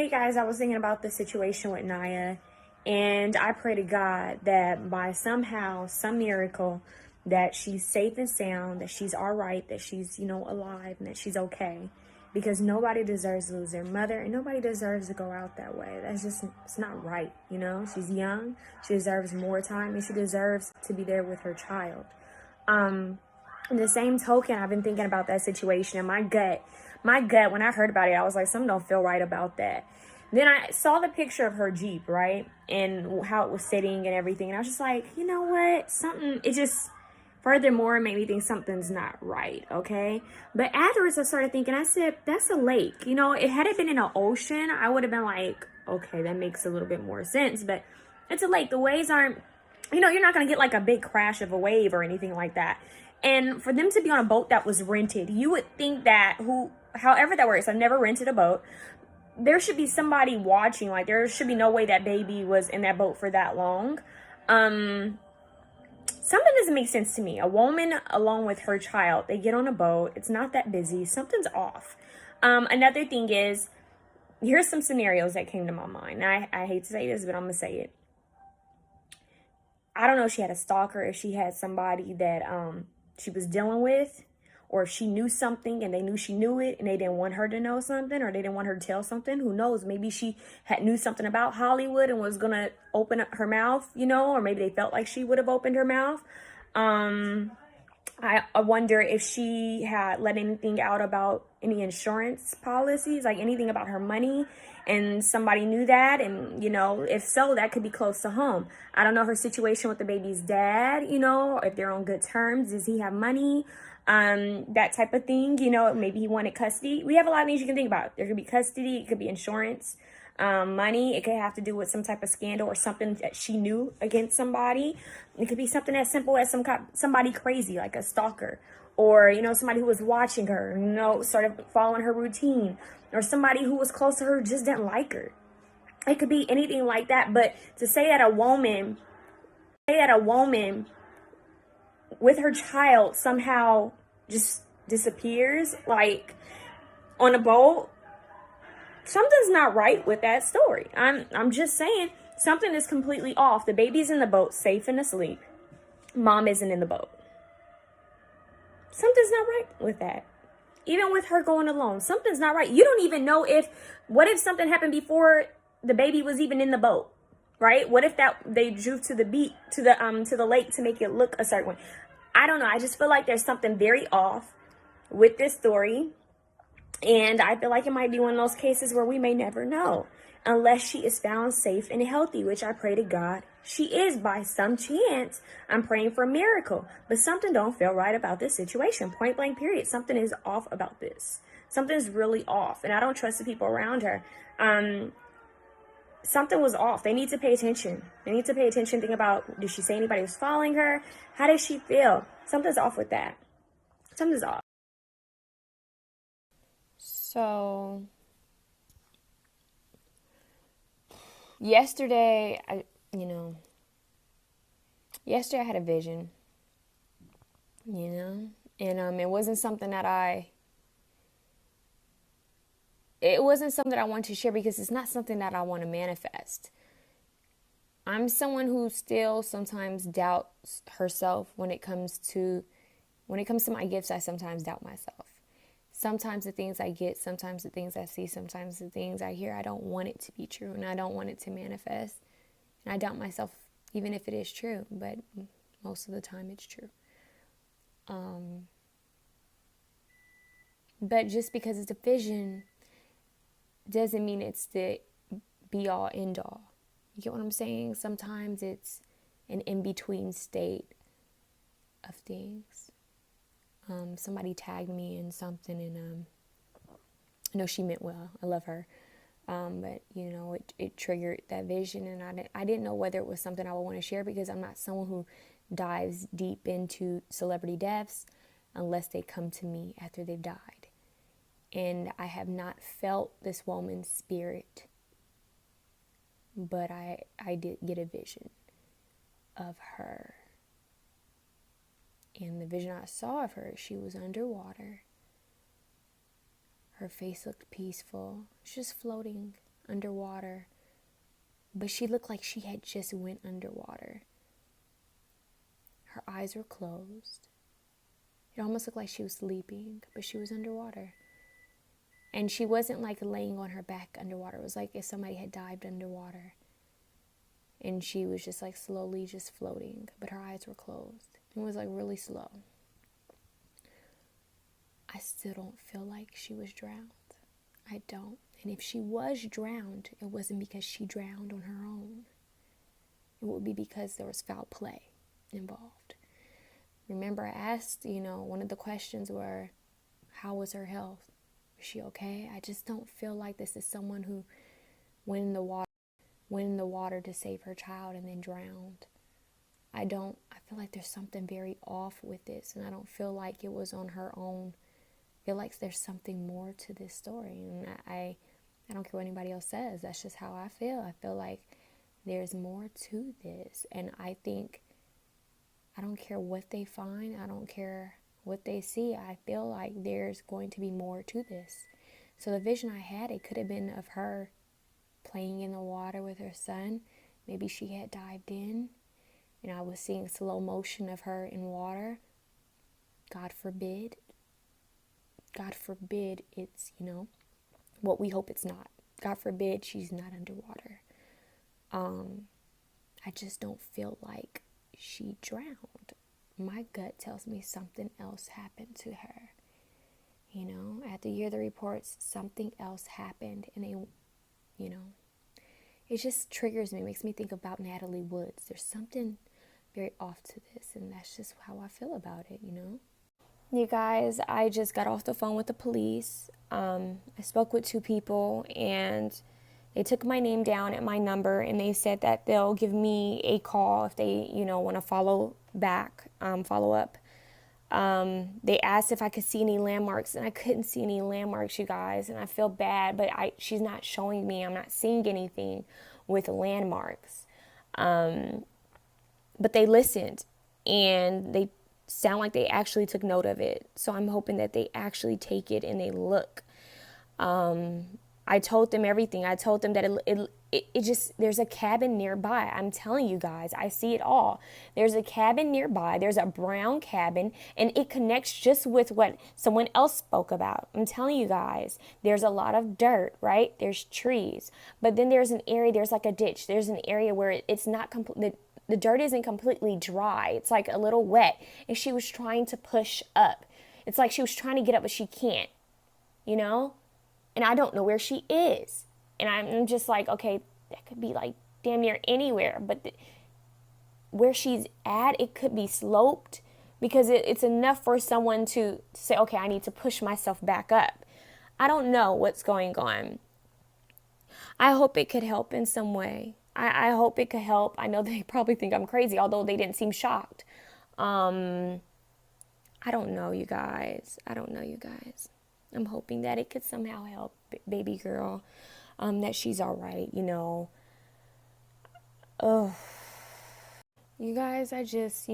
You guys, I was thinking about the situation with Naya, and I pray to God that by somehow, some miracle, that she's safe and sound, that she's all right, that she's, alive, and that she's okay. Because nobody deserves to lose their mother, and nobody deserves to go out that way. It's not right, She's young, she deserves more time, and she deserves to be there with her child. In the same token, I've been thinking about that situation, and my gut, when I heard about it, I was like, something don't feel right about that. Then I saw the picture of her Jeep, right? And how it was sitting and everything. And I was just like, you know what? Furthermore, it made me think something's not right, okay? But afterwards, I started thinking, I said, that's a lake. Had it been in an ocean, I would have been like, okay, that makes a little bit more sense. But it's a lake. The waves aren't, you're not going to get like a big crash of a wave or anything like that. And for them to be on a boat that was rented, you would think that however that works, I've never rented a boat. There should be somebody watching. Like, there should be no way that baby was in that boat for that long. Something doesn't make sense to me. A woman along with her child, they get on a boat. It's not that busy. Something's off. Another thing is, here's some scenarios that came to my mind. I hate to say this, but I'm going to say it. I don't know if she had a stalker, if she had somebody that she was dealing with, or if she knew something and they knew she knew it and they didn't want her to know something, or they didn't want her to tell something. Who knows? Maybe she knew something about Hollywood and was going to open up her mouth, or maybe they felt like she would have opened her mouth. I wonder if she had let anything out about any insurance policies, like anything about her money, and somebody knew that. And, if so, that could be close to home. I don't know her situation with the baby's dad, if they're on good terms. Does he have money? That type of thing, maybe he wanted custody. We have a lot of things you can think about. There could be custody. It could be insurance. Money. It could have to do with some type of scandal or something that she knew against somebody. It could be something as simple as somebody crazy, like a stalker, or somebody who was watching her, sort of following her routine, or somebody who was close to her just didn't like her. It could be anything like that. But to say that a woman with her child somehow just disappears, like on a boat, something's not right with that story. I'm just saying, something is completely off. The baby's in the boat, safe and asleep. Mom isn't in the boat. Something's not right with that. Even with her going alone, something's not right. You don't even know what if something happened before the baby was even in the boat, right? What if that they drove to the beach, to the lake to make it look a certain way? I don't know. I just feel like there's something very off with this story. And I feel like it might be one of those cases where we may never know unless she is found safe and healthy, which I pray to God she is by some chance. I'm praying for a miracle. But something don't feel right about this situation. Point blank, period. Something is off about this. Something's really off. And I don't trust the people around her. Something was off. They need to pay attention. Think about, did she say anybody was following her? How did she feel? Something's off with that. Something's off. So, yesterday I had a vision, and it wasn't something that I want to share because it's not something that I want to manifest. I'm someone who still sometimes doubts herself when it comes to my gifts. I sometimes doubt myself. Sometimes the things I get, sometimes the things I see, sometimes the things I hear, I don't want it to be true and I don't want it to manifest. And I doubt myself even if it is true, but most of the time it's true. But just because it's a vision doesn't mean it's the be all end all. You get what I'm saying? Sometimes it's an in-between state of things. Somebody tagged me in something, and I know she meant well. I love her. But it triggered that vision, and I didn't know whether it was something I would want to share because I'm not someone who dives deep into celebrity deaths unless they come to me after they've died. And I have not felt this woman's spirit, but I did get a vision of her. And the vision I saw of her, she was underwater. Her face looked peaceful. She was just floating underwater, but she looked like she had just went underwater. Her eyes were closed. It almost looked like she was sleeping, but she was underwater. And she wasn't like laying on her back underwater. It was like if somebody had dived underwater. And she was just like slowly just floating, but her eyes were closed. It was like really slow. I still don't feel like she was drowned. I don't. And if she was drowned, it wasn't because she drowned on her own. It would be because there was foul play involved. Remember, I asked, one of the questions were, how was her health? Was she okay? I just don't feel like this is someone who went in the water to save her child and then drowned. I feel like there's something very off with this, and I don't feel like it was on her own. I feel like there's something more to this story, and I don't care what anybody else says. That's just how I feel. I feel like there's more to this, and I don't care what they find. I don't care what they see. I feel like there's going to be more to this. So the vision I had, it could have been of her playing in the water with her son. Maybe she had dived in, and I was seeing slow motion of her in water. God forbid it's, what we hope it's not. God forbid she's not underwater. I just don't feel like she drowned. My gut tells me something else happened to her. After you hear the reports, something else happened, and it just triggers me, makes me think about Natalie Woods. There's something very off to this, and that's just how I feel about it, You guys, I just got off the phone with the police. I spoke with 2 people, and they took my name down and my number, and they said that they'll give me a call if they, want to follow up. They asked if I could see any landmarks, and I couldn't see any landmarks, you guys, and I feel bad, but she's not showing me. I'm not seeing anything with landmarks. But they listened, and they sound like they actually took note of it. So I'm hoping that they actually take it and they look. I told them everything. I told them that it just, there's a cabin nearby. I'm telling you guys, I see it all. There's a cabin nearby. There's a brown cabin, and it connects just with what someone else spoke about. I'm telling you guys, there's a lot of dirt, right? There's trees, but then there's an area, there's like a ditch. There's an area where it's not complete. The dirt isn't completely dry. It's like a little wet, and she was trying to push up. It's like she was trying to get up, but she can't, And I don't know where she is. And I'm just like, okay, that could be like damn near anywhere. But where she's at, it could be sloped, because it's enough for someone to say, okay, I need to push myself back up. I don't know what's going on. I hope it could help in some way. I hope it could help. I know they probably think I'm crazy, although they didn't seem shocked. I don't know, you guys. I'm hoping that it could somehow help baby girl, that she's all right, Oh, you guys, I just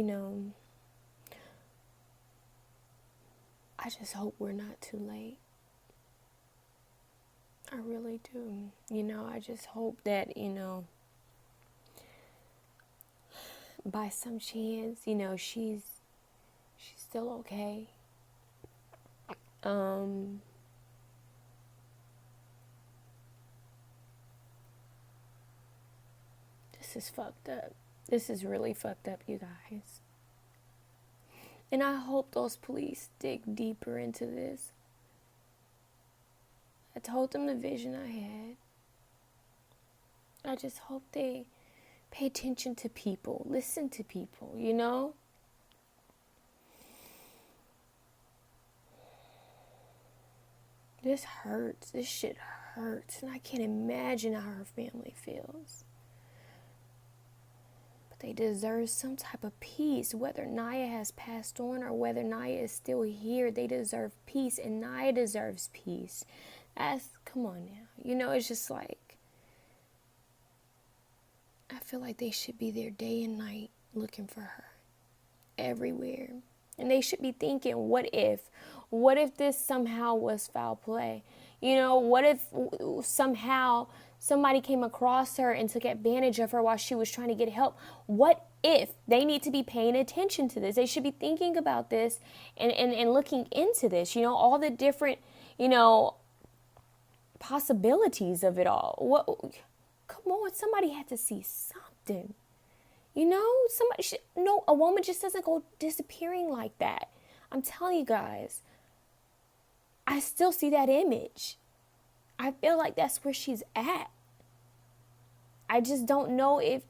hope we're not too late. I really do. I just hope that, by some chance, she's still okay. This is fucked up. This is really fucked up, you guys. And I hope those police dig deeper into this. I told them the vision I had. I just hope they pay attention to people, listen to people, This hurts. This shit hurts. And I can't imagine how her family feels. But they deserve some type of peace. Whether Naya has passed on or whether Naya is still here, they deserve peace. And Naya deserves peace. Come on now. It's just like, I feel like they should be there day and night looking for her. Everywhere. And they should be thinking, what if this somehow was foul play? What if somehow somebody came across her and took advantage of her while she was trying to get help? What if they need to be paying attention to this? They should be thinking about this and looking into this, all the different, possibilities of it all. What? Come on, somebody had to see something. A woman just doesn't go disappearing like that. I'm telling you guys, I still see that image. I feel like that's where she's at. I just don't know if,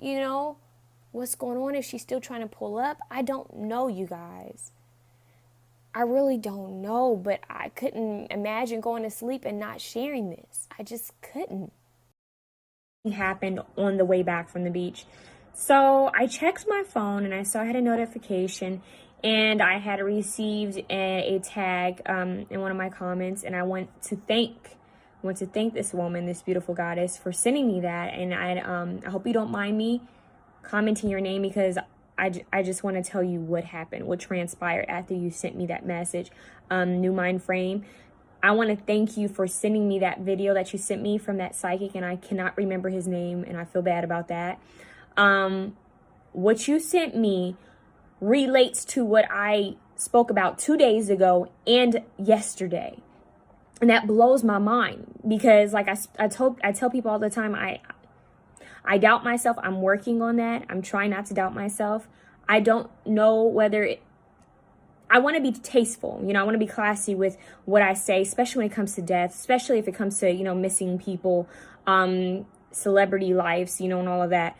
what's going on, if she's still trying to pull up. I don't know, you guys. I really don't know, but I couldn't imagine going to sleep and not sharing this. I just couldn't. It happened on the way back from the beach. So I checked my phone and I saw I had a notification and I had received a tag in one of my comments, and I want to thank this woman, this beautiful goddess, for sending me that. And I hope you don't mind me commenting your name, because I just want to tell you what happened, what transpired after you sent me that message. New Mind Frame, I want to thank you for sending me that video that you sent me from that psychic, and I cannot remember his name, and I feel bad about that. What you sent me relates to what I spoke about 2 days ago and yesterday. And that blows my mind, because like I tell people all the time, I doubt myself. I'm working on that. I'm trying not to doubt myself. I don't know whether I want to be tasteful. I want to be classy with what I say, especially when it comes to death, especially if it comes to, missing people, celebrity lives, and all of that.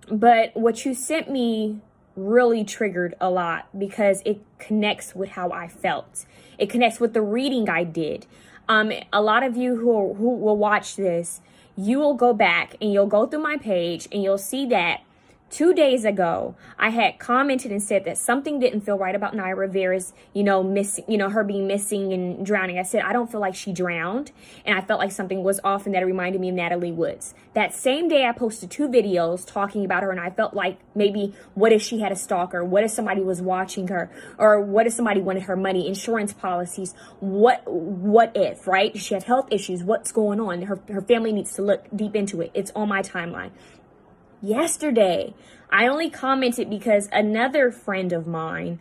But what you sent me really triggered a lot, because it connects with how I felt. It connects with the reading I did. A lot of you who will watch this, you will go back and you'll go through my page and you'll see that 2 days ago, I had commented and said that something didn't feel right about Naya Rivera's, missing, her being missing and drowning. I said, I don't feel like she drowned. And I felt like something was off, and that it reminded me of Natalie Woods. That same day, I posted 2 videos talking about her. And I felt like maybe, what if she had a stalker? What if somebody was watching her? Or what if somebody wanted her money, insurance policies? What if, right? She had health issues. What's going on? Her family needs to look deep into it. It's on my timeline. Yesterday, I only commented because another friend of mine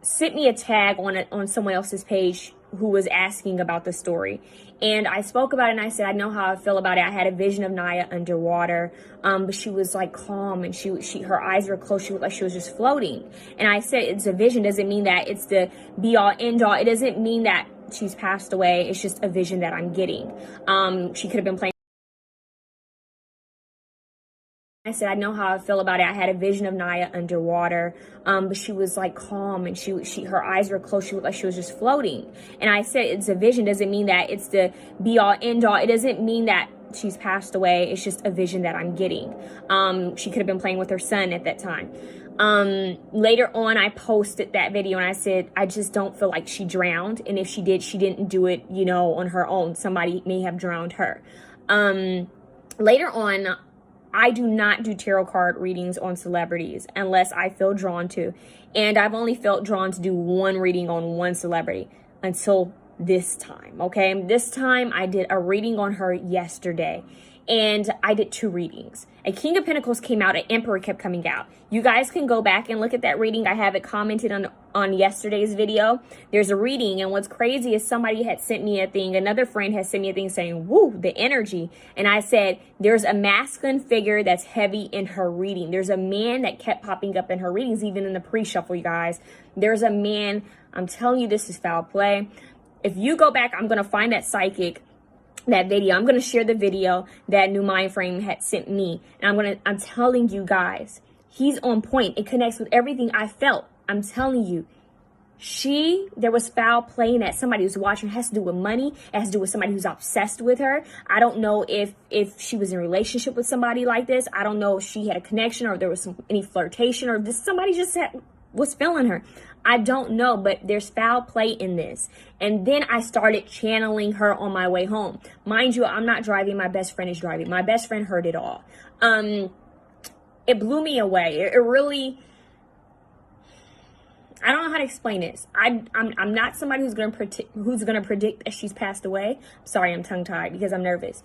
sent me a tag on someone else's page who was asking about the story. And I spoke about it, and I said, I know how I feel about it. I had a vision of Naya underwater, but she was like calm, and her eyes were closed. She looked like she was just floating. And I said, it's a vision. Doesn't mean that it's the be all end all. It doesn't mean that she's passed away. It's just a vision that I'm getting. She could have been playing. I said, I know how I feel about it. I had a vision of Naya underwater, but she was like calm, and her eyes were closed. She looked like she was just floating. And I said, it's a vision. Doesn't mean that it's the be all end all. It doesn't mean that she's passed away. It's just a vision that I'm getting. She could have been playing with her son at that time. Later on, I posted that video, and I said, I just don't feel like she drowned. And if she did, she didn't do it, on her own. Somebody may have drowned her. Later on, I do not do tarot card readings on celebrities unless I feel drawn to. And I've only felt drawn to do one reading on one celebrity until this time, okay? This time I did a reading on her yesterday, and I did 2 readings. A King of Pentacles came out, an Emperor kept coming out. You guys can go back and look at that reading. I have it commented on yesterday's video. There's a reading, and what's crazy is somebody had sent me a thing. Another friend has sent me a thing saying, woo, the energy. And I said, there's a masculine figure that's heavy in her reading. There's a man that kept popping up in her readings, even in the pre-shuffle, you guys. There's a man, I'm telling you, this is foul play. If you go back, I'm going to find that psychic, that video. I'm going to share the video that New Mind Frame had sent me. And I'm telling you guys, he's on point. It connects with everything I felt. I'm telling you, there was foul play that somebody was watching. It has to do with money. It has to do with somebody who's obsessed with her. I don't know if she was in a relationship with somebody like this. I don't know if she had a connection, or there was any flirtation, or somebody just was feeling her. I don't know, but there's foul play in this. And then I started channeling her on my way home. Mind you, I'm not driving. My best friend is driving. My best friend heard it all. It blew me away. It really, I don't know how to explain this. I'm not somebody who's gonna predict that she's passed away. Sorry, I'm tongue tied because I'm nervous.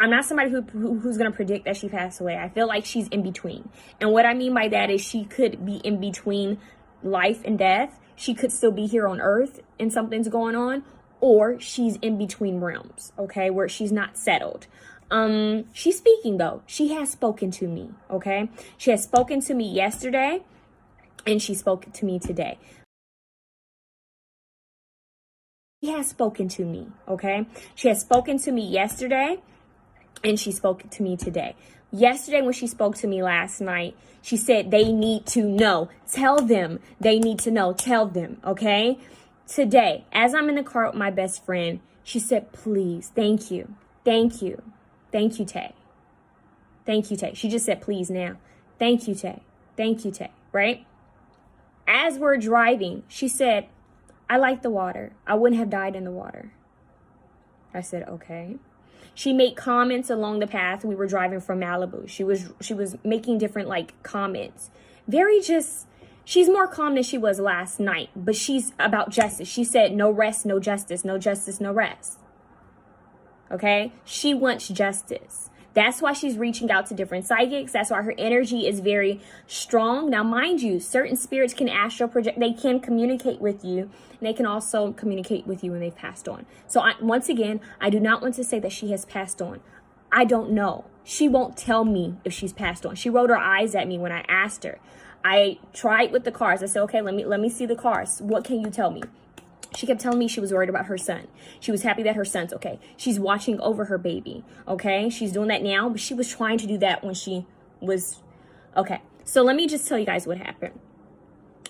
I'm not somebody who's gonna predict that she passed away. I feel like she's in between, and what I mean by that is she could be in between life and death. She could still be here on Earth and something's going on, or she's in between realms. Okay, where she's not settled. She's speaking though. She has spoken to me. Okay, she has spoken to me yesterday. And she spoke to me today. She has spoken to me, okay? She has spoken to me yesterday, and she spoke to me today. Yesterday, when she spoke to me last night, she said, they need to know. Tell them they need to know. Tell them, okay? Today, as I'm in the car with my best friend, she said, please, thank you. Thank you. Thank you, Tay. Thank you, Tay. She just said, please now. Thank you, Tay. Thank you, Tay, right? As we're driving, she said, I like the water. I wouldn't have died in the water. I said, okay. She made comments along the path. We were driving from Malibu. She was making different comments. She's more calm than she was last night, but she's about justice. She said, no rest, no justice, no justice, no rest. Okay? She wants justice. That's why she's reaching out to different psychics. That's why her energy is very strong. Now, mind you, certain spirits can astral project. They can communicate with you. And they can also communicate with you when they've passed on. So once again, I do not want to say that she has passed on. I don't know. She won't tell me if she's passed on. She rolled her eyes at me when I asked her. I tried with the cars. I said, okay, let me see the cars. What can you tell me? She kept telling me she was worried about her son. She was happy that her son's okay. She's watching over her baby, okay? She's doing that now, but she was trying to do that when she was, okay. So let me just tell you guys what happened.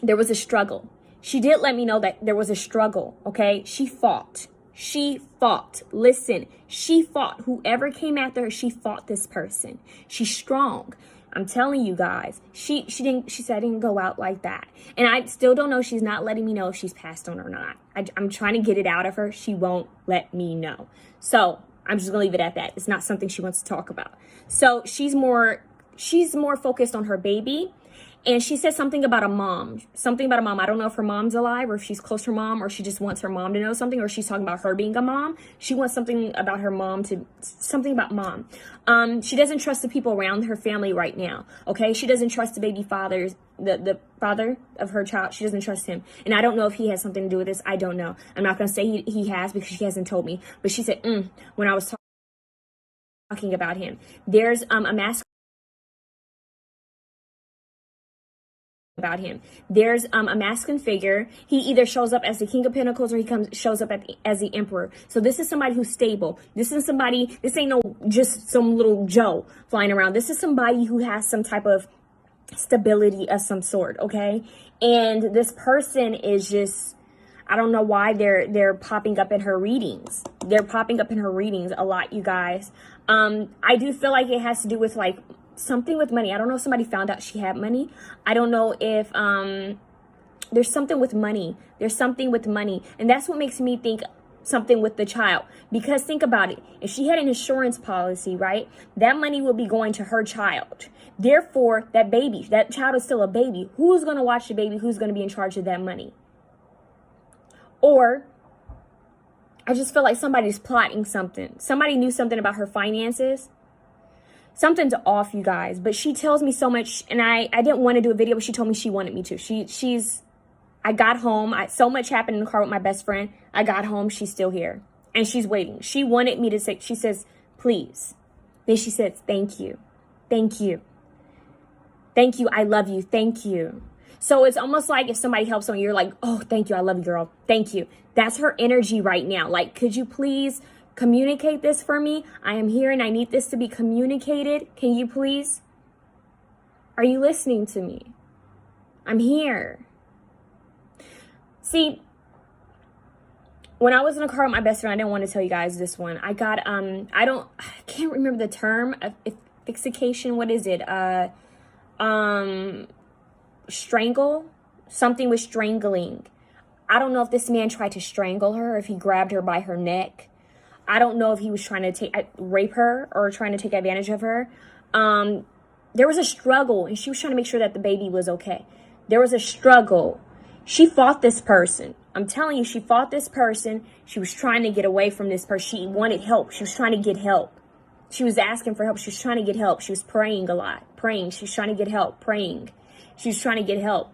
There was a struggle. She did let me know that there was a struggle, okay? She fought. She fought. Listen, she fought. Whoever came after her, she fought this person. She's strong. I'm telling you guys, she said I didn't go out like that. And I still don't know. She's not letting me know if she's passed on or not. I'm trying to get it out of her. She won't let me know. So I'm just gonna leave it at that. It's not something she wants to talk about. So she's more focused on her baby. And she said something about a mom. I don't know if her mom's alive or if she's close to her mom or she just wants her mom to know something or she's talking about her being a mom. She wants something about her mom something about mom. She doesn't trust the people around her family right now. Okay. She doesn't trust the baby father, the father of her child. She doesn't trust him. And I don't know if he has something to do with this. I don't know. I'm not going to say he has because she hasn't told me. But she said, when I was talking about him, there's a masculine about him. There's a masculine figure. He either shows up as the King of Pentacles or he shows up as the Emperor. So this is somebody who's stable. This ain't no just some little Joe flying around. This is somebody who has some type of stability of some sort, okay? And this person is just, I don't know why they're popping up in her readings. They're popping up in her readings a lot, you guys. I do feel like it has to do with something with money. I don't know if somebody found out she had money. I don't know if there's something with money. There's something with money. And that's what makes me think something with the child. Because think about it. If she had an insurance policy, right, that money will be going to her child. Therefore, that child is still a baby. Who's going to watch the baby? Who's going to be in charge of that money? Or I just feel like somebody's plotting something. Somebody knew something about her finances. Something's off, you guys, but she tells me so much, and I didn't want to do a video, but she told me she wanted me to. I got home, so much happened in the car with my best friend. I got home, she's still here, and she's waiting. She wanted me to say, she says, please. Then she says, thank you. Thank you. Thank you, I love you, thank you. So it's almost like if somebody helps someone, you're like, oh, thank you, I love you, girl, thank you. That's her energy right now. Could you please communicate this for me? I am here and I need this to be communicated. Can you please? Are you listening to me? I'm here. See, when I was in a car with my best friend, I didn't want to tell you guys this one. I got, I can't remember the term of fixation. What is it? Strangle? Something with strangling. I don't know if this man tried to strangle her, if he grabbed her by her neck. I don't know if he was trying to rape her or trying to take advantage of her. There was a struggle, and she was trying to make sure that the baby was okay. There was a struggle. She fought this person. I'm telling you, she fought this person. She was trying to get away from this person. She wanted help. She was trying to get help. She was asking for help. She was trying to get help. She was praying a lot. Praying. She was trying to get help. Praying. She was trying to get help.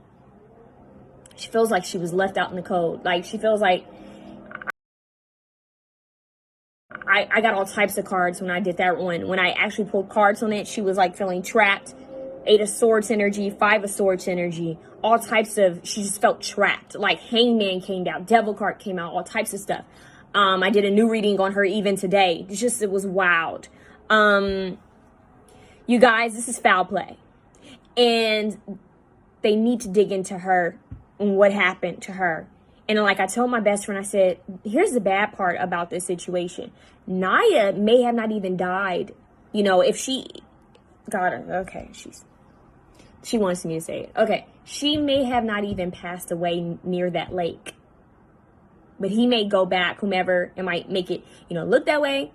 She feels like she was left out in the cold. Like, she feels like I got all types of cards when I did that one. When I actually pulled cards on it, she was like feeling trapped. 8 of Swords energy, 5 of Swords energy, all types of, she just felt trapped. Like Hangman came out, Devil card came out, all types of stuff. I did a new reading on her even today. It was wild. You guys, this is foul play. And they need to dig into her and what happened to her. And like I told my best friend, I said, here's the bad part about this situation. Naya may have not even died. You know, if she got her, okay, she wants me to say it. Okay, she may have not even passed away near that lake. But he may go back, whomever, it might make it, look that way.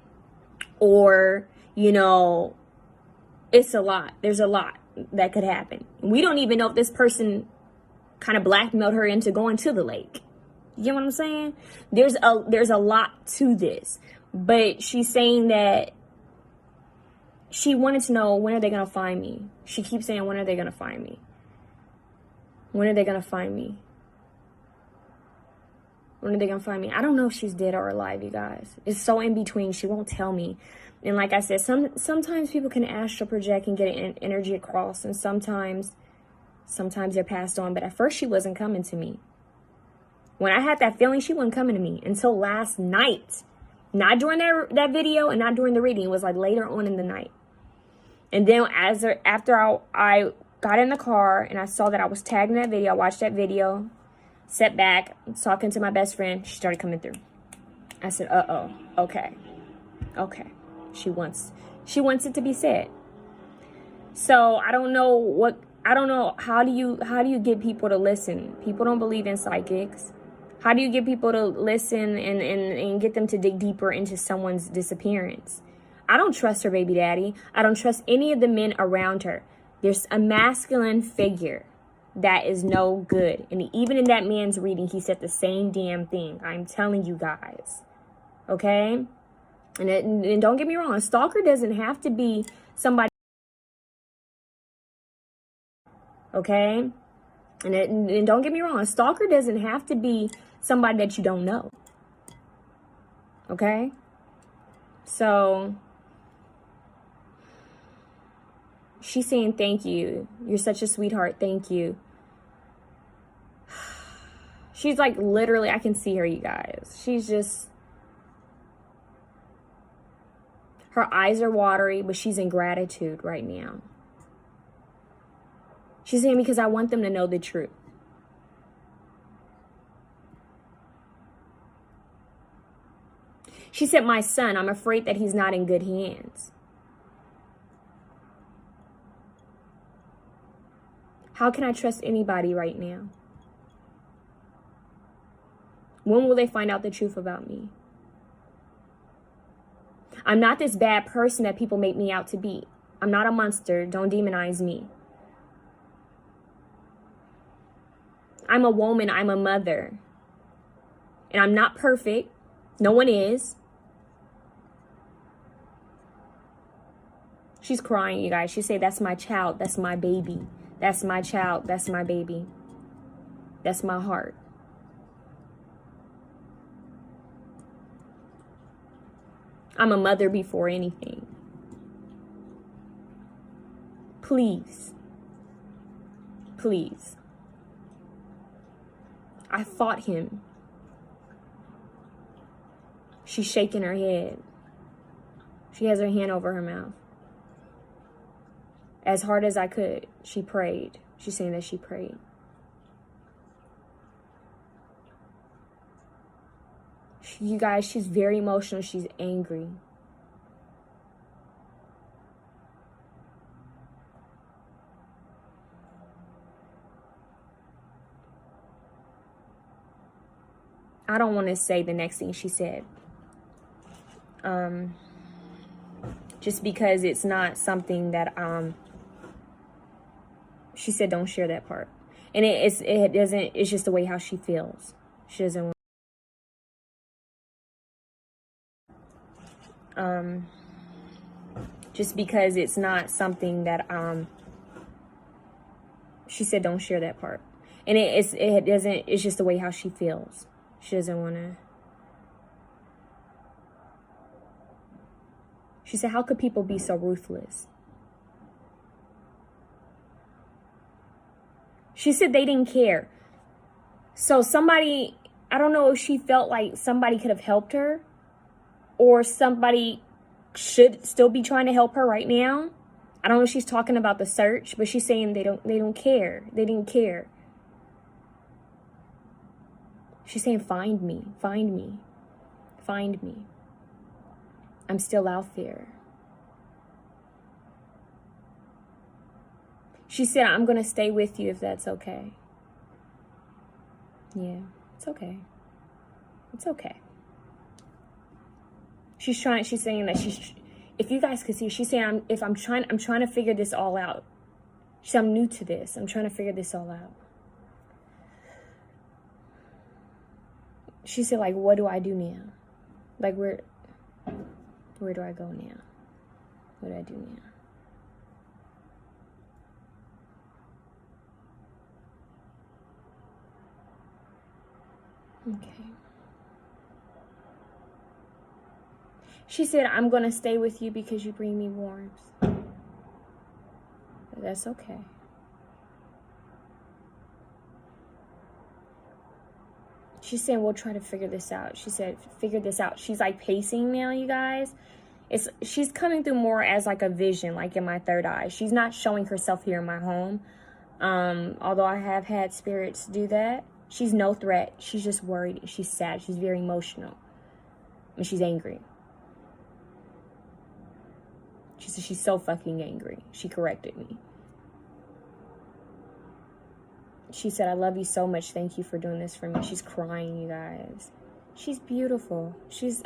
Or, it's a lot. There's a lot that could happen. We don't even know if this person kind of blackmailed her into going to the lake. You get what I'm saying? There's a lot to this. But she's saying that she wanted to know, when are they going to find me? She keeps saying, when are they going to find me? When are they going to find me? When are they going to find me? I don't know if she's dead or alive, you guys. It's so in between. She won't tell me. And like I said, sometimes people can astral project and get an energy across. And sometimes they're passed on. But at first, she wasn't coming to me. When I had that feeling, she wasn't coming to me until last night. Not during that video and not during the reading. It was like later on in the night. And then after I got in the car and I saw that I was tagged in that video, I watched that video, sat back, talking to my best friend, she started coming through. I said, uh-oh, okay. She wants it to be said. So I don't know, how do you get people to listen? People don't believe in psychics. How do you get people to listen and get them to dig deeper into someone's disappearance? I don't trust her baby daddy. I don't trust any of the men around her. There's a masculine figure that is no good. And even in that man's reading, he said the same damn thing. I'm telling you guys. Okay? And don't get me wrong. A stalker doesn't have to be somebody. Okay? And don't get me wrong. A stalker doesn't have to be somebody that you don't know. Okay? So she's saying, thank you. You're such a sweetheart. Thank you. She's like, literally, I can see her, you guys. She's just, her eyes are watery, but she's in gratitude right now. She's saying, because I want them to know the truth. She said, my son, I'm afraid that he's not in good hands. How can I trust anybody right now? When will they find out the truth about me? I'm not this bad person that people make me out to be. I'm not a monster. Don't demonize me. I'm a woman. I'm a mother. And I'm not perfect. No one is. She's crying, you guys. She said, that's my child. That's my baby. That's my child. That's my baby. That's my heart. I'm a mother before anything. Please. Please. I fought him. She's shaking her head. She has her hand over her mouth. As hard as I could, she prayed. She's saying that she prayed. You guys, she's very emotional. She's angry. I don't want to say the next thing she said. Just because it's not something that, she said don't share that part. And it doesn't, it's just the way how she feels. She doesn't want, just because it's not something that, she said don't share that part. And it doesn't, it's just the way how she feels. She doesn't want to. She said, how could people be so ruthless? She said they didn't care. So somebody, I don't know if she felt like somebody could have helped her, or somebody should still be trying to help her right now. I don't know if she's talking about the search, but she's saying they don't care. They didn't care. She's saying, find me, find me, find me. I'm still out there. She said, I'm going to stay with you if that's okay. Yeah, it's okay. It's okay. She's saying that if you guys could see, she's saying, I'm trying to figure this all out. She said, I'm new to this. I'm trying to figure this all out. She said, like, what do I do now? Like, where do I go now? What do I do now? Okay. She said, I'm going to stay with you because you bring me warmth. But that's okay. She's saying, we'll try to figure this out. She said, figure this out. She's like pacing now, you guys. She's coming through more as like a vision, like in my third eye. She's not showing herself here in my home. Although I have had spirits do that. She's no threat. She's just worried. She's sad. She's very emotional. And she's angry. She said she's so fucking angry. She corrected me. She said, I love you so much. Thank you for doing this for me. She's crying, you guys. She's beautiful.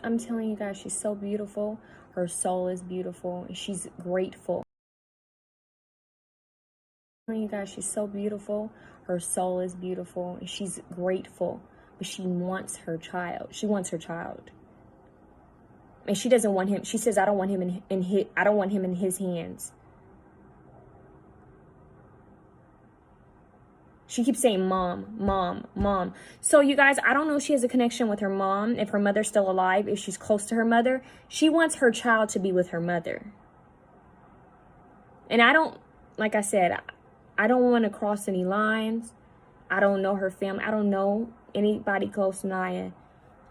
I'm telling you guys, she's so beautiful. Her soul is beautiful. And she's grateful. I'm telling you guys, she's so beautiful. Her soul is beautiful. And she's grateful. But she wants her child. She wants her child. And she doesn't want him. She says, I don't want him in his hands. She keeps saying, mom, mom, mom. So you guys, I don't know if she has a connection with her mom, if her mother's still alive, if she's close to her mother. She wants her child to be with her mother. And I don't, like I said, I don't want to cross any lines. I don't know her family. I don't know anybody close to Naya.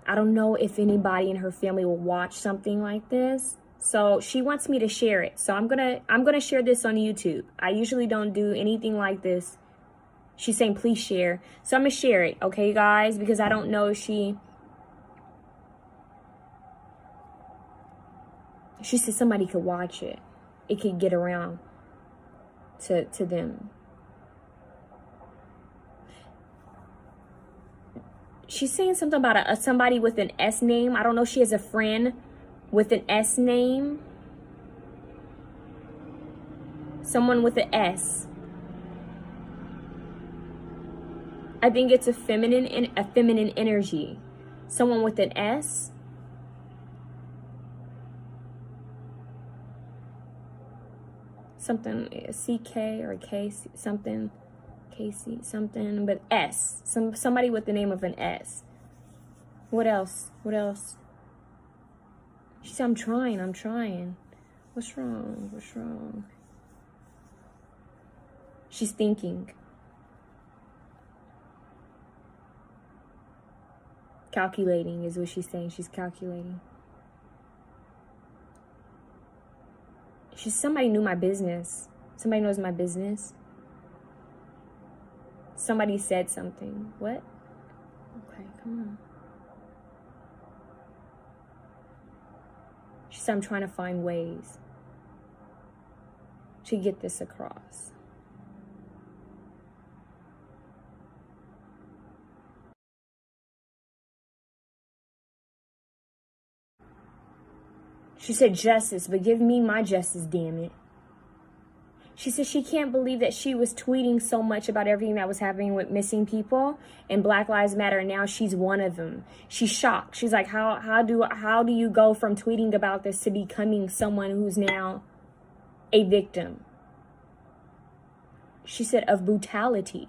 I don't know if anybody in her family will watch something like this. So she wants me to share it. So I'm gonna share this on YouTube. I usually don't do anything like this. She's saying, please share. So I'm going to share it, okay, guys? Because I don't know if she said somebody could watch it. It could get around to them. She's saying something about somebody with an S name. I don't know if she has a friend with an S name. Someone with an S. I think it's a feminine energy. Someone with an S. Something, CK or K, something, KC, something, but S. Somebody with the name of an S. What else? What else? She said, I'm trying. What's wrong? What's wrong? She's thinking. Calculating is what she's saying. She's calculating. Somebody knew my business. Somebody knows my business. Somebody said something. What? Okay, come on. She said, I'm trying to find ways to get this across. She said, justice, but give me my justice, damn it. She said she can't believe that she was tweeting so much about everything that was happening with missing people and Black Lives Matter, and now she's one of them. She's shocked. She's like, how do you go from tweeting about this to becoming someone who's now a victim? She said, of brutality.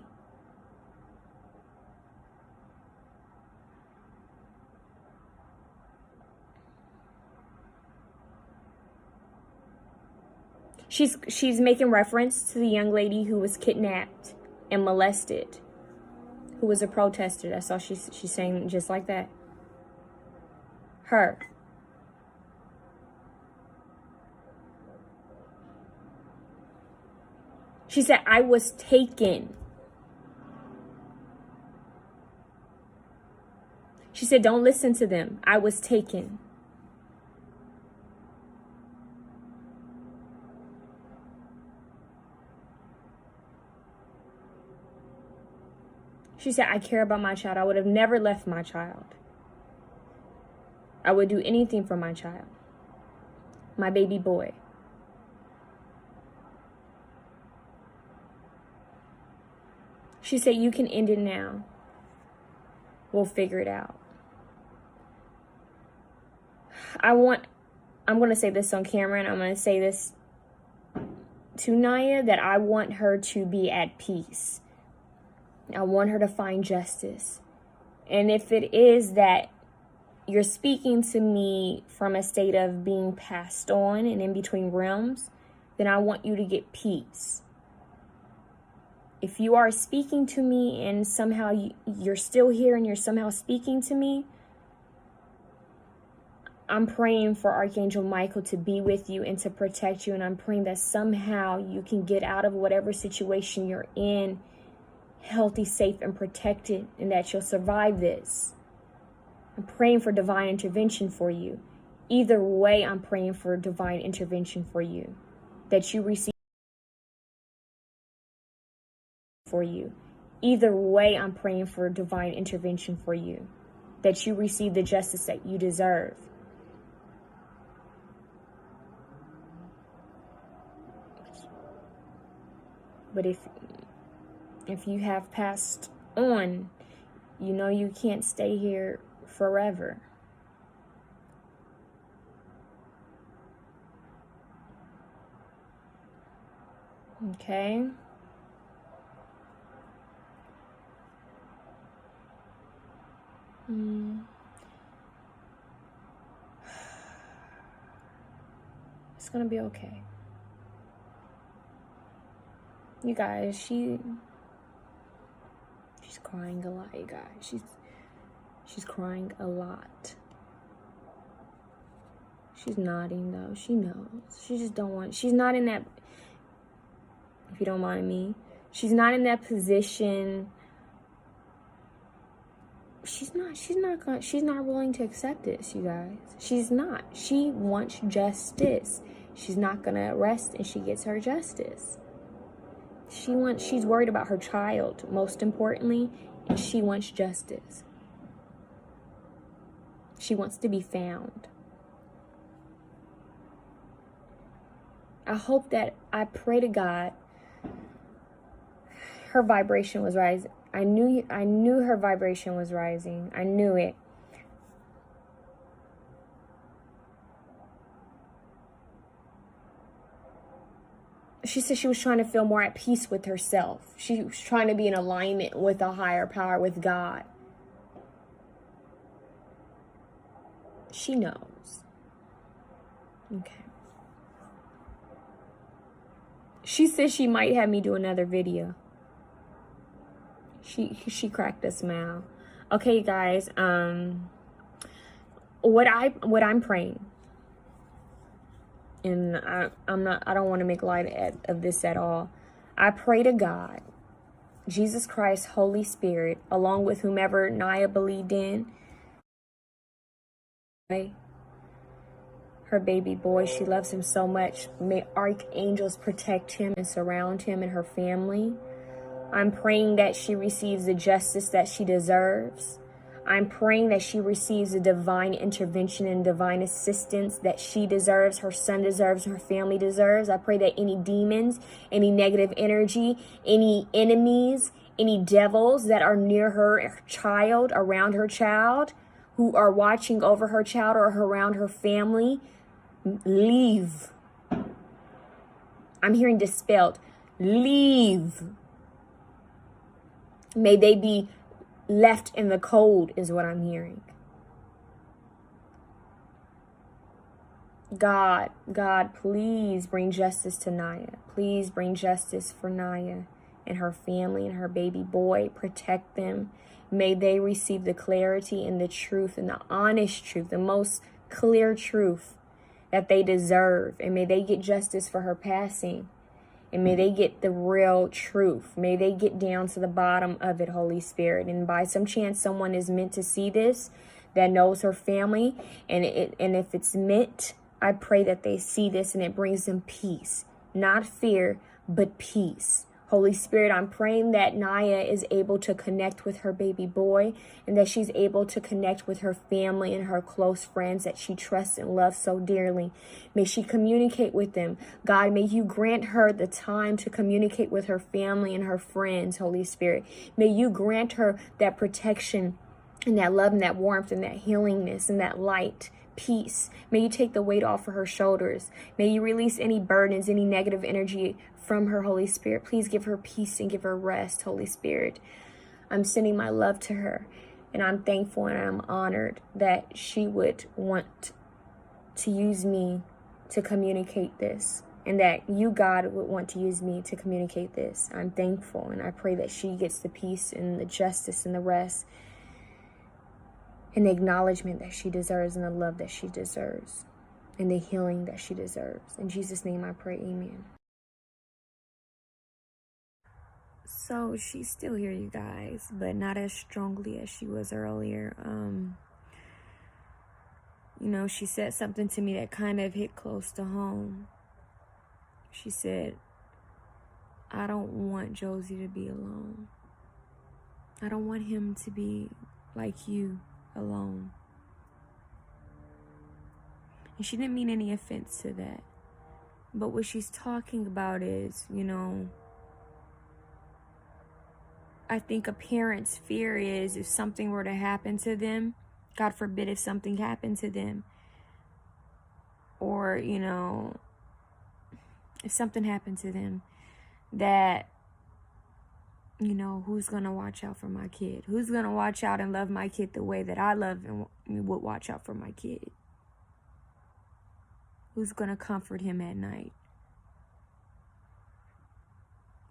She's making reference to the young lady who was kidnapped and molested, who was a protester. That's all she's saying, just like that. Her. She said, I was taken. She said, don't listen to them. I was taken. She said, I care about my child. I would have never left my child. I would do anything for my child. My baby boy. She said, you can end it now. We'll figure it out. I'm going to say this on camera, and I'm going to say this to Naya, that I want her to be at peace. I want her to find justice. And if it is that you're speaking to me from a state of being passed on and in between realms, then I want you to get peace. If you are speaking to me and somehow you're still here and you're somehow speaking to me, I'm praying for Archangel Michael to be with you and to protect you. And I'm praying that somehow you can get out of whatever situation you're in healthy, safe, and protected, and that you'll survive this. I'm praying for divine intervention for you. Either way, I'm praying for divine intervention for you, that you receive for you. Either way, I'm praying for divine intervention for you, that you receive the justice that you deserve. But if you have passed on, you know you can't stay here forever. Okay? It's gonna be okay. You guys, she's crying a lot, you guys. She's crying a lot. She's nodding though. She knows. She just don't want. She's not in that. If you don't mind me, she's not in that position. She's not willing to accept this, you guys. She's not. She wants justice. She's not gonna rest and she gets her justice. She's worried about her child, most importantly, and she wants justice. She wants to be found. I pray to God her vibration was rising. I knew her vibration was rising. I knew it. She said she was trying to feel more at peace with herself. She was trying to be in alignment with a higher power, with God. She knows. Okay. She said she might have me do another video. She cracked a smile. Okay, guys. What I'm praying, and I don't want to make light of this at all. I pray to God, Jesus Christ, Holy Spirit, along with whomever Naya believed in, her baby boy. She loves him so much. May archangels protect him and surround him and her family. I'm praying that she receives the justice that she deserves. I'm praying that she receives a divine intervention and divine assistance that she deserves, her son deserves, her family deserves. I pray that any demons, any negative energy, any enemies, any devils that are near her child, around her child, who are watching over her child or around her family, leave. I'm hearing dispelled. Leave. May they be left in the cold is what I'm hearing. God, please bring justice to Naya. Please bring justice for Naya and her family and her baby boy. Protect them. May they receive the clarity and the truth and the honest truth, the most clear truth that they deserve. And may they get justice for her passing. And may they get the real truth. May they get down to the bottom of it, Holy Spirit. And by some chance, someone is meant to see this that knows her family. And if it's meant, I pray that they see this and it brings them peace. Not fear, but peace. Holy Spirit, I'm praying that Naya is able to connect with her baby boy and that she's able to connect with her family and her close friends that she trusts and loves so dearly. May she communicate with them. God, may you grant her the time to communicate with her family and her friends, Holy Spirit. May you grant her that protection and that love and that warmth and that healingness and that light. Peace. May you take the weight off of her shoulders. May you release any burdens, any negative energy from her, Holy Spirit. Please give her peace and give her rest, Holy Spirit. I'm sending my love to her, and I'm thankful and I'm honored that she would want to use me to communicate this, and that you, God, would want to use me to communicate this. I'm thankful, and I pray that she gets the peace and the justice and the rest and the acknowledgement that she deserves and the love that she deserves and the healing that she deserves. In Jesus' name I pray, amen. So she's still here, you guys, but not as strongly as she was earlier. She said something to me that kind of hit close to home. She said, I don't want Josey to be alone. I don't want him to be like you, alone. And she didn't mean any offense to that. But what she's talking about is, I think a parent's fear is if something were to happen to them, God forbid if something happened to them, or, if something happened to them, that, who's going to watch out for my kid? Who's going to watch out and love my kid the way that I love and would watch out for my kid? Who's going to comfort him at night?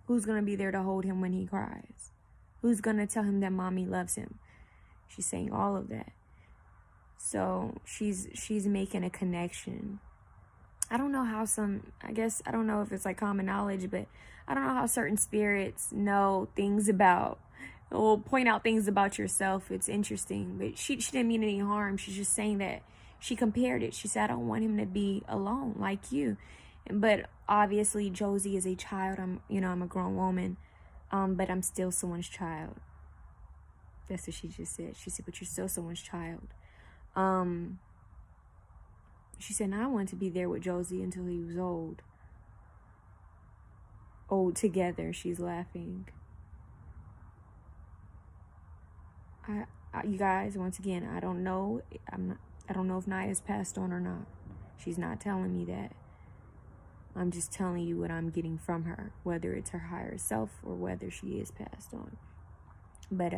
Who's going to be there to hold him when he cries? Who's going to tell him that mommy loves him? She's saying all of that. So she's making a connection. I don't know how I don't know if it's like common knowledge, but I don't know how certain spirits know things about, or point out things about yourself. It's interesting, but she didn't mean any harm. She's just saying that she compared it. She said, I don't want him to be alone like you. But obviously Josey is a child. I'm a grown woman, but I'm still someone's child. That's what she just said. She said, but you're still someone's child. She said, I wanted to be there with Josey until he was old. Old together. She's laughing. You guys, once again, I don't know. I don't know if Naya's passed on or not. She's not telling me that. I'm just telling you what I'm getting from her, whether it's her higher self or whether she is passed on. But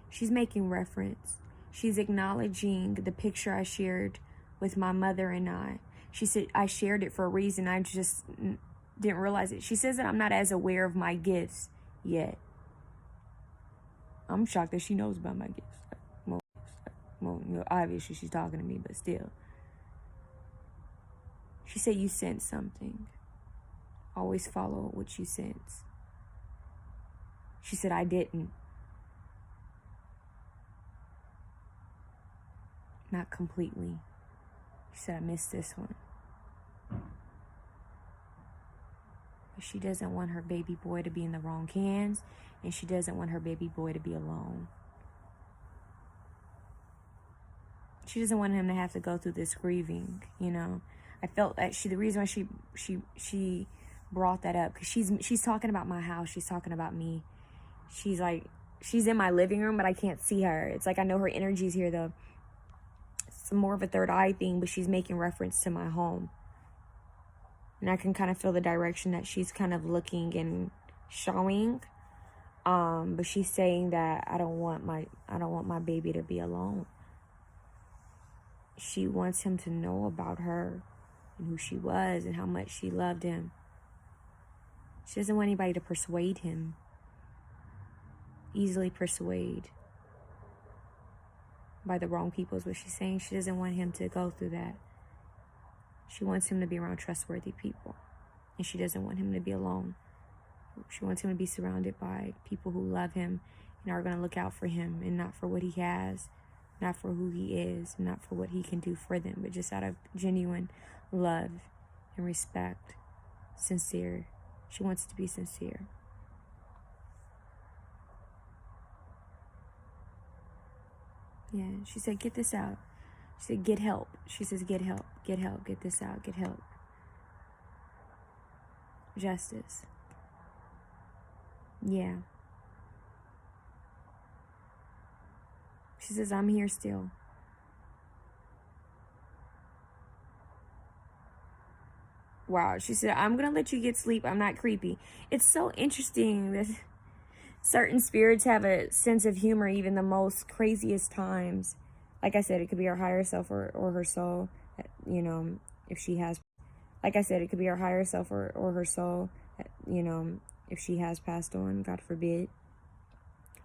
she's making reference. She's acknowledging the picture I shared with my mother and I. She said, I shared it for a reason. I just didn't realize it. She says that I'm not as aware of my gifts yet. I'm shocked that she knows about my gifts. Well, obviously she's talking to me, but still. She said, you sense something. Always follow what you sense. She said, I didn't. Not completely. She said, I missed this one. But she doesn't want her baby boy to be in the wrong hands, and she doesn't want her baby boy to be alone. She doesn't want him to have to go through this grieving, you know. I felt that the reason why she brought that up, because she's talking about my house, she's talking about me. She's like, she's in my living room, but I can't see her. It's like I know her energy's here though. It's more of a third eye thing, but she's making reference to my home. And I can kind of feel the direction that she's kind of looking and showing. But she's saying that I don't want my baby to be alone. She wants him to know about her and who she was and how much she loved him. She doesn't want anybody to persuade him. Easily persuade by the wrong people is what she's saying. She doesn't want him to go through that. She wants him to be around trustworthy people. And she doesn't want him to be alone. She wants him to be surrounded by people who love him and are going to look out for him, and not for what he has, not for who he is, not for what he can do for them, but just out of genuine love and respect. Sincere. She wants to be sincere. Yeah, she said, get this out. She said, get help. She says, get help, get help, get this out, get help. Justice. Yeah. She says, I'm here still. Wow. She said, I'm going to let you get sleep. I'm not creepy. It's so interesting that certain spirits have a sense of humor, even the most craziest times. Like I said, it could be her higher self or her soul, you know, if she has. Like I said, it could be her higher self or her soul, you know, if she has passed on, God forbid.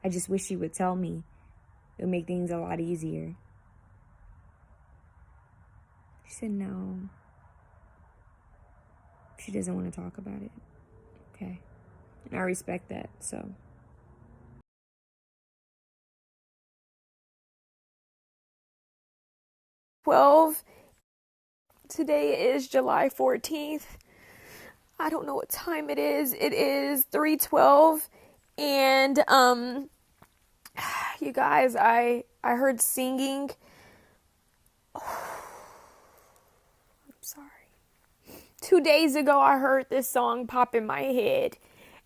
I just wish she would tell me. It would make things a lot easier. She said no. She doesn't want to talk about it. Okay. And I respect that, so. Today is July 14th. I don't know what time it is. It is 3:12. And you guys, I heard singing. I'm sorry. 2 days ago I heard this song pop in my head,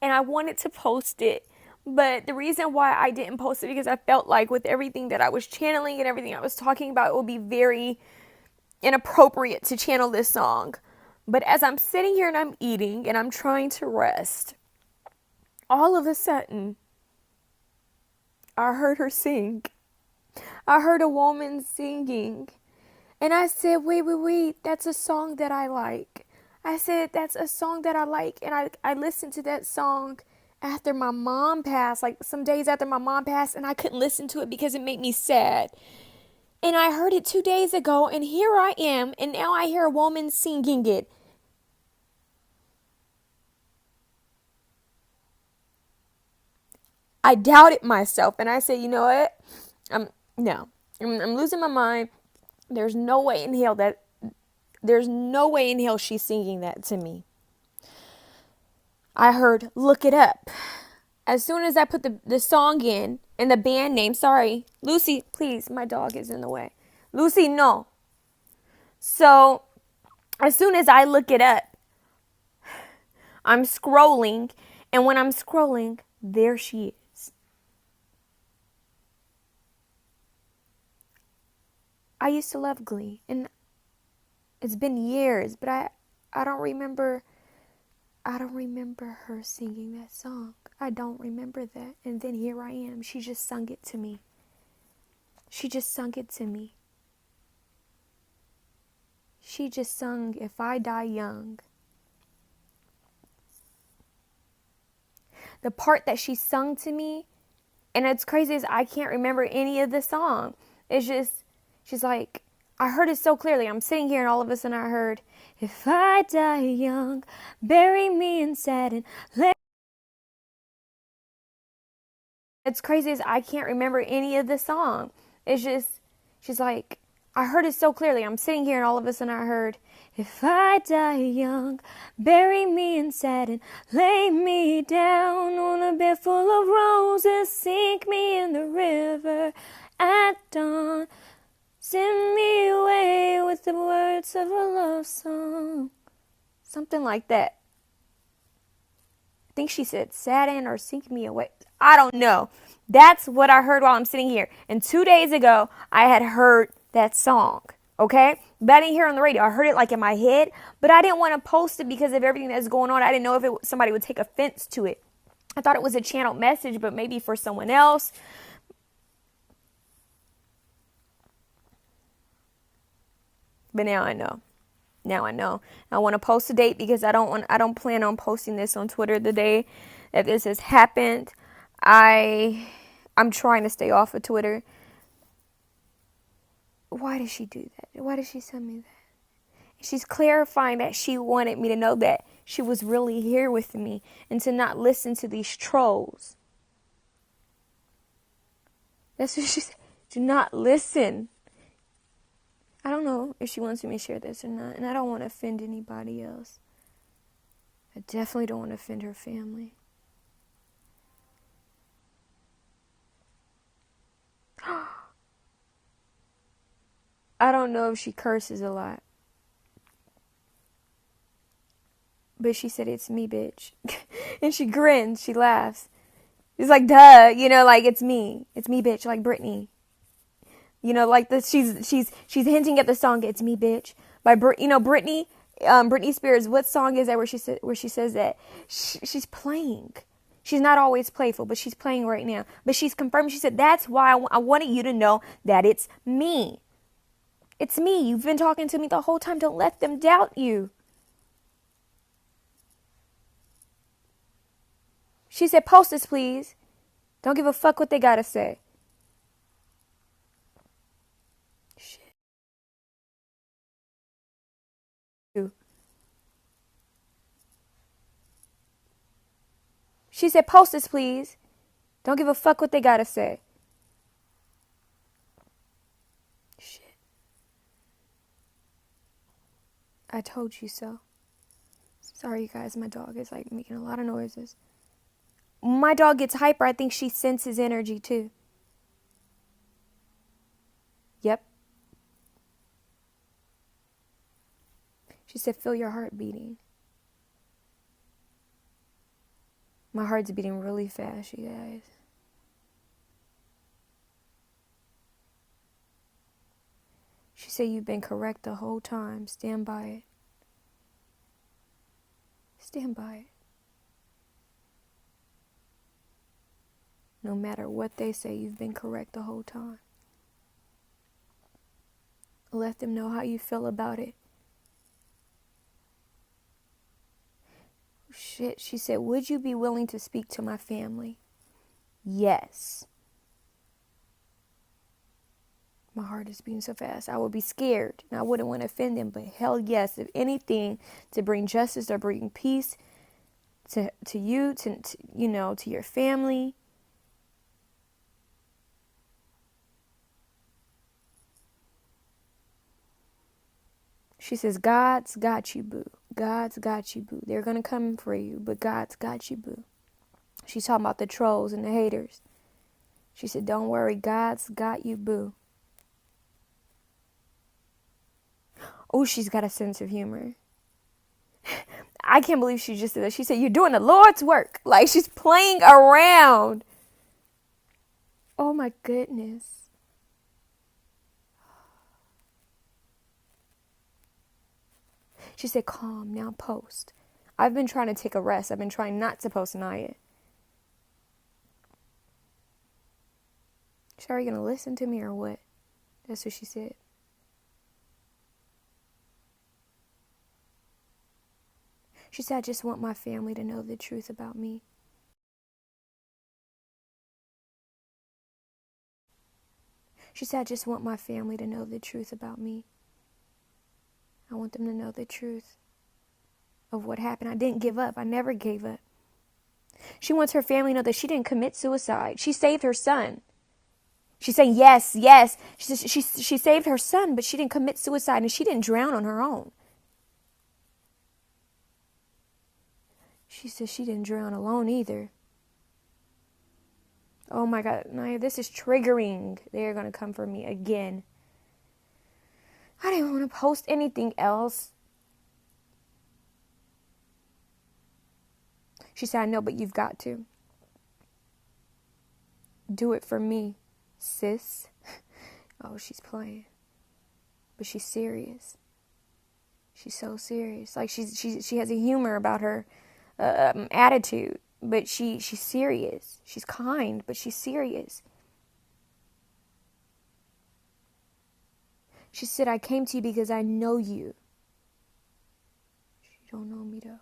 and I wanted to post it. But the reason why I didn't post it, because I felt like with everything that I was channeling and everything I was talking about, it would be very inappropriate to channel this song. But as I'm sitting here and I'm eating and I'm trying to rest, all of a sudden, I heard her sing. I heard a woman singing. And I said, wait, that's a song that I like. I said, that's a song that I like. And I listened to that song after my mom passed, like some days after my mom passed, and I couldn't listen to it because it made me sad. And I heard it 2 days ago, and here I am, and now I hear a woman singing it. I doubted myself, and I said, you know what? I'm losing my mind. There's no way in hell she's singing that to me. I heard, look it up. As soon as I put the song in and the band name, sorry, Lucy, please, my dog is in the way. Lucy, no. So, as soon as I look it up, I'm scrolling, and when I'm scrolling, there she is. I used to love Glee, and it's been years, but I don't remember her singing that song. I don't remember that. And then here I am. She just sung it to me. She just sung If I Die Young. The part that she sung to me, and it's crazy, is I can't remember any of the song. It's just, she's like, I heard it so clearly. I'm sitting here and all of a sudden I heard, if I die young, bury me in satin. It's crazy as I can't remember any of the song. It's just, she's like, I heard it so clearly. I'm sitting here and all of a sudden I heard, if I die young, bury me in satin, lay me down on a bed full of roses, sink me in the river at dawn. Send me away with the words of a love song. Something like that. I think she said sadden or sink me away. I don't know. That's what I heard while I'm sitting here. And 2 days ago, I had heard that song. Okay? But I didn't hear it on the radio. I heard it like in my head. But I didn't want to post it because of everything that's going on. I didn't know if somebody would take offense to it. I thought it was a channeled message, but maybe for someone else. But now I know. Now I know. I want to post a date because I don't plan on posting this on Twitter the day that this has happened. I'm trying to stay off of Twitter. Why did she do that? Why did she send me that? She's clarifying that she wanted me to know that she was really here with me and to not listen to these trolls. That's what she said. Do not listen. I don't know if she wants me to share this or not, and I don't want to offend anybody else. I definitely don't want to offend her family. I don't know if she curses a lot. But she said, it's me, bitch. And she grins, she laughs. It's like, duh, like it's me. It's me, bitch, like Britney. Like this, she's hinting at the song "It's Me, Bitch" by Britney. Britney Spears. What song is that where she says that she's playing? She's not always playful, but she's playing right now. But she's confirmed. She said that's why I wanted you to know that it's me. It's me. You've been talking to me the whole time. Don't let them doubt you. She said, "Post this, please. Don't give a fuck what they gotta say." She said, "Post this, please. Don't give a fuck what they gotta say." Shit. I told you so. Sorry, you guys. My dog is like making a lot of noises. My dog gets hyper. I think she senses energy too. Yep. She said, "Feel your heart beating." My heart's beating really fast, you guys. She said, "You've been correct the whole time. Stand by it. Stand by it. No matter what they say, you've been correct the whole time. Let them know how you feel about it." Shit, she said, "Would you be willing to speak to my family?" Yes. My heart is beating so fast. I would be scared and I wouldn't want to offend them, but hell yes, if anything, to bring justice or bring peace to you, to your family. She says, "God's got you, boo. God's got you, boo. They're going to come for you, but God's got you, boo." She's talking about the trolls and the haters. She said, "Don't worry, God's got you, boo." Oh, she's got a sense of humor. I can't believe she just did that. She said, "You're doing the Lord's work." Like she's playing around. Oh my goodness. She said, "Calm, now post." I've been trying to take a rest. I've been trying not to post Naya. Are you going to listen to me or what? That's what she said. She said, "I just want my family to know the truth about me." She said, "I just want my family to know the truth about me. I want them to know the truth of what happened. I didn't give up. I never gave up." She wants her family to know that she didn't commit suicide. She saved her son. She's saying, yes. She says she saved her son, but she didn't commit suicide and she didn't drown on her own. She says she didn't drown alone either. Oh my God, Naya, this is triggering. They're going to come for me again. I didn't want to post anything else. She said, I know, but you've got to. Do it for me, sis. Oh, she's playing. But she's serious. She's so serious. Like she has a humor about her attitude, but she's serious. She's kind, but she's serious. She said, I came to you because I know you. She don't know me though.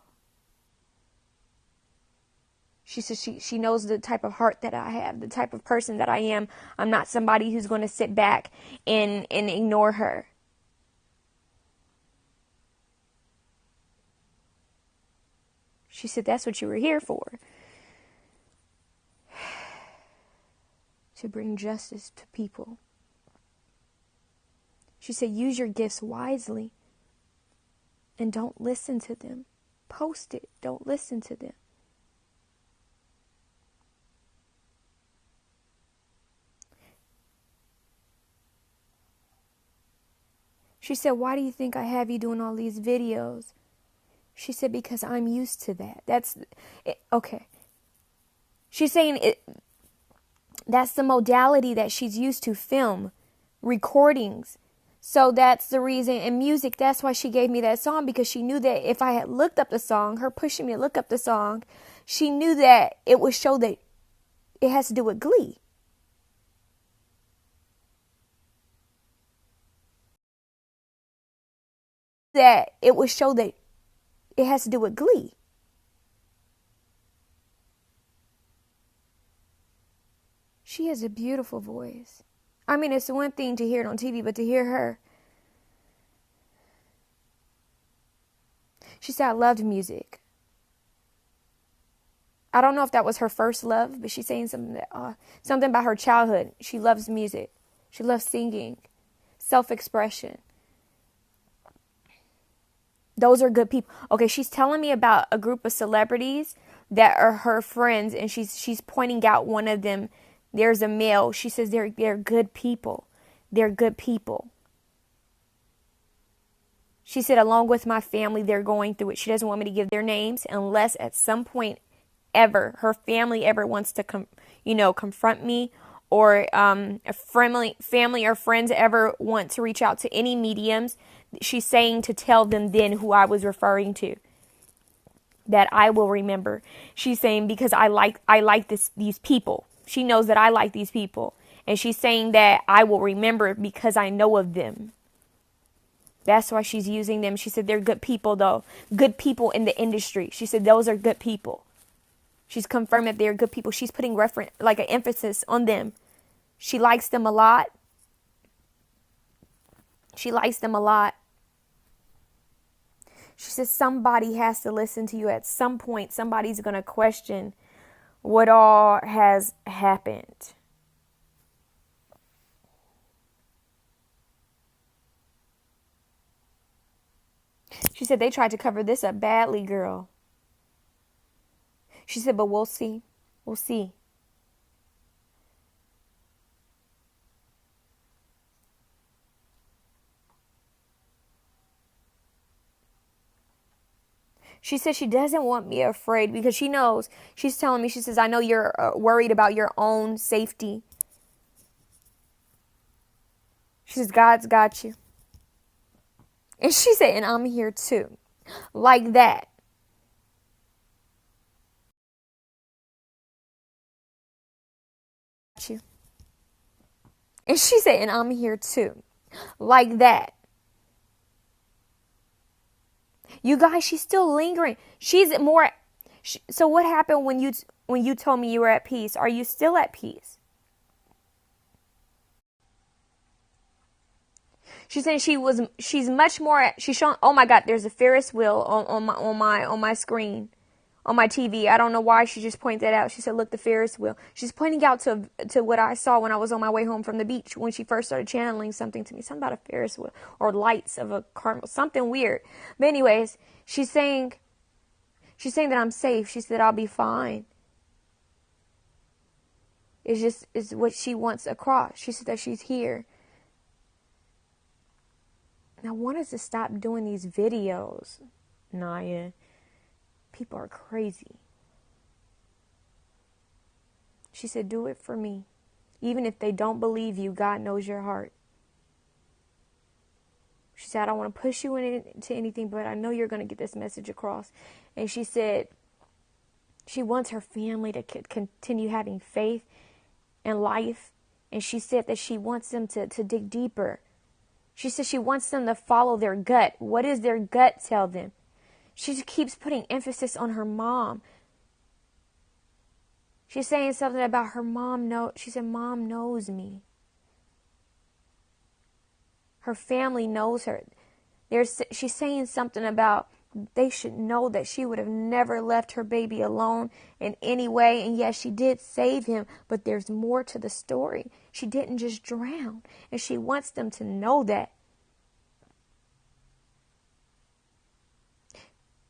She says she knows the type of heart that I have, the type of person that I am. I'm not somebody who's going to sit back and ignore her. She said, that's what you were here for. To bring justice to people. She said, use your gifts wisely and don't listen to them. Post it. Don't listen to them. She said, why do you think I have you doing all these videos? She said, because I'm used to that. That's it, okay. She's saying that's the modality that she's used to, film, recordings. So that's the reason. And music, that's why she gave me that song, because she knew that if I had looked up the song, her pushing me to look up the song, she knew that it would show that it has to do with glee. That it would show that it has to do with glee. She has a beautiful voice. I mean, it's one thing to hear it on TV, but to hear her. She said, I loved music. I don't know if that was her first love, but she's saying something about her childhood. She loves music. She loves singing, self-expression. Those are good people. Okay, she's telling me about a group of celebrities that are her friends, and she's pointing out one of them. There's a male. She says they're good people. They're good people. She said, along with my family, they're going through it. She doesn't want me to give their names unless at some point ever her family ever wants to confront me, or a family or friends ever want to reach out to any mediums. She's saying to tell them then who I was referring to, that I will remember. She's saying because I like these people. She knows that I like these people, and she's saying that I will remember because I know of them. That's why she's using them. She said they're good people, though. Good people in the industry. She said those are good people. She's confirmed that they're good people. She's putting an emphasis on them. She likes them a lot. She likes them a lot. She says somebody has to listen to you at some point. Somebody's going to question what all has happened. She said they tried to cover this up badly, girl. She said, but we'll see. We'll see. She says she doesn't want me afraid because she knows. She's telling me, she says, I know you're worried about your own safety. She says, God's got you. And she said, and I'm here too. Like that. You. And she said, and I'm here too. Like that. You guys, she's still lingering. She's more. So what happened when you told me you were at peace? Are you still at peace? She said she's much more. She's showing. Oh my God, there's a Ferris wheel on my screen, on my TV. I don't know why she just pointed that out. She said, look, the Ferris wheel. She's pointing out to what I saw when I was on my way home from the beach when she first started channeling something to me. Something about a Ferris wheel or lights of a carnival. Something weird. But anyways, she's saying that I'm safe. She said I'll be fine. It's what she wants across. She said that she's here. I want us to stop doing these videos, Naya. People are crazy. She said, do it for me. Even if they don't believe you, God knows your heart. She said, I don't want to push you into anything, but I know you're going to get this message across. And she said she wants her family to continue having faith and life. And she said that she wants them to dig deeper. She said she wants them to follow their gut. What does their gut tell them? She just keeps putting emphasis on her mom. She's saying something about her mom. She said, Mom knows me. Her family knows her. She's saying something about they should know that she would have never left her baby alone in any way. And yes, she did save him, but there's more to the story. She didn't just drown. And she wants them to know that.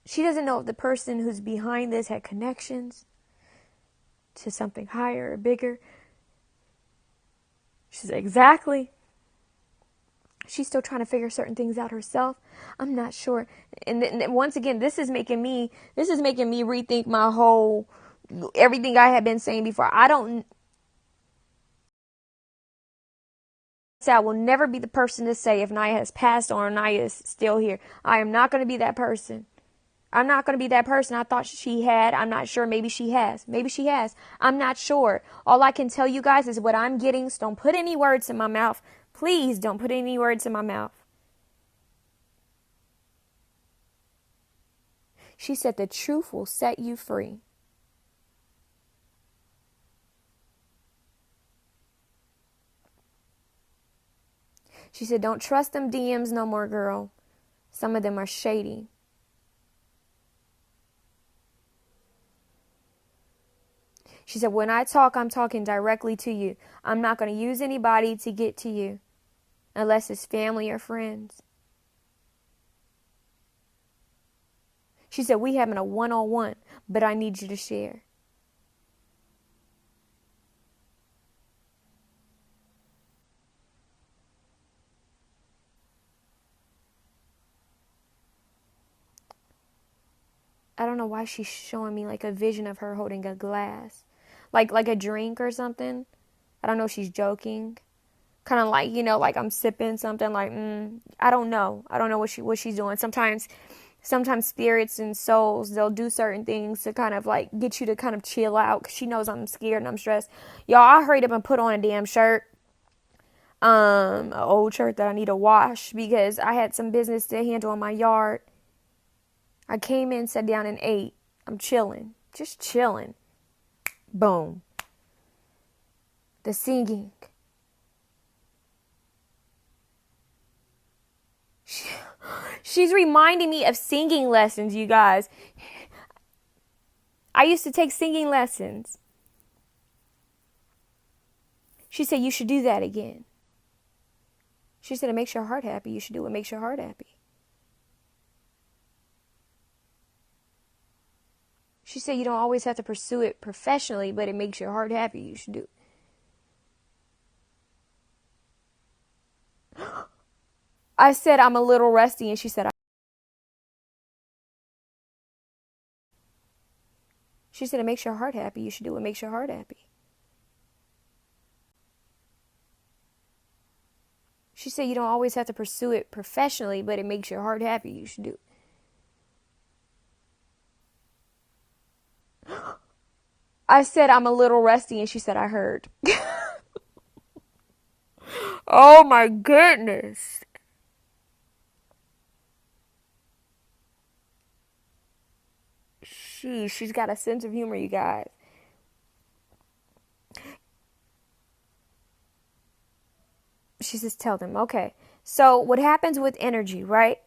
She doesn't know if the person who's behind this had connections to something higher or bigger. She said, exactly. She's still trying to figure certain things out herself. I'm not sure. And once again, this is making me rethink my whole, everything I had been saying before. I will never be the person to say if Naya has passed on or Naya is still here. I am not going to be that person. I'm not going to be that person. I thought she had. I'm not sure. Maybe she has. Maybe she has. I'm not sure. All I can tell you guys is what I'm getting. So don't put any words in my mouth. Please don't put any words in my mouth. She said the truth will set you free. She said, don't trust them DMs no more, girl. Some of them are shady. She said, when I talk, I'm talking directly to you. I'm not going to use anybody to get to you unless it's family or friends. She said, we having a one-on-one, but I need you to share. I don't know why she's showing me like a vision of her holding a glass. Like a drink or something. I don't know if she's joking. Kind of like, like I'm sipping something like, I don't know. I don't know what she's doing. Sometimes spirits and souls, they'll do certain things to kind of like get you to kind of chill out because she knows I'm scared and I'm stressed. Y'all, I hurried up and put on a damn shirt. An old shirt that I need to wash because I had some business to handle in my yard. I came in, sat down and ate. I'm chilling. Just chilling. Boom. The singing. She's reminding me of singing lessons, you guys. I used to take singing lessons. She said, you should do that again. She said, it makes your heart happy. You should do what makes your heart happy. She said, you don't always have to pursue it professionally, but it makes your heart happy. You should do it. I said, I'm a little rusty. And she said, it makes your heart happy. You should do what makes your heart happy. She said, you don't always have to pursue it professionally, but it makes your heart happy. You should do it. I said, I'm a little rusty. And she said, I heard. Oh my goodness. She's got a sense of humor, you guys. She says, tell them, okay. So what happens with energy, right?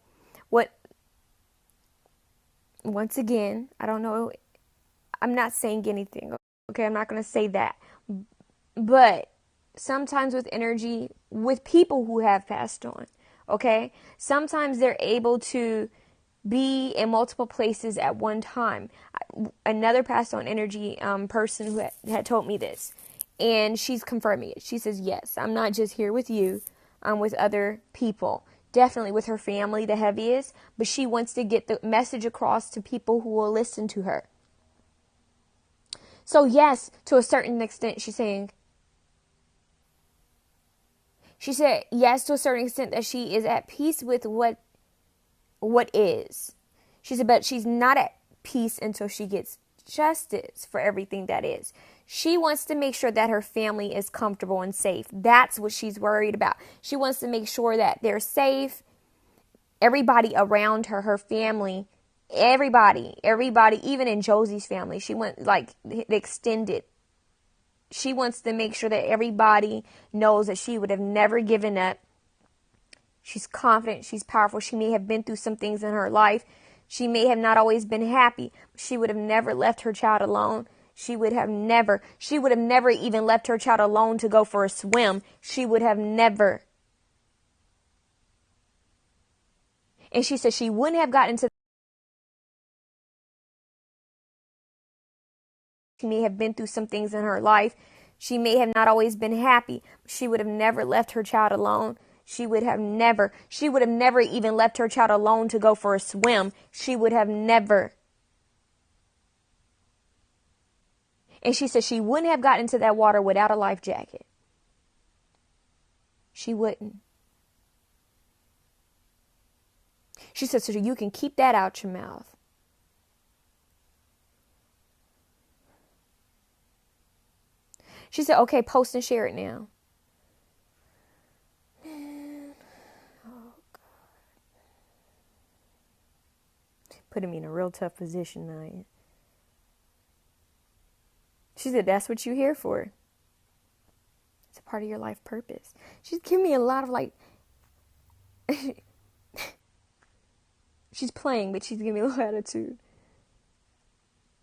Once again, I don't know. I'm not saying anything. Okay, I'm not going to say that. But sometimes with energy, with people who have passed on, okay, sometimes they're able to be in multiple places at one time. Another passed on energy person who had told me this, and she's confirming it. She says, yes, I'm not just here with you. I'm with other people. definitely with her family the heaviest, but she wants to get the message across to people who will listen to her. So yes, to a certain extent, she said yes to a certain extent that she is at peace with what is. She said, but she's not at peace until she gets justice for everything that is. She wants to make sure that her family is comfortable and safe. That's what she's worried about. She wants to make sure that they're safe. Everybody around her, her family, everybody, even in Josey's family, she went like the extended. She wants to make sure that everybody knows that she would have never given up. She's confident. She's powerful. She may have been through some things in her life. She may have not always been happy. She would have never left her child alone. She would have never even left her child alone to go for a swim. She would have never. And she said she wouldn't have gotten into. She may have been through some things in her life. She may have not always been happy. She would have never left her child alone. She would have never even left her child alone to go for a swim. She would have never. And she said she wouldn't have gotten into that water without a life jacket. She wouldn't. She said, so you can keep that out your mouth. She said, okay, post and share it now. Man, oh God. Putting me in a real tough position, Naya. She said, that's what you're here for. It's a part of your life purpose. She's giving me a lot of like, she's playing, but she's giving me a little attitude.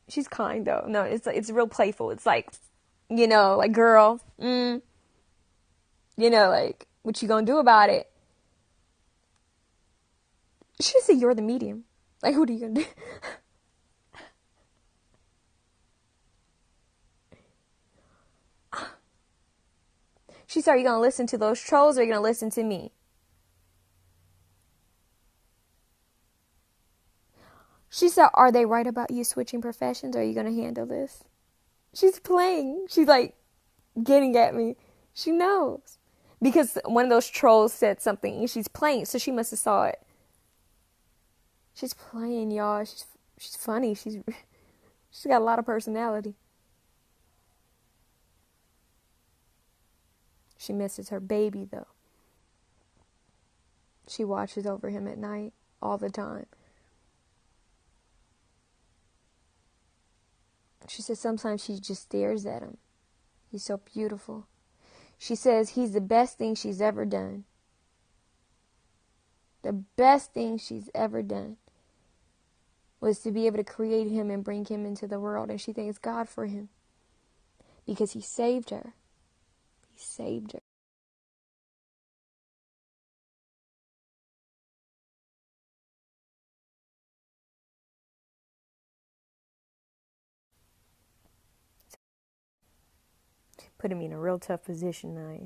She's kind though. No, it's real playful. It's like, like, girl, like, what you gonna do about it? She said, you're the medium. Like, what are you gonna do? She said, are you gonna listen to those trolls or are you gonna listen to me? She said, are they right about you switching professions or are you gonna handle this? She's playing. She's like getting at me. She knows. Because one of those trolls said something and she's playing, so she must have saw it. She's playing, y'all. She's funny. She's got a lot of personality. She misses her baby though. She watches over him at night all the time. She says sometimes she just stares at him. He's so beautiful. She says he's the best thing she's ever done. The best thing she's ever done was to be able to create him and bring him into the world. And she thanks God for him because he saved her. He saved her. Putting me in a real tough position, Naya.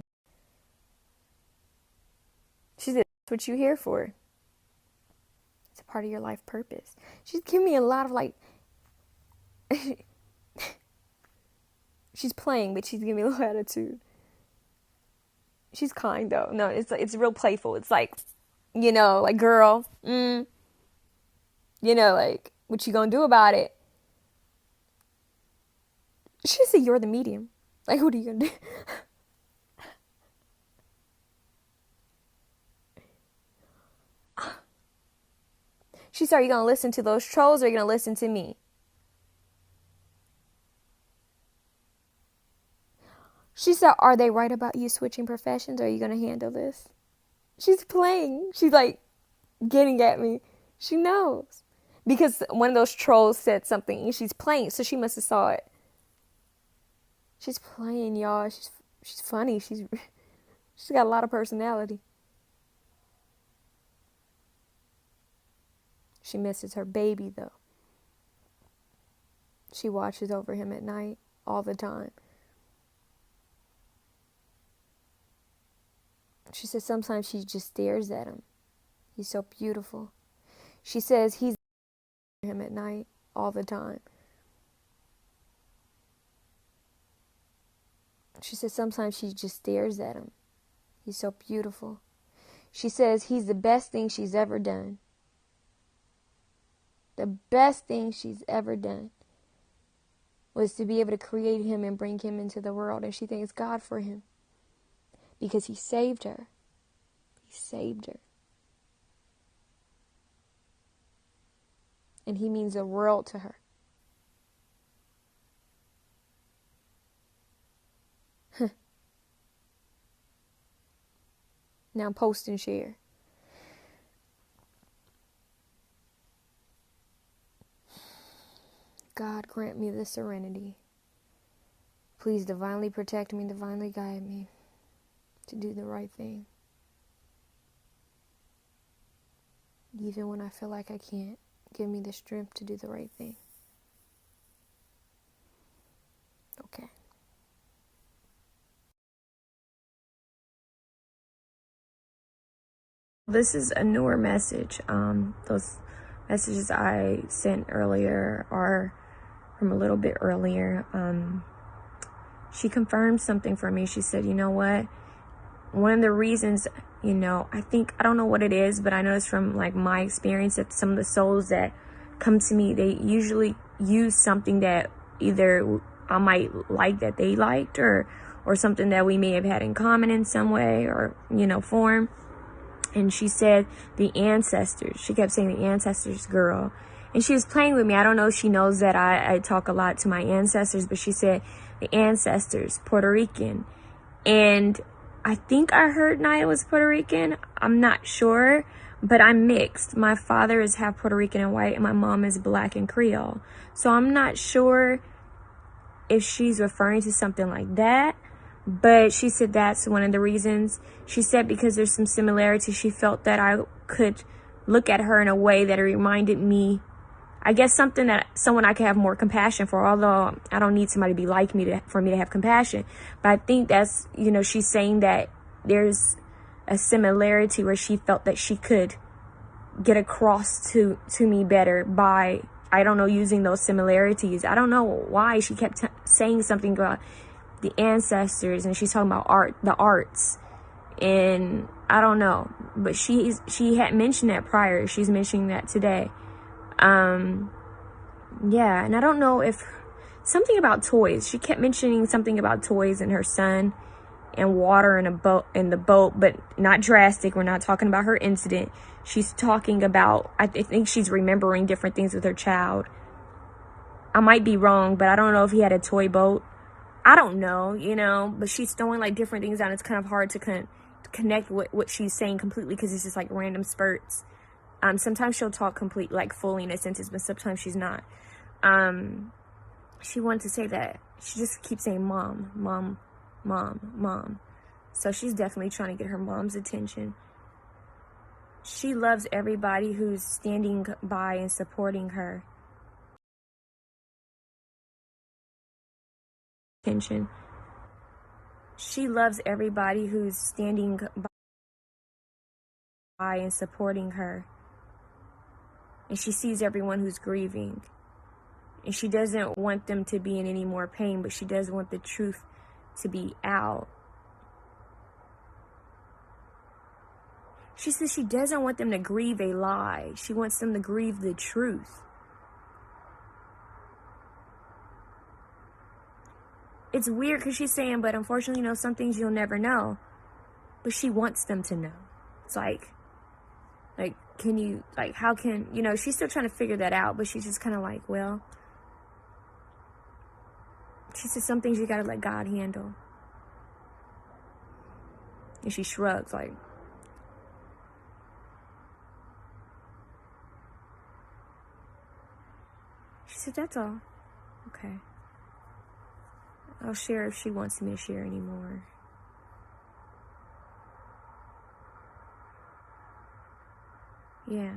She said, that's what you're here for. It's a part of your life purpose. She's giving me a lot of like, she's playing, but she's giving me a little attitude. She's kind though. No, it's real playful. It's like, like, girl, like, what you gonna do about it? She said, you're the medium. Like, what are you gonna do? She said, are you gonna listen to those trolls or are you gonna listen to me? She said, are they right about you switching professions or are you gonna handle this? She's playing. She's like getting at me. She knows. Because one of those trolls said something and she's playing, so she must have saw it. She's playing, y'all. She's funny. She's got a lot of personality. She misses her baby though. She watches over him at night all the time. She says sometimes she just stares at him. He's so beautiful. She says he's him at night all the time. She says sometimes she just stares at him. He's so beautiful. She says he's the best thing she's ever done. The best thing she's ever done was to be able to create him and bring him into the world. And she thanks God for him because he saved her. He saved her. And he means the world to her. Now post and share. God grant me the serenity. Please divinely protect me, divinely guide me to do the right thing. Even when I feel like I can't, give me the strength to do the right thing. Okay. This is a newer message. Those messages I sent earlier are from a little bit earlier. She confirmed something for me. She said, you know what? One of the reasons, I don't know what it is, but I know it's from like my experience that some of the souls that come to me, they usually use something that either I might like that they liked or something that we may have had in common in some way or, form. And she said the ancestors. She kept saying the ancestors, girl. And she was playing with me. I don't know if she knows that I talk a lot to my ancestors, but she said the ancestors, Puerto Rican. And I think I heard Naya was Puerto Rican. I'm not sure, but I'm mixed. My father is half Puerto Rican and white, and my mom is black and Creole. So I'm not sure if she's referring to something like that. But she said that's one of the reasons. She said because there's some similarities, she felt that I could look at her in a way that it reminded me, I guess, someone I could have more compassion for, although I don't need somebody to be like me for me to have compassion. But I think that's, she's saying that there's a similarity where she felt that she could get across to me better by, I don't know, using those similarities. I don't know why she kept saying something about the ancestors, and she's talking about the arts, and I don't know, but she had mentioned that prior. She's mentioning that today. And I don't know if something about toys. She kept mentioning something about toys and her son and water in the boat, but not drastic. We're not talking about her incident. She's talking about, I think she's remembering different things with her child. I might be wrong, but I don't know if he had a toy boat. I don't know, but she's throwing like different things down. It's kind of hard to connect what she's saying completely because it's just like random spurts. Sometimes she'll talk like fully in a sentence, but sometimes she's not. She wanted to say that she just keeps saying mom, mom, mom, mom. So she's definitely trying to get her mom's attention. She loves everybody who's standing by and supporting her. Attention. She loves everybody who's standing by and supporting her. And she sees everyone who's grieving. And she doesn't want them to be in any more pain, but she does want the truth to be out. She says she doesn't want them to grieve a lie. She wants them to grieve the truth. It's weird because she's saying, but unfortunately, some things you'll never know. But she wants them to know. It's like, can you, how can, she's still trying to figure that out, but she's just kind of like, well, she says some things you got to let God handle. And she shrugs, like, she said, that's all. Okay. I'll share if she wants me to share anymore. Yeah.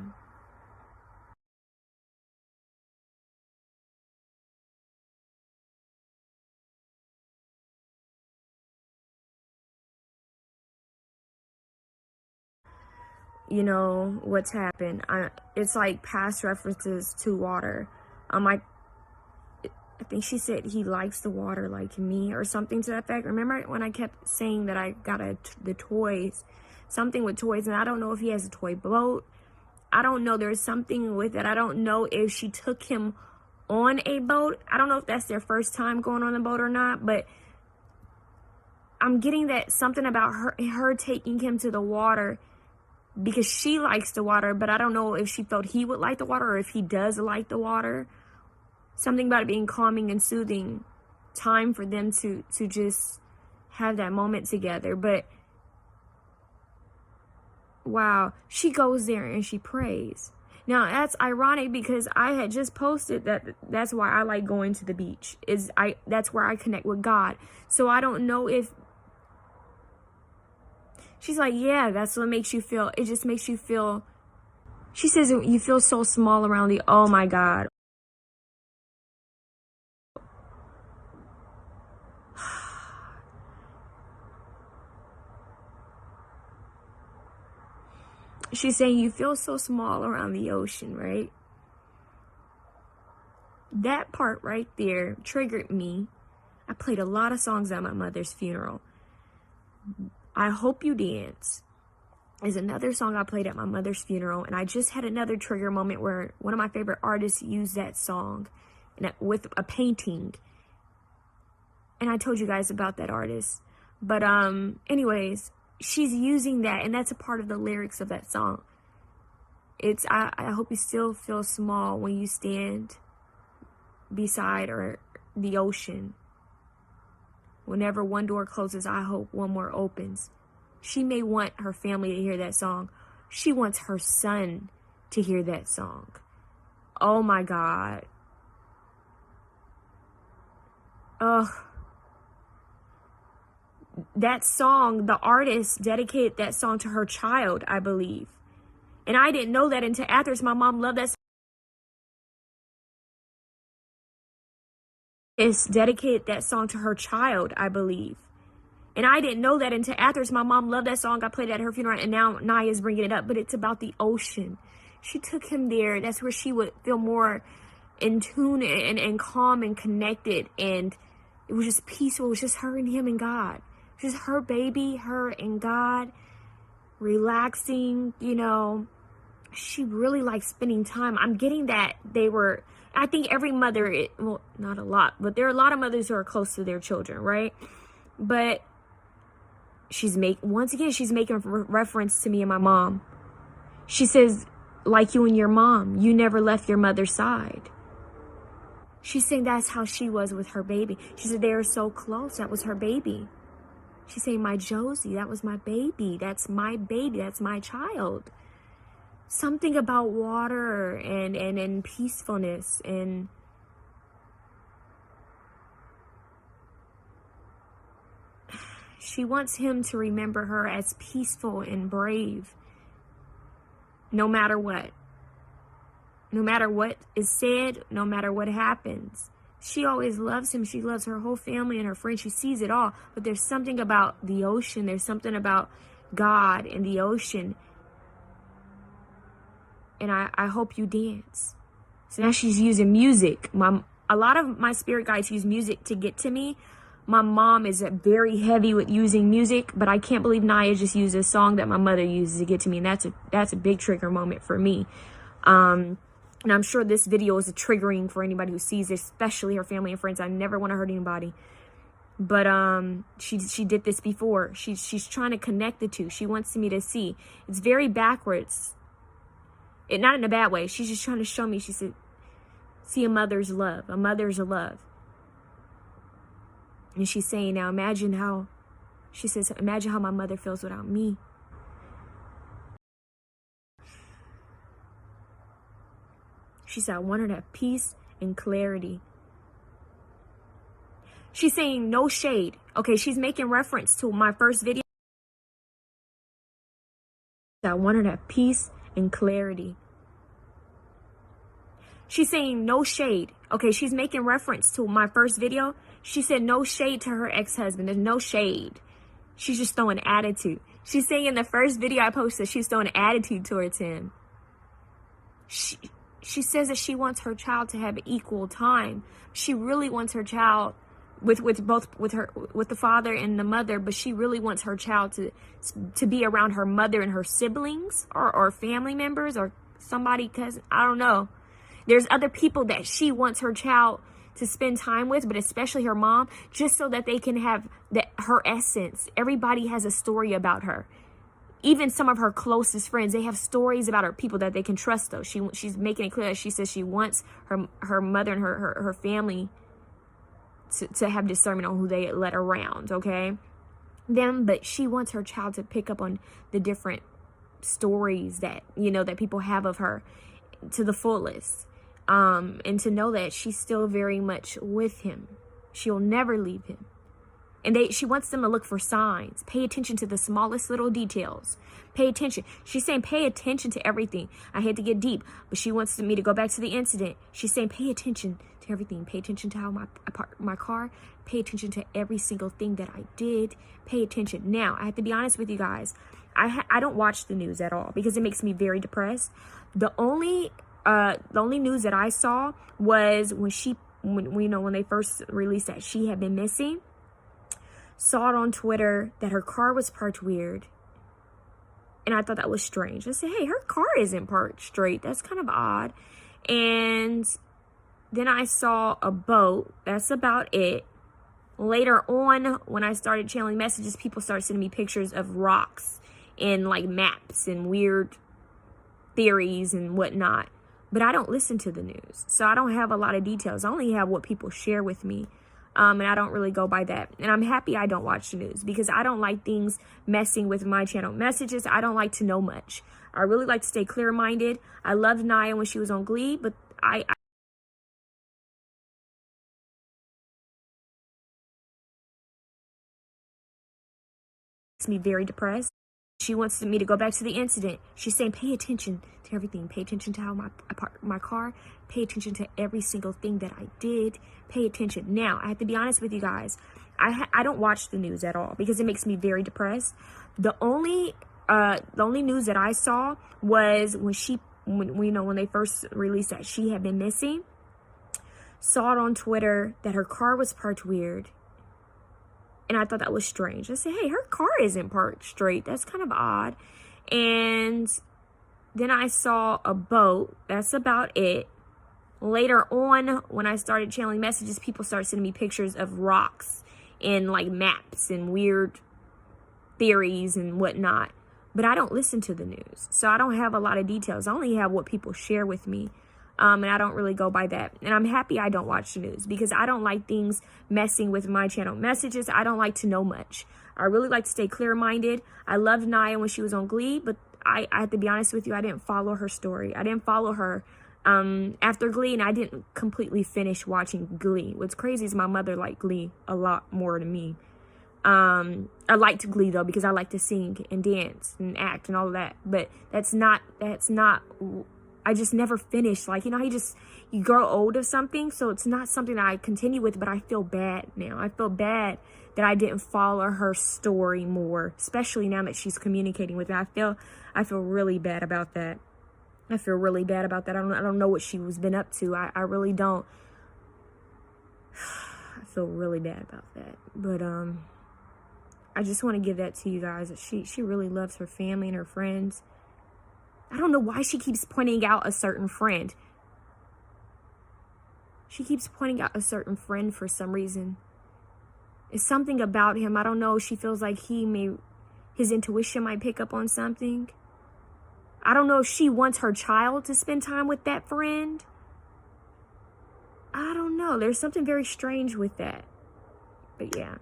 you know, what's happened. It's like past references to water. I think she said he likes the water like me or something to that effect. Remember when I kept saying that I got the toys, something with toys, and I don't know if he has a toy boat. I don't know. There's something with it. I don't know if she took him on a boat. I don't know if that's their first time going on the boat or not, but I'm getting that something about her taking him to the water because she likes the water, but I don't know if she felt he would like the water or if he does like the water. Something about it being calming and soothing time for them to just have that moment together. But wow, she goes there and she prays. Now that's ironic because I had just posted that's why I like going to the beach. That's where I connect with God. So I don't know if she's like, yeah, that's what makes you feel. It just makes you feel. She says you feel so small around the. Oh my God. She's saying you feel so small around the ocean, right? That part right there triggered me. I played a lot of songs at my mother's funeral. I Hope You Dance is another song I played at my mother's funeral. And I just had another trigger moment where one of my favorite artists used that song with a painting. And I told you guys about that artist. But anyways, she's using that, and that's a part of the lyrics of that song. It's I hope you still feel small when you stand beside the ocean. Whenever one door closes, I hope one more opens. She may want her family to hear that song. She wants her son to hear that song. Oh my God. Ugh. That song, the artist dedicated that song to her child, I believe. And I didn't know that until afterwards. My mom loved that song. It's dedicated that song to her child, I believe. And I didn't know that until afterwards. My mom loved that song. I played it at her funeral, and now Naya's bringing it up. But it's about the ocean. She took him there. That's where she would feel more in tune and calm and connected. And it was just peaceful. It was just her and him and God. Just her baby, her and God, relaxing, you know. She really likes spending time. I'm getting that I think every mother, well, not a lot, but there are a lot of mothers who are close to their children, right? But she's making reference to me and my mom. She says, like you and your mom, you never left your mother's side. She's saying that's how she was with her baby. She said they were so close. That was her baby. She's saying, my Josey, that was my baby. That's my baby. That's my child. Something about water and peacefulness. And she wants him to remember her as peaceful and brave. No matter what. No matter what is said, no matter what happens. She always loves him. She loves her whole family and her friends. She sees it all. But there's something about the ocean. There's something about God and the ocean. And I hope you dance. So now she's using music. A lot of my spirit guides use music to get to me. My mom is very heavy with using music, but I can't believe Naya just used a song that my mother uses to get to me. And that's a big trigger moment for me. And I'm sure this video is triggering for anybody who sees this, especially her family and friends. I never want to hurt anybody. But she did this before. She's trying to connect the two. She wants me to see. It's very backwards. Not in a bad way. She's just trying to show me. She said, see a mother's love. A mother's love. And she's saying now, imagine how my mother feels without me. She said, I want her to have peace and clarity. She's saying no shade. Okay, she's making reference to my first video. I want her to have peace and clarity. She's saying no shade. Okay, she's making reference to my first video. She said no shade to her ex-husband. There's no shade. She's just throwing attitude. She's saying in the first video I posted, she's throwing attitude towards him. She says that she wants her child to have equal time. She really wants her child with the father and the mother, but she really wants her child to be around her mother and her siblings or family members or somebody, cousin. I don't know. There's other people that she wants her child to spend time with, but especially her mom, just so that they can have her essence. Everybody has a story about her. Even some of her closest friends, they have stories about her, people that they can trust, though. She's making it clear that she says she wants her mother and her family to have discernment on who they let around, okay? But she wants her child to pick up on the different stories that, that people have of her to the fullest. And to know that she's still very much with him. She'll never leave him. And she wants them to look for signs. Pay attention to the smallest little details. Pay attention. She's saying pay attention to everything. I hate to get deep, but she wants me to go back to the incident. She's saying pay attention to everything. Pay attention to how I parked my car. Pay attention to every single thing that I did. Pay attention. Now, I have to be honest with you guys. I don't watch the news at all because it makes me very depressed. The only news that I saw was when they first released that she had been missing. Saw it on Twitter that her car was parked weird. And I thought that was strange. I said, hey, her car isn't parked straight. That's kind of odd. And then I saw a boat. That's about it. Later on, when I started channeling messages, people started sending me pictures of rocks and like maps and weird theories and whatnot. But I don't listen to the news. So I don't have a lot of details. I only have what people share with me. And I don't really go by that. And I'm happy I don't watch the news because I don't like things messing with my channel messages. I don't like to know much. I really like to stay clear-minded. I loved Naya when she was on Glee, but I makes me very depressed. She wants me to go back to the incident. She's saying pay attention to everything. Pay attention to how I parked my car. Pay attention to every single thing that I did. Pay attention. Now, I have to be honest with you guys. I don't watch the news at all because it makes me very depressed. The only news that I saw was when they first released that she had been missing. Saw it on Twitter that her car was parked weird. And I thought that was strange. I said, hey, her car isn't parked straight. That's kind of odd. And then I saw a boat. That's about it. Later on, when I started channeling messages, people started sending me pictures of rocks and like maps and weird theories and whatnot. But I don't listen to the news. So I don't have a lot of details. I only have what people share with me. And I don't really go by that. And I'm happy I don't watch the news because I don't like things messing with my channel messages. I don't like to know much. I really like to stay clear-minded. I loved Naya when she was on Glee, but I have to be honest with you, I didn't follow her story. I didn't follow her after Glee, and I didn't completely finish watching Glee. What's crazy is my mother liked Glee a lot more than me. I liked Glee though because I like to sing and dance and act and all of that. But that's not. I just never finished. Like, you grow old of something, so it's not something that I continue with, but I feel bad now. I feel bad that I didn't follow her story more, especially now that she's communicating with me. I feel really bad about that. I feel really bad about that. I don't know what she was been up to. I really don't. I feel really bad about that. But I just want to give that to you guys. That she really loves her family and her friends. I don't know why she keeps pointing out a certain friend. She keeps pointing out a certain friend for some reason. It's something about him. I don't know. She feels like his intuition might pick up on something. I don't know if she wants her child to spend time with that friend. I don't know. There's something very strange with that. But yeah.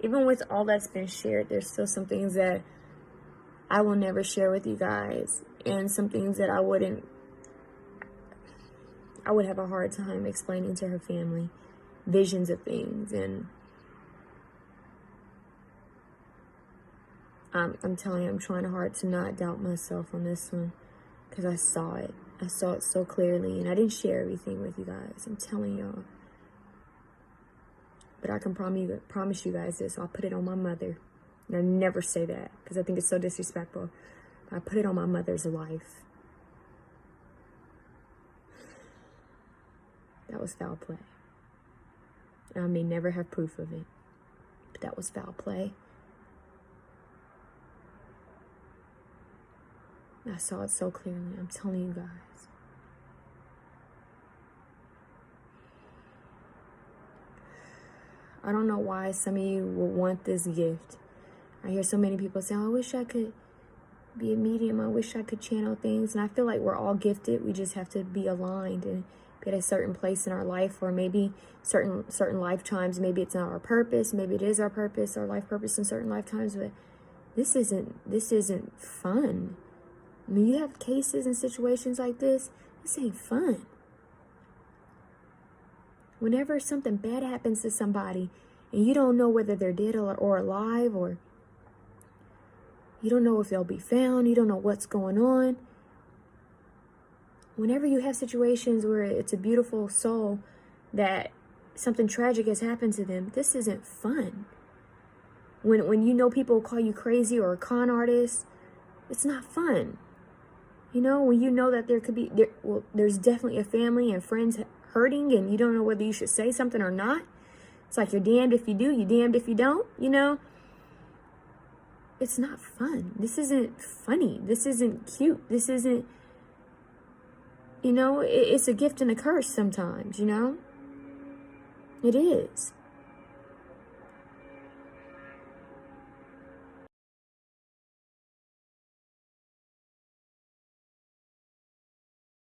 Even with all that's been shared, there's still some things that I will never share with you guys. And some things that I would have a hard time explaining to her family. Visions of things. And I'm telling you, I'm trying hard to not doubt myself on this one. Because I saw it. I saw it so clearly. And I didn't share everything with you guys. I'm telling y'all. But I can promise you guys this. I'll put it on my mother. And I never say that because I think it's so disrespectful. But I put it on my mother's life. That was foul play. And I may never have proof of it. But that was foul play. I saw it so clearly. I'm telling you guys. I don't know why some of you would want this gift. I hear so many people say, I wish I could be a medium. I wish I could channel things. And I feel like we're all gifted. We just have to be aligned and be at a certain place in our life, or maybe certain lifetimes. Maybe it's not our purpose. Maybe it is our purpose, our life purpose in certain lifetimes. But this isn't fun. I mean, you have cases and situations like this. This ain't fun. Whenever something bad happens to somebody and you don't know whether they're dead or alive, or you don't know if they'll be found, you don't know what's going on. Whenever you have situations where it's a beautiful soul that something tragic has happened to them, this isn't fun. When you know people call you crazy or a con artist, it's not fun. You know, when you know that there's definitely a family and friends hurting and you don't know whether you should say something or not. It's like you're damned if you do, you're damned if you don't, you know. It's not fun. This isn't funny. This isn't cute. This isn't, you know, it's a gift and a curse sometimes, you know. It is.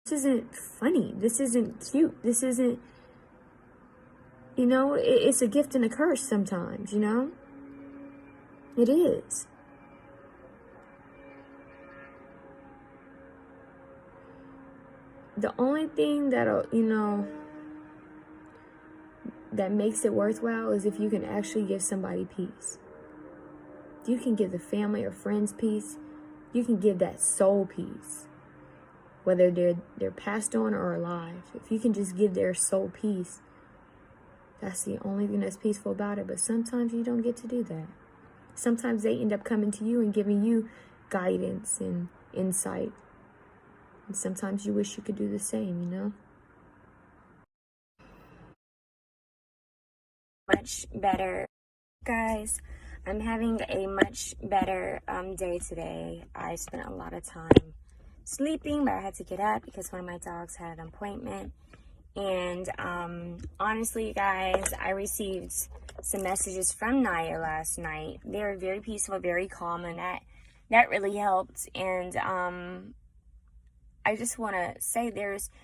This isn't funny. This isn't cute. This isn't, you know, it's a gift and a curse sometimes, you know. It is. The only thing that'll, you know, that makes it worthwhile is if you can actually give somebody peace. You can give the family or friends peace. You can give that soul peace. Whether they're passed on or alive. If you can just give their soul peace, that's the only thing that's peaceful about it. But sometimes you don't get to do that. Sometimes they end up coming to you and giving you guidance and insight. And sometimes you wish you could do the same, you know? Much better. Guys, I'm having a much better day today. I spent a lot of time sleeping, but I had to get up because one of my dogs had an appointment. And honestly, guys, I received some messages from Naya last night. They were very peaceful, very calm, and that really helped. And I just want to say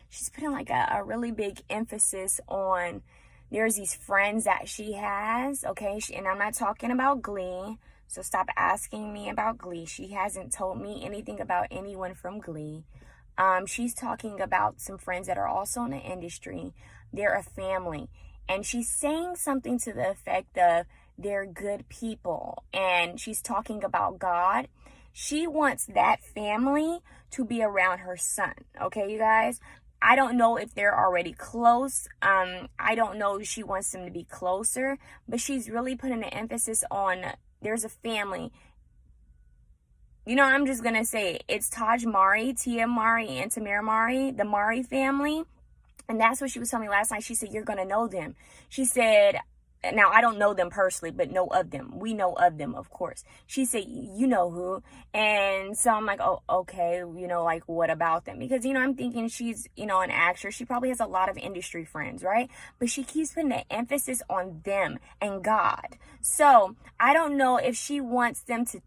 she's putting like a really big emphasis on, there's these friends that she has, okay? And I'm not talking about Glee, so stop asking me about Glee. She hasn't told me anything about anyone from Glee. She's talking about some friends that are also in the industry. They're a family. And she's saying something to the effect of, they're good people. And she's talking about God. She wants that family to be around her son. Okay, you guys? I don't know if they're already close. I don't know if she wants them to be closer. But she's really putting the emphasis on, there's a family. You know, I'm just going to say it. It's Taj Mari, Tia Mari, and Tamara Mari, the Mari family. And that's what she was telling me last night. She said, you're going to know them. She said, now I don't know them personally, but know of them. We know of them, of course. She said, you know who. And so I'm like, oh, okay. You know, like, what about them? Because, you know, I'm thinking she's, you know, an actress. She probably has a lot of industry friends, right? But she keeps putting the emphasis on them and God. So I don't know if she wants them to,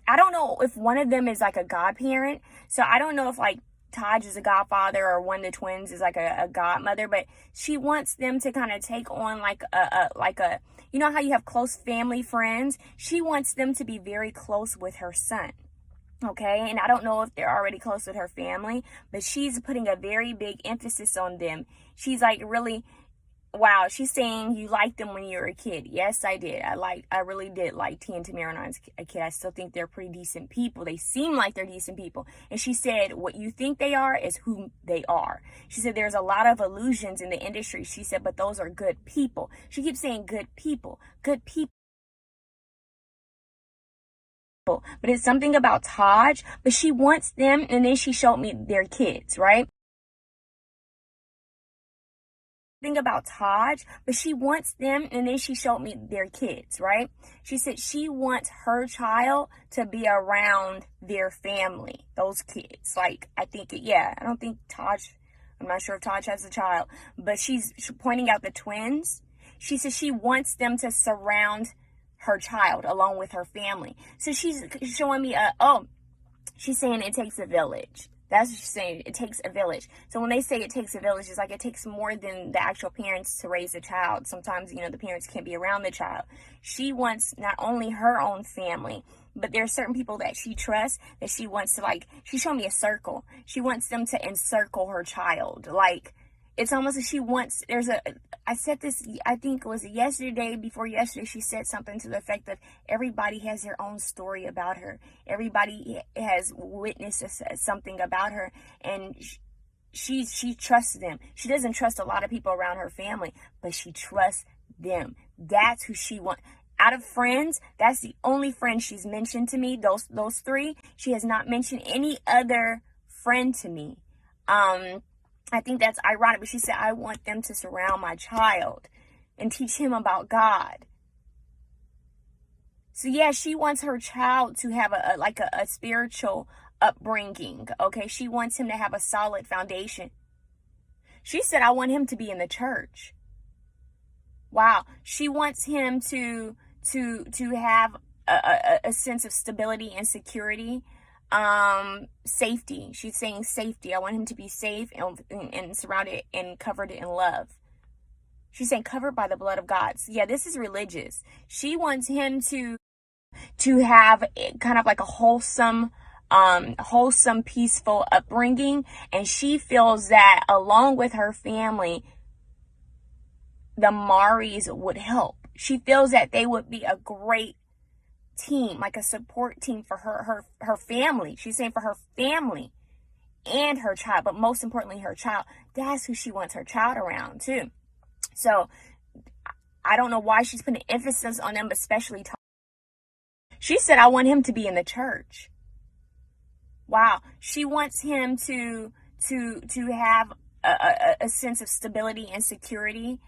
I don't know if one of them is like a godparent. So I don't know if like Taj is a godfather or one of the twins is like a godmother, but she wants them to kind of take on like a, you know how you have close family friends? She wants them to be very close with her son. Okay. And I don't know if they're already close with her family, but she's putting a very big emphasis on them. She's like really, Wow, she's saying you liked them when you were a kid. Yes, I did. I really did like T and Tamara when I was a kid. I still think they're pretty decent people. They seem like they're decent people. And she said, what you think they are is who they are. She said, there's a lot of illusions in the industry. She said, but those are good people. She keeps saying good people, good people. But it's something about Taj, but she wants them. And then she showed me their kids, right? Thing about Taj, but she wants them, and then she showed me their kids, right? She said she wants her child to be around their family, those kids. Like, I think, yeah, I don't think Taj, I'm not sure if Taj has a child, but she's pointing out the twins. She says she wants them to surround her child along with her family. So she's showing me, she's saying it takes a village. That's what she's saying. It takes a village. So when they say it takes a village, it's like it takes more than the actual parents to raise a child. Sometimes, the parents can't be around the child. She wants not only her own family, but there are certain people that she trusts that she wants to, like, she showed me a circle. She wants them to encircle her child. Like, it's almost like she wants, I said this, I think it was yesterday, before yesterday, she said something to the effect that everybody has their own story about her. Everybody has witnessed something about her, and she trusts them. She doesn't trust a lot of people around her family, but she trusts them. That's who she wants. Out of friends, that's the only friend she's mentioned to me, those three. She has not mentioned any other friend to me. I think that's ironic, but she said, I want them to surround my child and teach him about God. So yeah, she wants her child to have a spiritual upbringing, okay? She wants him to have a solid foundation. She said, I want him to be in the church. Wow. She wants him to have a sense of stability and security. Safety. She's saying safety. I want him to be safe and surrounded and covered in love. She's saying covered by the blood of God. So yeah, this is religious. She wants him to have kind of like a wholesome, peaceful upbringing. And she feels that along with her family, the Maris would help. She feels that they would be a great team, like a support team for her family. She's saying for her family and her child, but most importantly her child. That's who she wants her child around too. So I don't know why she's putting emphasis on them, but especially she said, I want him to be in the church. Wow. She wants him to have a sense of stability and security.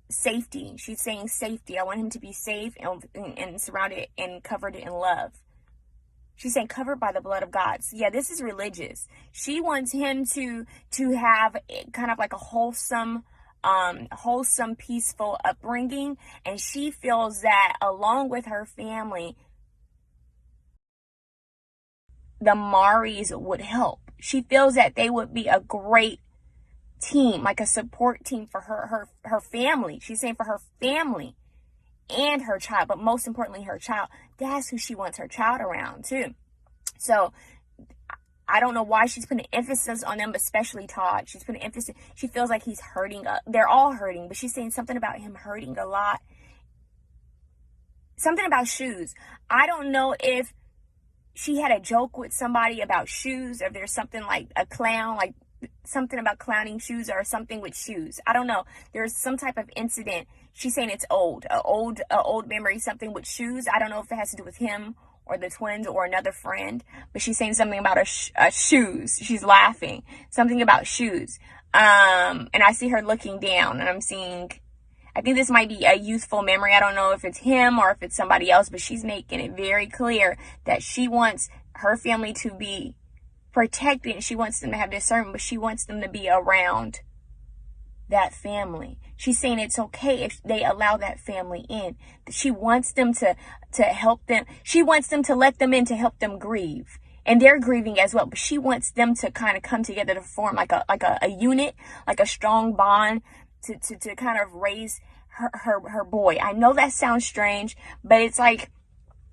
Safety. She's saying safety. I want him to be safe and surrounded and covered in love. She's saying covered by the blood of God. So yeah, this is religious. She wants him to have kind of like a wholesome, peaceful upbringing. And she feels that along with her family, the Maris would help. She feels that they would be a great team, like a support team for her family. She's saying for her family and her child, but most importantly her child. That's who she wants her child around too. So I don't know why she's putting emphasis on them, but especially Todd. She's putting emphasis. She feels like he's hurting. They're all hurting, but she's saying something about him hurting a lot. Something about shoes. I don't know if she had a joke with somebody about shoes, or if there's something like a clown, like something about clowning shoes or something with shoes. I don't know. There's some type of incident. She's saying it's old memory, something with shoes. I don't know if it has to do with him or the twins or another friend, but she's saying something about shoes. She's laughing. Something about shoes. And I see her looking down, and I'm seeing, I think this might be a youthful memory. I don't know if it's him or if it's somebody else, but she's making it very clear that she wants her family to be protected. She wants them to have discernment, but she wants them to be around that family. She's saying it's okay if they allow that family in. She wants them to help them. She wants them to let them in to help them grieve. And they're grieving as well, but she wants them to kind of come together to form like a unit, like a strong bond to kind of raise her boy. I know that sounds strange, but it's like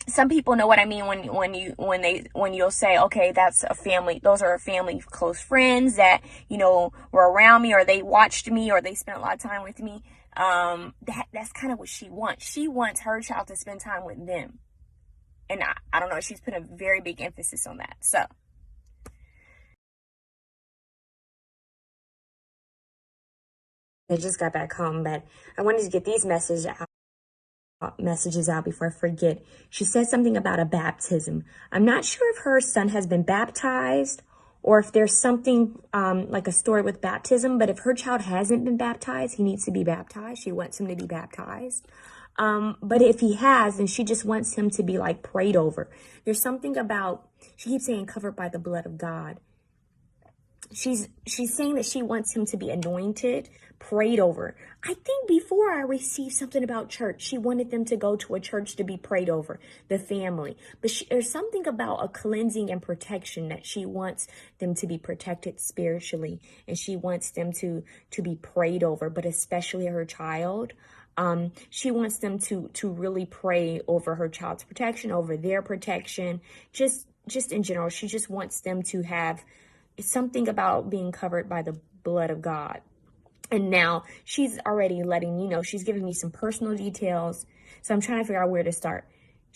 some people know what I mean when you'll say, okay, that's a family, those are family close friends that, you know, were around me, or they watched me, or they spent a lot of time with me. That's kind of what she wants. She wants her child to spend time with them. And I don't know, she's put a very big emphasis on that. So I just got back home, but I wanted to get these messages out before I forget. She said something about a baptism. I'm not sure if her son has been baptized or if there's something like a story with baptism, but if her child hasn't been baptized, he needs to be baptized. She wants him to be baptized. But if he has, then she just wants him to be like prayed over. There's something about, she keeps saying covered by the blood of God. She's saying that she wants him to be anointed, prayed over. I think before I received something about church, she wanted them to go to a church to be prayed over, the family. But there's something about a cleansing and protection that she wants them to be protected spiritually, and she wants them to be prayed over, but especially her child. She wants them to really pray over her child's protection, over their protection, just in general. She just wants them to have something about being covered by the blood of God. And now she's already letting me know, she's giving me some personal details. So I'm trying to figure out where to start.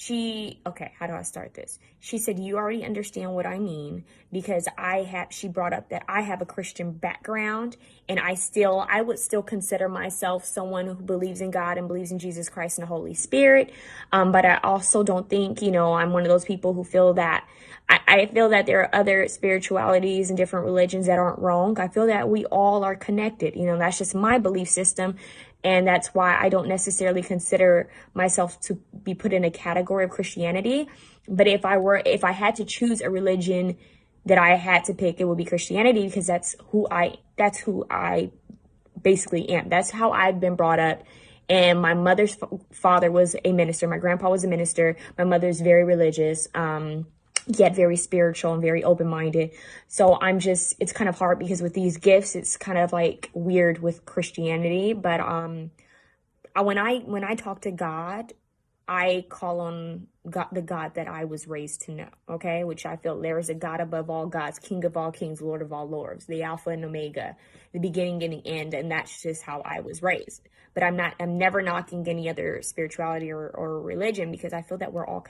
Okay, how do I start this? She said, you already understand what I mean, because she brought up that I have a Christian background, and I would still consider myself someone who believes in God and believes in Jesus Christ and the Holy Spirit. But I also don't think, I'm one of those people who feel that I feel that there are other spiritualities and different religions that aren't wrong. I feel that we all are connected. That's just my belief system. And that's why I don't necessarily consider myself to be put in a category of Christianity. But if I had to choose a religion that I had to pick, it would be Christianity, because that's who I basically am. That's how I've been brought up. And my mother's father was a minister. My grandpa was a minister. My mother's very religious, yet very spiritual and very open-minded. So it's kind of hard, because with these gifts, it's kind of like weird with Christianity. But when I talk to God, I call on God, the God that I was raised to know, okay? Which I feel there is a God above all gods, King of all kings, Lord of all lords, the Alpha and Omega, the beginning and the end, and that's just how I was raised. But I'm never knocking any other spirituality or religion, because I feel that we're all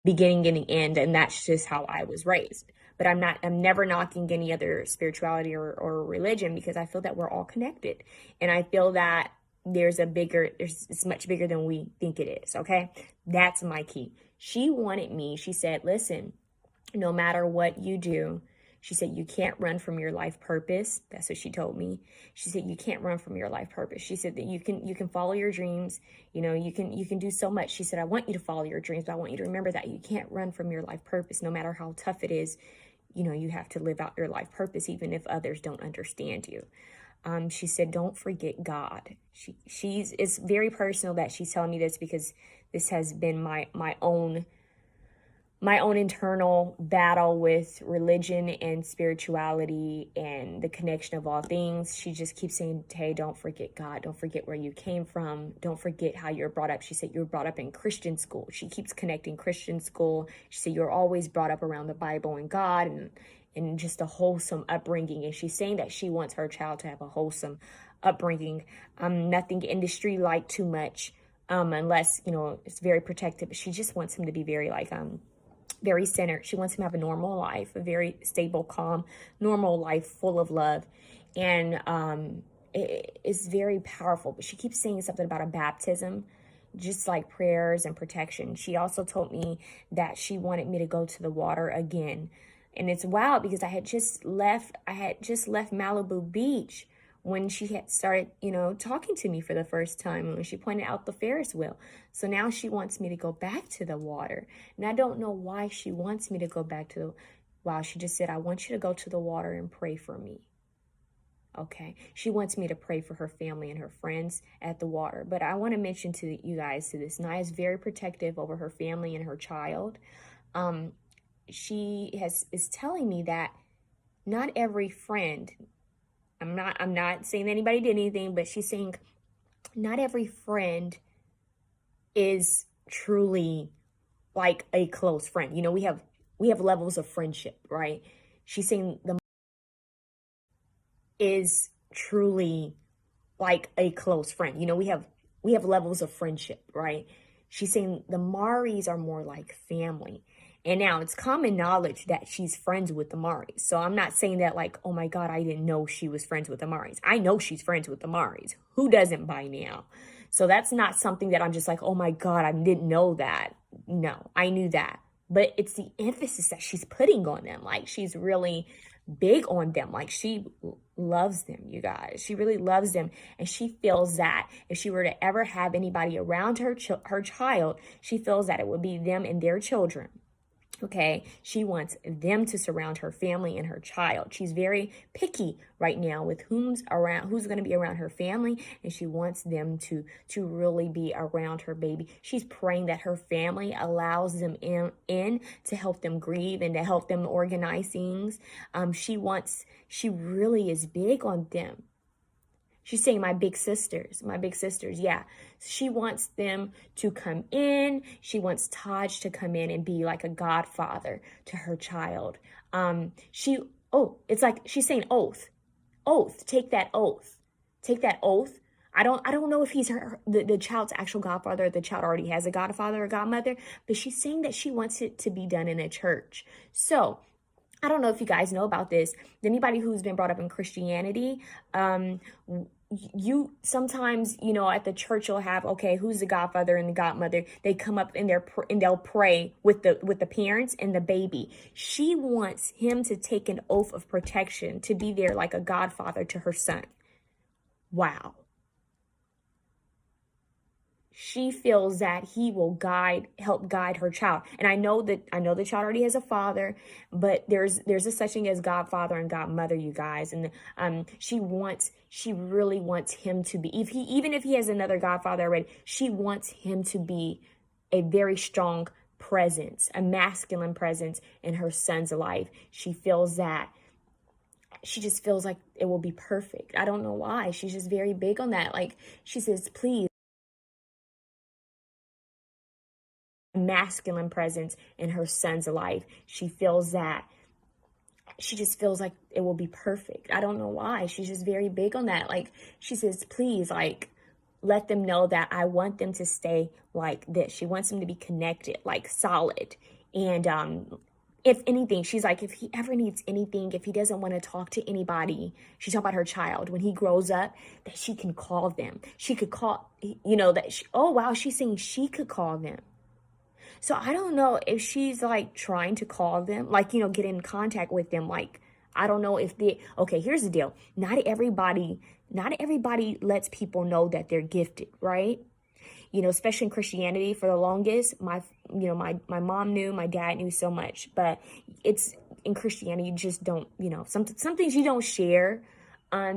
beginning and the end, and that's just how I was raised. But I'm never knocking any other spirituality or religion, because I feel that we're all connected. And I feel that it's much bigger than we think it is, okay? That's my key. She said, listen, no matter what you do, she said, you can't run from your life purpose. That's what she told me. She said, you can't run from your life purpose. She said that you can follow your dreams. You can do so much. She said, I want you to follow your dreams, but I want you to remember that you can't run from your life purpose. No matter how tough it is, you have to live out your life purpose, even if others don't understand you. She said, don't forget God. It's very personal that she's telling me this, because this has been my own internal battle with religion and spirituality and the connection of all things. She just keeps saying, hey, don't forget God. Don't forget where you came from. Don't forget how you're brought up. She said, you were brought up in Christian school. She keeps connecting Christian school. She said, you're always brought up around the Bible and God, and just a wholesome upbringing. And she's saying that she wants her child to have a wholesome upbringing. Nothing industry-like too much, unless, it's very protective. But she just wants him to be very centered. She wants him to have a normal life, a very stable, calm, normal life full of love. And it's very powerful. But she keeps saying something about a baptism, just like prayers and protection. She also told me that she wanted me to go to the water again. And it's wild, because I had just left Malibu Beach when she had started, talking to me for the first time, and when she pointed out the Ferris wheel. So now she wants me to go back to the water. And I don't know why she wants me to go back to the, wow, she just said, I want you to go to the water and pray for me. Okay. She wants me to pray for her family and her friends at the water. But I want to mention to you guys this. Naya is very protective over her family and her child. She is telling me that not every friend, I'm not saying anybody did anything, but she's saying not every friend is truly like a close friend. You know, we have levels of friendship, right? She's saying the is truly like a close friend. You know, we have levels of friendship, right? She's saying the Maris are more like family. And now it's common knowledge that she's friends with the Maris. So I'm not saying that like, oh my God, I didn't know she was friends with the Maris. I know she's friends with the Maris. Who doesn't by now? So that's not something that I'm just like, oh my God, I didn't know that. No, I knew that. But it's the emphasis that she's putting on them. Like she's really big on them. Like she loves them, you guys. She really loves them. And she feels that if she were to ever have anybody around her child, she feels that it would be them and their children. Okay, she wants them to surround her family and her child. She's very picky right now with who's going to be around her family, and she wants them to really be around her baby. She's praying that her family allows them in to help them grieve and to help them organize things. She really is big on them. She's saying my big sisters, yeah. She wants them to come in. She wants Taj to come in and be like a godfather to her child. It's like she's saying oath, take that oath, I don't know if he's the child's actual godfather, or the child already has a godfather or godmother, but she's saying that she wants it to be done in a church. So I don't know if you guys know about this. Anybody who's been brought up in Christianity, you sometimes, you know, at the church you'll have, okay, who's the godfather and the godmother? They come up and they'll pray with the parents and the baby. She wants him to take an oath of protection to be there like a godfather to her son. Wow. She feels that he will help guide her child. And I know the child already has a father, but there's a such thing as godfather and godmother, you guys. And she really wants him to be, even if he has another godfather already, she wants him to be a very strong presence, a masculine presence in her son's life. She just feels like it will be perfect. I don't know why. She's just very big on that. Like she says, please, masculine presence in her son's life. She just feels like it will be perfect. I don't know why. She's just very big on that. Like she says, please, like, let them know that I want them to stay like this. She wants them to be connected, like solid. And if anything, she's like, if he ever needs anything, if he doesn't want to talk to anybody, she's talking about her child, when he grows up, that she can call them. She could call, you know, she's saying she could call them. So I don't know if she's like trying to call them, like, you know, get in contact with them. Like, I don't know if okay, here's the deal. Not everybody lets people know that they're gifted, right? You know, especially in Christianity, for the longest, my mom knew, my dad knew so much, but it's in Christianity, you just don't, you know, some things you don't share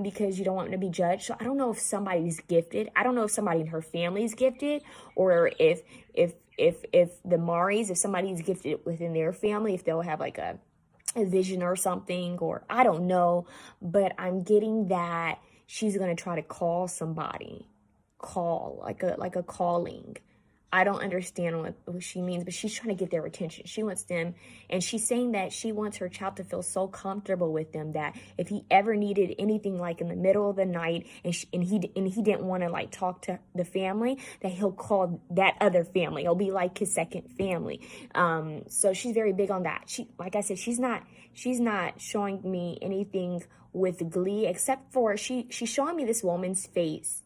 because you don't want them to be judged. So I don't know if somebody's gifted. I don't know if somebody in her family is gifted, or if the Maris, if somebody's gifted within their family, if they'll have like a vision or something, or I don't know. But I'm getting that she's going to try to call somebody, like a calling. I don't understand what she means, but she's trying to get their attention. She wants them, and she's saying that she wants her child to feel so comfortable with them that if he ever needed anything, like in the middle of the night, and he didn't want to like talk to the family, that he'll call that other family. It'll be like his second family. So she's very big on that. She, like I said, she's not showing me anything with glee, except for she's showing me this woman's face.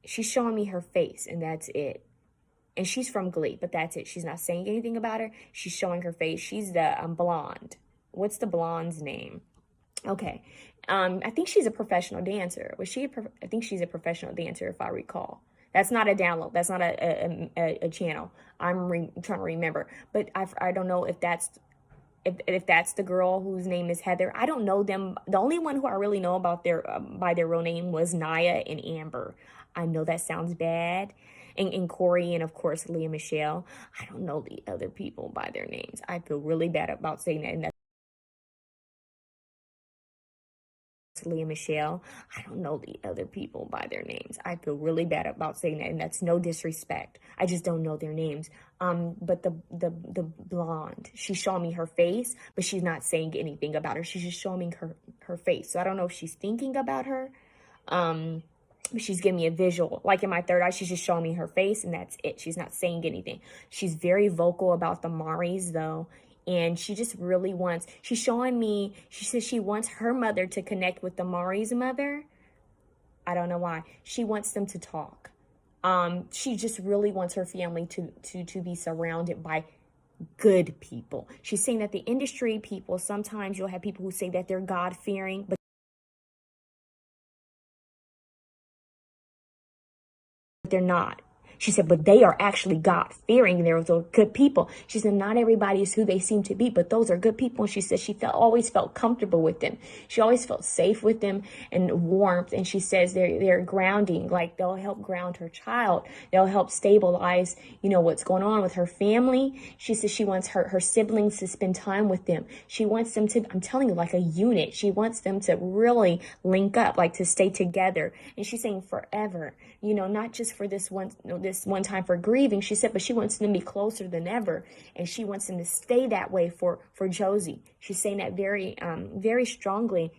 She's showing me her face, and that's it. And she's from Glee, but that's it. She's not saying anything about her. She's showing her face. She's the blonde. What's the blonde's name? Okay. I think she's a professional dancer. I think she's a professional dancer, if I recall. That's not a download. That's not a channel. I'm trying to remember. But I don't know if that's the girl whose name is Heather. I don't know them. The only one who I really know about by their real name was Naya and Amber. I know that sounds bad. And Corey, and of course, Leah Michelle. I don't know the other people by their names. I feel really bad about saying that. And that's that's Leah Michelle. I don't know the other people by their names. I feel really bad about saying that, and that's no disrespect. I just don't know their names. But the blonde, she's showing me her face, but she's not saying anything about her. She's just showing me her face. So I don't know if she's thinking about her. She's giving me a visual. Like in my third eye, she's just showing me her face, and that's it. She's not saying anything. She's very vocal about the Maris, though. And she just really wants, she's showing me, she says she wants her mother to connect with the Mari's mother. I don't know why. She wants them to talk. She just really wants her family to be surrounded by good people. She's saying that the industry people, sometimes you'll have people who say that they're God-fearing, but they're not. She said, but they are actually God-fearing. They're good people. She said, not everybody is who they seem to be, but those are good people. And she said she always felt comfortable with them. She always felt safe with them and warmth. And she says they're grounding, like they'll help ground her child. They'll help stabilize, what's going on with her family. She says she wants her siblings to spend time with them. She wants them to, I'm telling you, like a unit. She wants them to really link up, like to stay together. And she's saying forever, not just for this one time for grieving, she said, but she wants them to be closer than ever, and she wants them to stay that way for Josey. She's saying that very very strongly.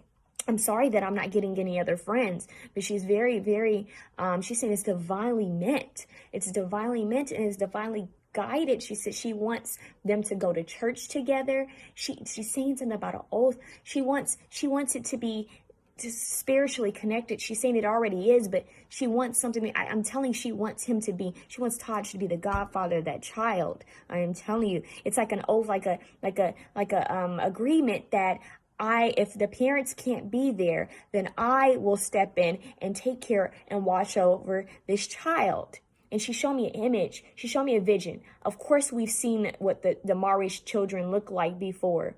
I'm sorry that I'm not getting any other friends, but she's very, very she's saying it's divinely meant. It's divinely meant, and it's divinely guided. She said she wants them to go to church together. She's saying something about an oath. She wants it to be just spiritually connected. She's saying it already is, but she wants something. I'm telling you, she wants Taj to be the godfather of that child. I am telling you, it's like an oath, like a agreement that if the parents can't be there, then I will step in and take care and watch over this child. And she showed me an image. She showed me a vision. Of course, we've seen what the Mari's children look like before.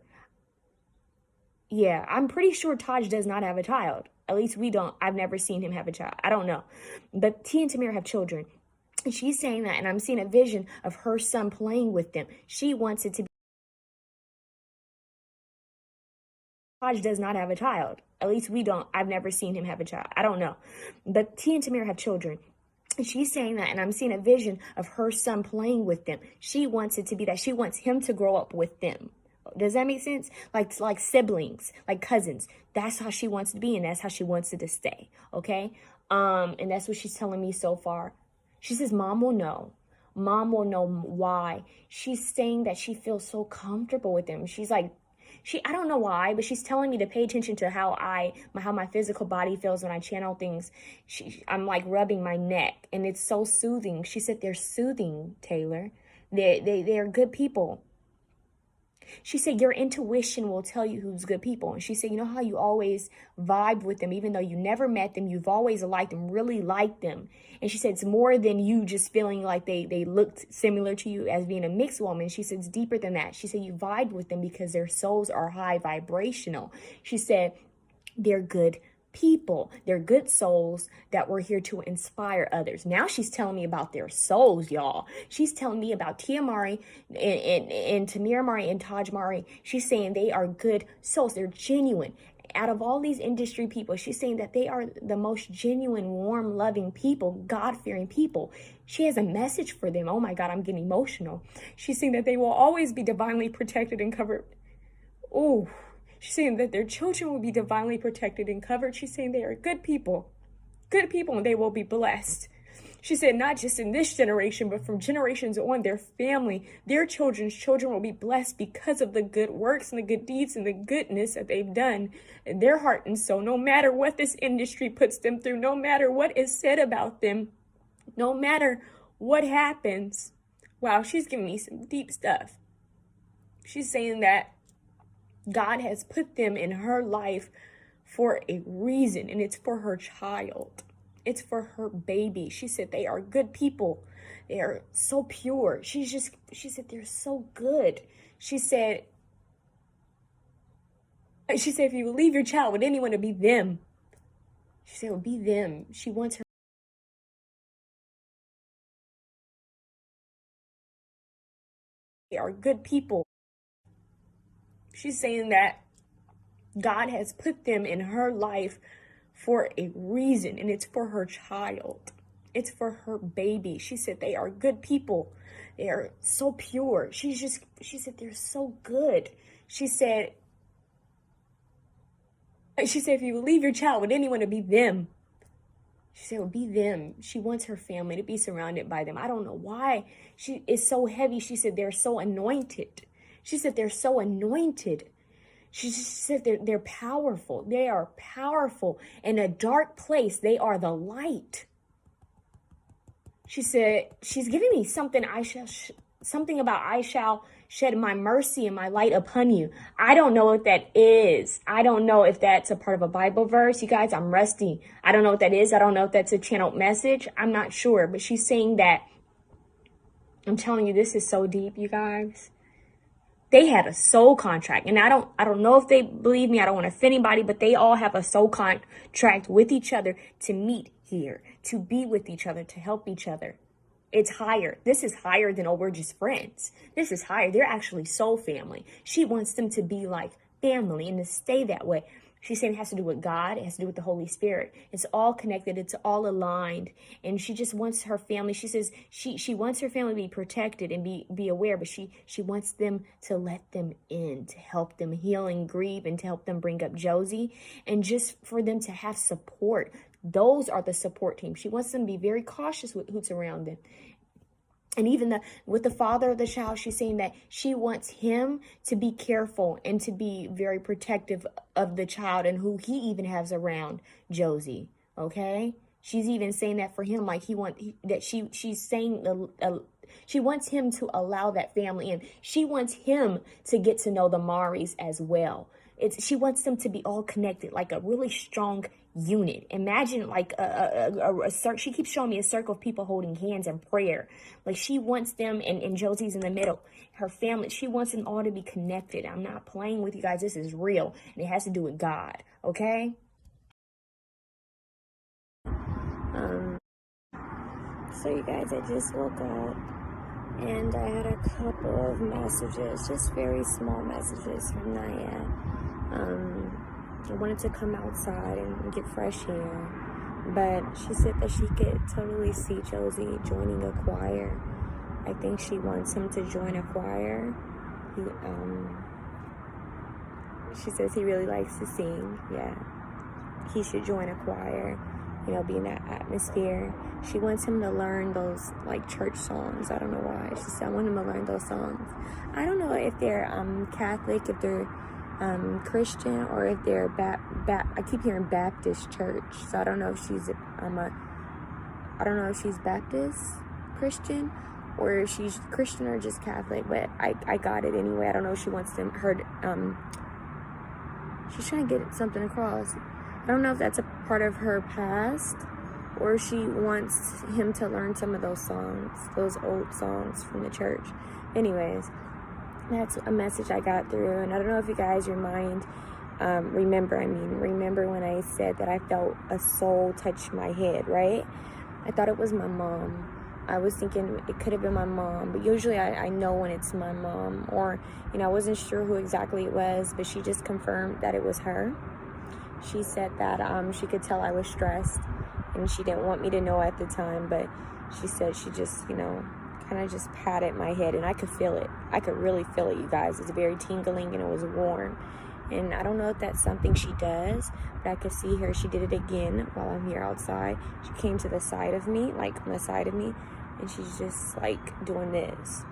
Yeah, I'm pretty sure Taj does not have a child. At least we don't. I've never seen him have a child. I don't know. But T and Tamir have children. And she's saying that, and I'm seeing a vision of her son playing with them. She wants it to be. Taj does not have a child. At least we don't. I've never seen him have a child. I don't know. But T and Tamir have children. And she's saying that, and I'm seeing a vision of her son playing with them. She wants it to be that. She wants him to grow up with them. Does that make sense? Like siblings, like cousins. That's how she wants to be, and that's how she wants it to stay. Okay? And that's what she's telling me so far. She says, Mom will know. Mom will know why. She's saying that she feels so comfortable with them. She's like, I don't know why, but she's telling me to pay attention to how my physical body feels when I channel things. I'm like rubbing my neck, and it's so soothing. She said they're soothing, Taylor. They're good people. She said, your intuition will tell you who's good people. And she said, you know how you always vibe with them, even though you never met them, you've always liked them, really liked them. And she said, it's more than you just feeling like they looked similar to you as being a mixed woman. She said, it's deeper than that. She said, you vibed with them because their souls are high vibrational. She said, they're good people. They're good souls that were here to inspire others. Now she's telling me about their souls, y'all. She's telling me about Tia Mari and Tamir Mari and Taj Mari. She's saying they are good souls. They're genuine. Out of all these industry people, she's saying that they are the most genuine, warm, loving people, God-fearing people. She has a message for them. Oh my God, I'm getting emotional. She's saying that they will always be divinely protected and covered. Oh, she's saying that their children will be divinely protected and covered. She's saying they are good people, and they will be blessed. She said not just in this generation, but from generations on, their family, their children's children will be blessed because of the good works and the good deeds and the goodness that they've done in their heart and soul. No matter what this industry puts them through, no matter what is said about them, no matter what happens. Wow, she's giving me some deep stuff. She's saying that God has put them in her life for a reason, and it's for her child. It's for her baby. She said they are good people. They are so pure. She said they're so good. She said if you leave your child with anyone, it'd be them. She said it would be them. She wants her. They are good people. She's saying that God has put them in her life for a reason, and it's for her child. It's for her baby. She said they are good people. They are so pure. She said they're so good. She said if you leave your child with anyone, to be them. She said it would be them. She wants her family to be surrounded by them. I don't know why she is so heavy. She said they're so anointed. She said they're so anointed. She said they're powerful. They are powerful. In a dark place, they are the light. She said, she's giving me something about I shall shed my mercy and my light upon you. I don't know what that is. I don't know if that's a part of a Bible verse. You guys, I'm rusty. I don't know what that is. I don't know if that's a channeled message. I'm not sure. But she's saying that, I'm telling you, this is so deep, you guys. They had a soul contract, and I don't know if they believe me. I don't want to offend anybody, but they all have a soul contract with each other to meet here, to be with each other, to help each other. It's higher. This is higher than, oh, we're just friends. This is higher. They're actually soul family. She wants them to be like family and to stay that way. She's saying it has to do with God. It has to do with the Holy Spirit. It's all connected. It's all aligned. And she just wants her family. She says she wants her family to be protected and be aware, but she wants them to let them in, to help them heal and grieve, and to help them bring up Josey, and just for them to have support. Those are the support team. She wants them to be very cautious with who's around them. And even with the father of the child, she's saying that she wants him to be careful and to be very protective of the child and who he even has around Josey. Okay, she's even saying that for him, like she's saying she wants him to allow that family in. She wants him to get to know the Maris as well. She wants them to be all connected, like a really strong unit. Imagine like a circle. She keeps showing me a circle of people holding hands in prayer. Like she wants them, and Josey's in the middle. Her family, she wants them all to be connected. I'm not playing with you guys. This is real, and it has to do with God. Okay. So you guys, I just woke up and I had a couple of messages, just very small messages from Naya. I wanted to come outside and get fresh air, but she said that she could totally see Josey joining a choir. I think she wants him to join a choir. She says he really likes to sing. Yeah, he should join a choir, be in that atmosphere. She wants him to learn those like church songs. I don't know why. She said, I want him to learn those songs. I don't know if they're Catholic, if they're Christian, or if they're I keep hearing Baptist church, so I don't know if she's I don't know if she's Baptist Christian, or if she's Christian or just Catholic, but I got it anyway. I don't know if she wants she's trying to get something across. I don't know if that's a part of her past, or she wants him to learn some of those songs, those old songs from the church. Anyways, that's a message I got through. And I don't know if you guys remember when I said that I felt a soul touch my head, right? I thought it was my mom. I was thinking it could have been my mom, but usually I know when it's my mom, or, I wasn't sure who exactly it was, but she just confirmed that it was her. She said that she could tell I was stressed, and she didn't want me to know at the time, but she said she just, kind of just patted my head, and I could feel it. I could really feel it, you guys. It's very tingling, and it was warm. And I don't know if that's something she does, but I could see her. She did it again while I'm here outside. She came to the side of me, like on the side of me, and she's just like doing this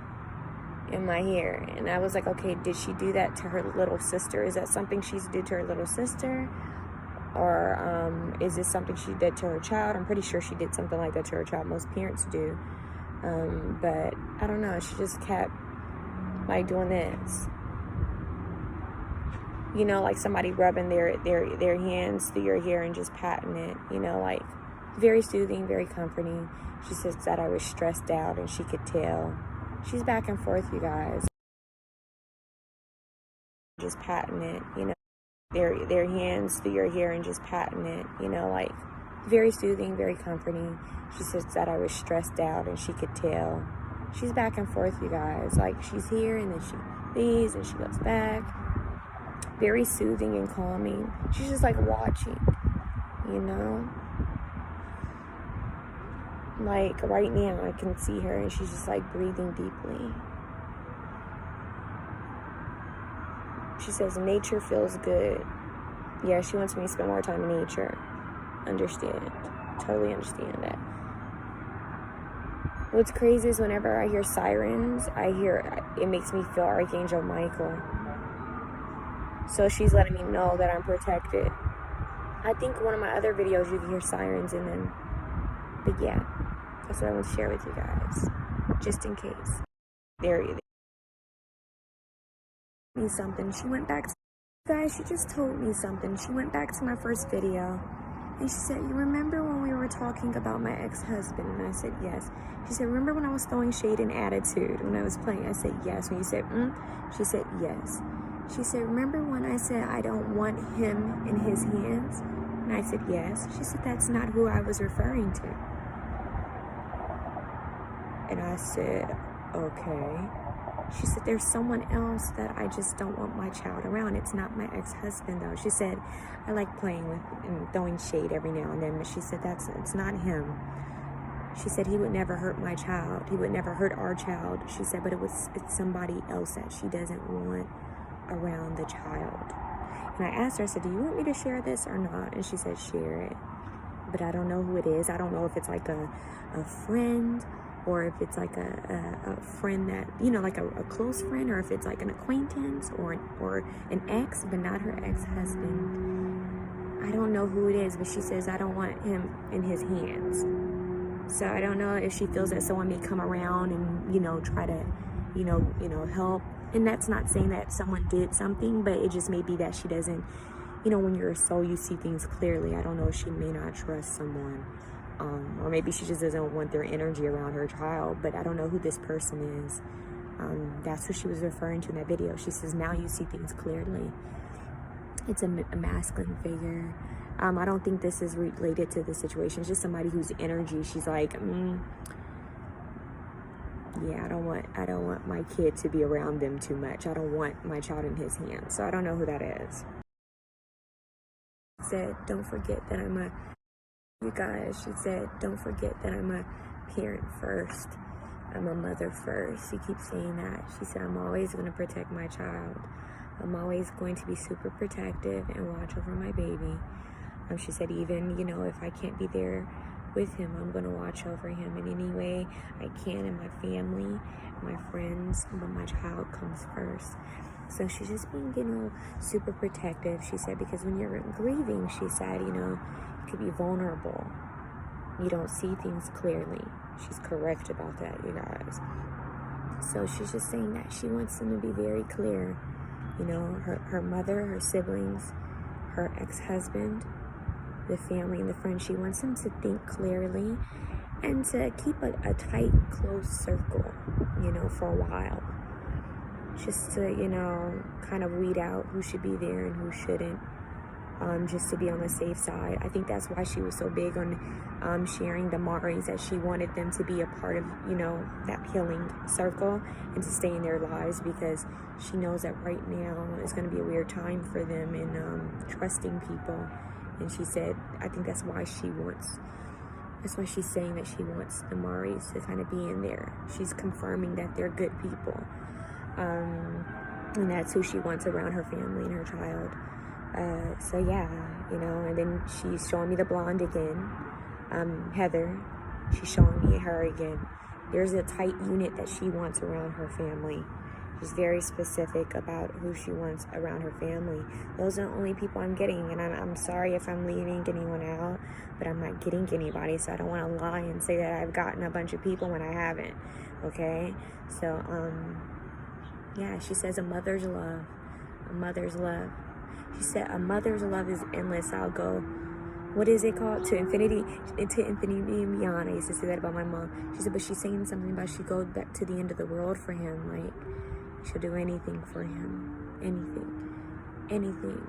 in my hair. And I was like, okay, did she do that to her little sister? Is that something she's did to her little sister? Or is this something she did to her child? I'm pretty sure she did something like that to her child. Most parents do. But I don't know. She just kept like doing this. Like somebody rubbing their hands through your hair and just patting it, like very soothing, very comforting. She says that I was stressed out, and she could tell. She's back and forth, you guys. Just patting it, their hands through your hair and just patting it, like very soothing, very comforting. She says that I was stressed out, and she could tell. She's back and forth, you guys. Like she's here, and then she leaves, and she goes back. very soothing and calming. She's just like watching, you know? Like right now I can see her and she's just like breathing deeply. She says nature feels good. Yeah, she wants me to spend more time in nature. Understand. Totally understand that. What's crazy is whenever I hear sirens, it makes me feel Archangel Michael. So she's letting me know that I'm protected. I think one of my other videos you can hear sirens in them. But yeah, that's what I want to share with you guys. Just in case. There you go. Me something. She went back to guys, she just told me something. She went back to my first video and she said, you remember when we were talking about my ex-husband? And I said, yes. She said, remember when I was throwing shade and attitude when I was playing? I said, yes. When you said, she said, yes. She said, remember when I said I don't want him in his hands? And I said, yes. She said, that's not who I was referring to. And I said, okay. She said, there's someone else that I just don't want my child around. It's not my ex-husband, though. She said, I like playing with and throwing shade every now and then. But she said, it's not him. She said, he would never hurt my child. He would never hurt our child. She said, but it's somebody else that she doesn't want around the child. And I asked her, I said, do you want me to share this or not? And she said, share it. But I don't know who it is. I don't know if it's like a friend, or if it's like a friend that, you know, like a close friend, or if it's like an acquaintance or an ex, but not her ex-husband. I don't know who it is, but she says, I don't want him in his hands. So I don't know if she feels that someone may come around and, you know, try to, you know, help. And that's not saying that someone did something, but it just may be that she doesn't, you know, when you're a soul, you see things clearly. I don't know if she may not trust someone. Or maybe she just doesn't want their energy around her child, but I don't know who this person is. That's who she was referring to in that video. She says, now you see things clearly. It's a masculine figure. I don't think this is related to the situation. It's just somebody whose energy, she's like, yeah, I don't want my kid to be around them too much. I don't want my child in his hands. So I don't know who that is. Said, don't forget that I'm a, you guys, she said, don't forget that I'm a parent first. I'm a mother first. She keeps saying that. She said, I'm always going to protect my child. I'm always going to be super protective and watch over my baby. She said, even, you know, if I can't be there with him, I'm going to watch over him in any way I can, and my family, my friends, but my child comes first. So she's just being, you know, super protective, she said, because when you're grieving, she said, you know, you could be vulnerable. You don't see things clearly. She's correct about that, you guys. So she's just saying that she wants them to be very clear. You know, her mother, her siblings, her ex-husband, the family and the friends. She wants them to think clearly and to keep a tight, close circle, you know, for a while. Just to, you know, kind of weed out who should be there and who shouldn't. Just to be on the safe side. I think that's why she was so big on sharing the Maris, that she wanted them to be a part of, you know, that healing circle and to stay in their lives, because she knows that right now is going to be a weird time for them in trusting people. And she said, I think that's why she's saying that she wants the Maris to kind of be in there. She's confirming that they're good people. And that's who she wants around her family and her child. So yeah, you know, and then she's showing me the blonde again, Heather. She's showing me her again. There's a tight unit that she wants around her family. She's very specific about who she wants around her family. Those are the only people I'm getting, and I'm sorry if I'm leaving anyone out, but I'm not getting anybody, so I don't want to lie and say that I've gotten a bunch of people when I haven't, okay? So, yeah, she says a mother's love, a mother's love. She said, a mother's love is endless. I'll go, what is it called? To infinity and beyond. I used to say that about my mom. She said, but she's saying something about she goes back to the end of the world for him. Like, she'll do anything for him. Anything.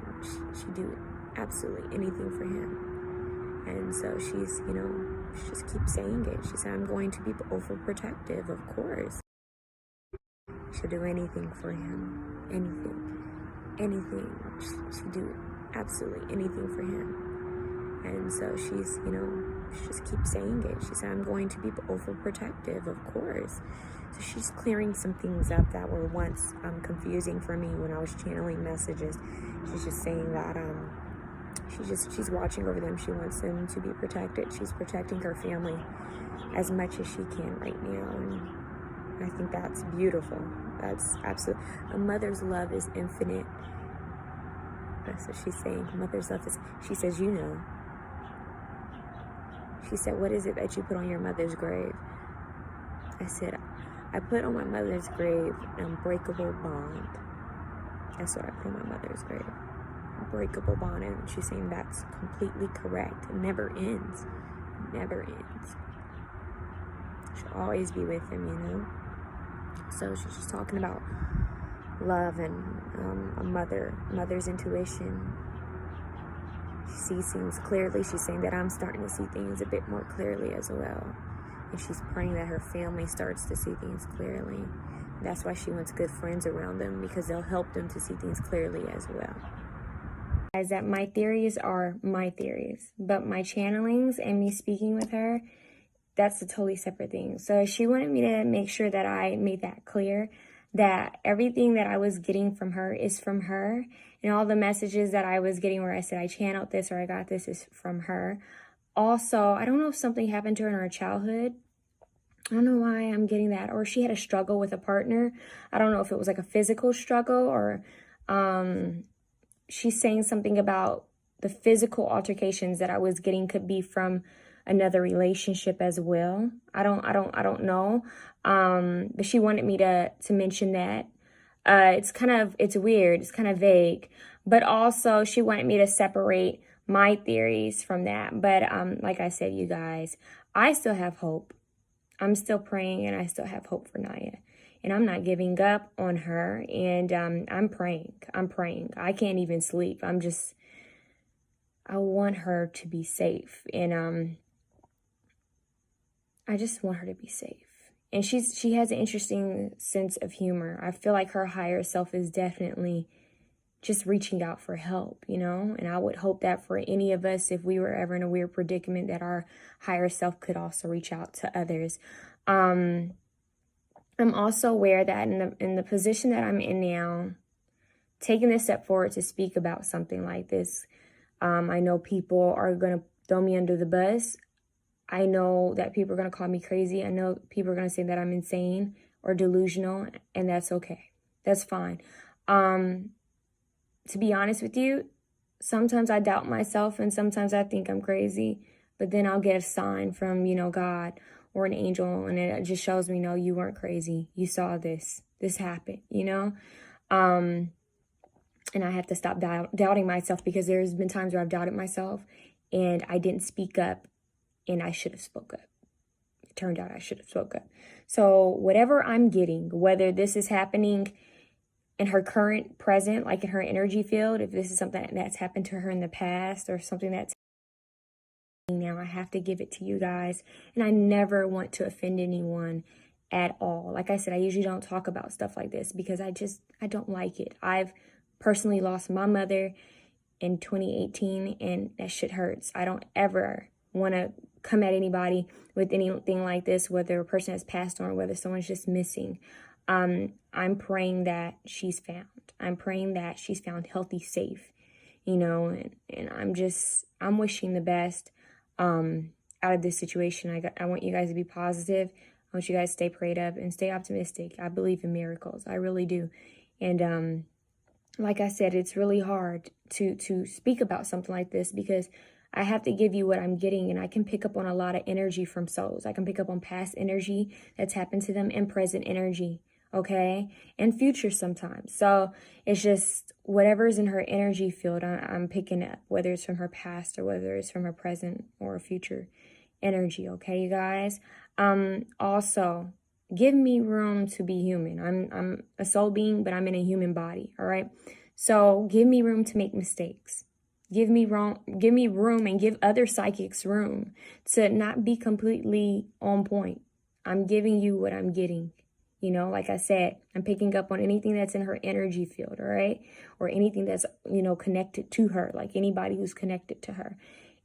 She'll do absolutely anything for him. And so she's, you know, she just keeps saying it. She said, I'm going to be overprotective, of course. She'll do anything for him. Anything. anything. She'd do absolutely anything for him. And so she's, she just keeps saying it. She said, I'm going to be overprotective, of course. So she's clearing some things up that were once confusing for me when I was channeling messages. She's just saying that she's watching over them. She wants them to be protected. She's protecting her family as much as she can right now. And I think that's beautiful. That's absolute. A mother's love is infinite. That's what she's saying. Mother's love is, she says, She said, what is it that you put on your mother's grave? I said, I put on my mother's grave an unbreakable bond. That's what I put on my mother's grave. Unbreakable bond. And she's saying that's completely correct. It never ends. Never ends. She'll always be with him, So she's just talking about love and a mother's intuition. She sees things clearly. She's saying that I'm starting to see things a bit more clearly as well. And she's praying that her family starts to see things clearly. That's why she wants good friends around them, because they'll help them to see things clearly as well. Guys, that my theories are my theories, but my channelings and me speaking with her, that's a totally separate thing. So she wanted me to make sure that I made that clear, that everything that I was getting from her is from her. And all the messages that I was getting where I said I channeled this or I got this is from her. Also, I don't know if something happened to her in her childhood. I don't know why I'm getting that. Or she had a struggle with a partner. I don't know if it was like a physical struggle or she's saying something about the physical altercations that I was getting could be from another relationship as well. I don't know. But she wanted me to mention that. It's weird. It's kind of vague. But also she wanted me to separate my theories from that. But like I said, you guys, I still have hope. I'm still praying and I still have hope for Naya. And I'm not giving up on her. And I'm praying. I can't even sleep. I want her to be safe. And I just want her to be safe. And she has an interesting sense of humor. I feel like her higher self is definitely just reaching out for help, And I would hope that for any of us, if we were ever in a weird predicament, that our higher self could also reach out to others. I'm also aware that in the position that I'm in now, taking this step forward to speak about something like this, I know people are going to throw me under the bus. I know that people are going to call me crazy. I know people are going to say that I'm insane or delusional, and that's okay. That's fine. To be honest with you, sometimes I doubt myself and sometimes I think I'm crazy, but then I'll get a sign from, God or an angel, and it just shows me, no, you weren't crazy. You saw this. This happened, And I have to stop doubting myself, because there's been times where I've doubted myself and I didn't speak up. And I should have spoke up. It turned out I should have spoke up. So whatever I'm getting, whether this is happening in her current present, like in her energy field, if this is something that's happened to her in the past or something that's happening now, I have to give it to you guys. And I never want to offend anyone at all. Like I said, I usually don't talk about stuff like this because I don't like it. I've personally lost my mother in 2018 and that shit hurts. I don't ever want to come at anybody with anything like this, whether a person has passed on or whether someone's just missing. I'm praying that she's found. I'm praying that she's found healthy, safe, and I'm wishing the best out of this situation. I want you guys to be positive. I want you guys to stay prayed up and stay optimistic. I believe in miracles. I really do. And like I said, it's really hard to speak about something like this because I have to give you what I'm getting, and I can pick up on a lot of energy from souls. I can pick up on past energy that's happened to them and present energy, okay? And future sometimes. So it's just whatever's in her energy field, I'm picking up, whether it's from her past or whether it's from her present or future energy, okay, you guys? Also, give me room to be human. I'm a soul being, but I'm in a human body, all right? So give me room to make mistakes. Give me room and give other psychics room to not be completely on point. I'm giving you what I'm getting, You know, like I said, I'm picking up on anything that's in her energy field, all right? Or anything that's, you know, connected to her, like anybody who's connected to her.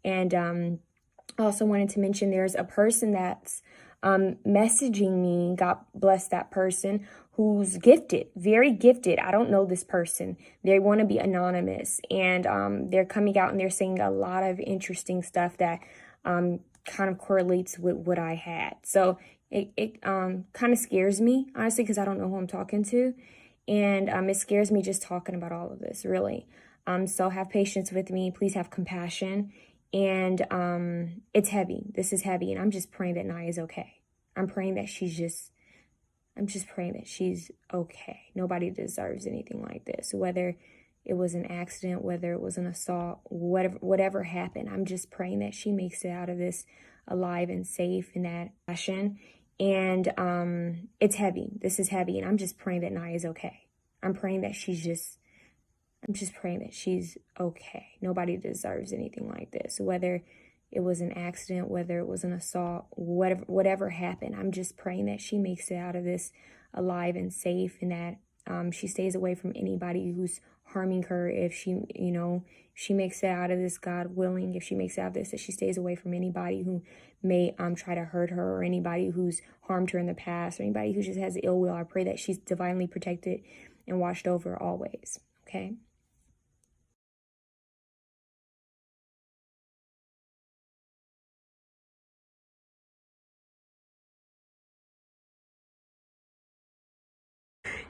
And I also wanted to mention there's a person that's messaging me, God bless that person, who's gifted, very gifted. I don't know this person. They want to be anonymous, and they're coming out and they're saying a lot of interesting stuff that kind of correlates with what I had. So it kind of scares me, honestly, because I don't know who I'm talking to. And it scares me just talking about all of this, really. So have patience with me. Please have compassion. And it's heavy. This is heavy. And I'm just praying that Naya's okay. I'm praying that I'm just praying that she's okay. Nobody deserves anything like this. Whether it was an accident, whether it was an assault, whatever happened, I'm just praying that she makes it out of this alive and safe in that fashion. And it's heavy. This is heavy. And I'm just praying that Naya's okay. I'm just praying that she's okay. Nobody deserves anything like this. Whether it was an accident, whether it was an assault, whatever happened, I'm just praying that she makes it out of this alive and safe, and that she stays away from anybody who's harming her. If she, you know, she makes it out of this, God willing, if she makes it out of this, that she stays away from anybody who may try to hurt her, or anybody who's harmed her in the past, or anybody who just has ill will. I pray that she's divinely protected and watched over always. Okay.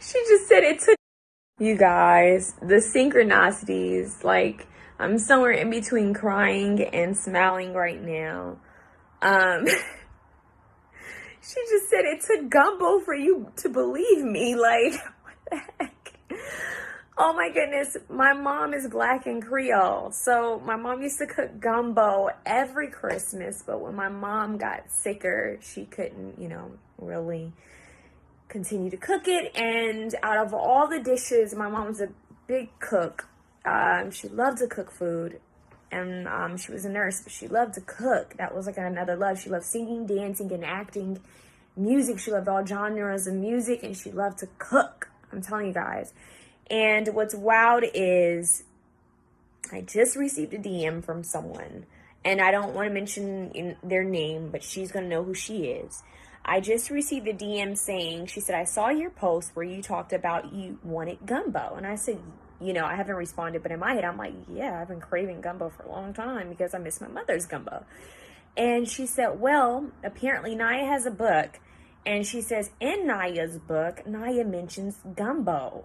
She just said it took. You guys, the synchronicities, like, I'm somewhere in between crying and smiling right now. She just said it took gumbo for you to believe me. Like, what the heck? Oh my goodness, my mom is Black and Creole. So my mom used to cook gumbo every Christmas, but when my mom got sicker, she couldn't, you know, really continue to cook it. And out of all the dishes, my mom was a big cook. She loved to cook food, and she was a nurse, but she loved to cook. That was like another love. She loved singing, dancing, and acting, music. She loved all genres of music, and she loved to cook. I'm telling you guys. And what's wild is I just received a DM from someone, and I don't want to mention their name, but she's going to know who she is. I just received a DM saying, she said, I saw your post where you talked about you wanted gumbo. And I said, you know, I haven't responded, but in my head, I'm like, yeah, I've been craving gumbo for a long time because I miss my mother's gumbo. And she said, well, apparently Naya has a book. And she says, in Naya's book, Naya mentions gumbo.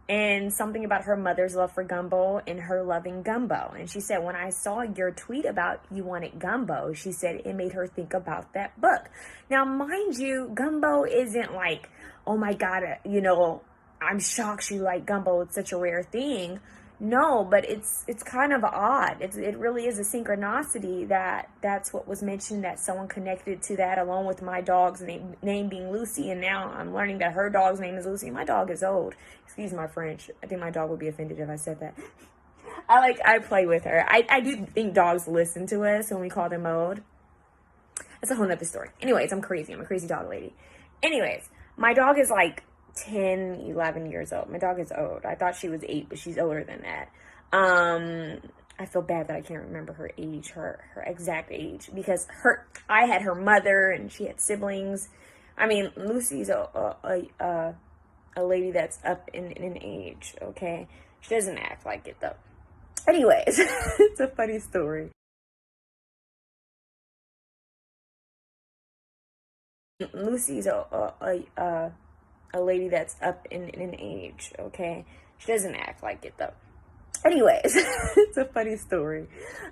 And something about her mother's love for gumbo and her loving gumbo. And she said, when I saw your tweet about you wanted gumbo, she said it made her think about that book. Now, mind you, gumbo isn't like, oh my God, you know, I'm shocked you like gumbo. It's such a rare thing. No, but it's kind of odd. It really is a synchronicity that's what was mentioned, that someone connected to that, along with my dog's name being Lucy. And now I'm learning that her dog's name is Lucy. My dog is old. Excuse my French. I think my dog would be offended if I said that. I play with her. I do think dogs listen to us when we call them old. That's a whole nother story. Anyways, I'm crazy. I'm a crazy dog lady. Anyways, my dog is like 10, 11 years old. My dog is old. I thought she was 8, but she's older than that. I feel bad that I can't remember her age, her exact age, because I had her mother and she had siblings. I mean, Lucy's a lady that's up in age, okay? She doesn't act like it though. Anyways, it's a funny story. Lucy's a lady that's up in age, okay? She doesn't act like it though. Anyways, it's a funny story.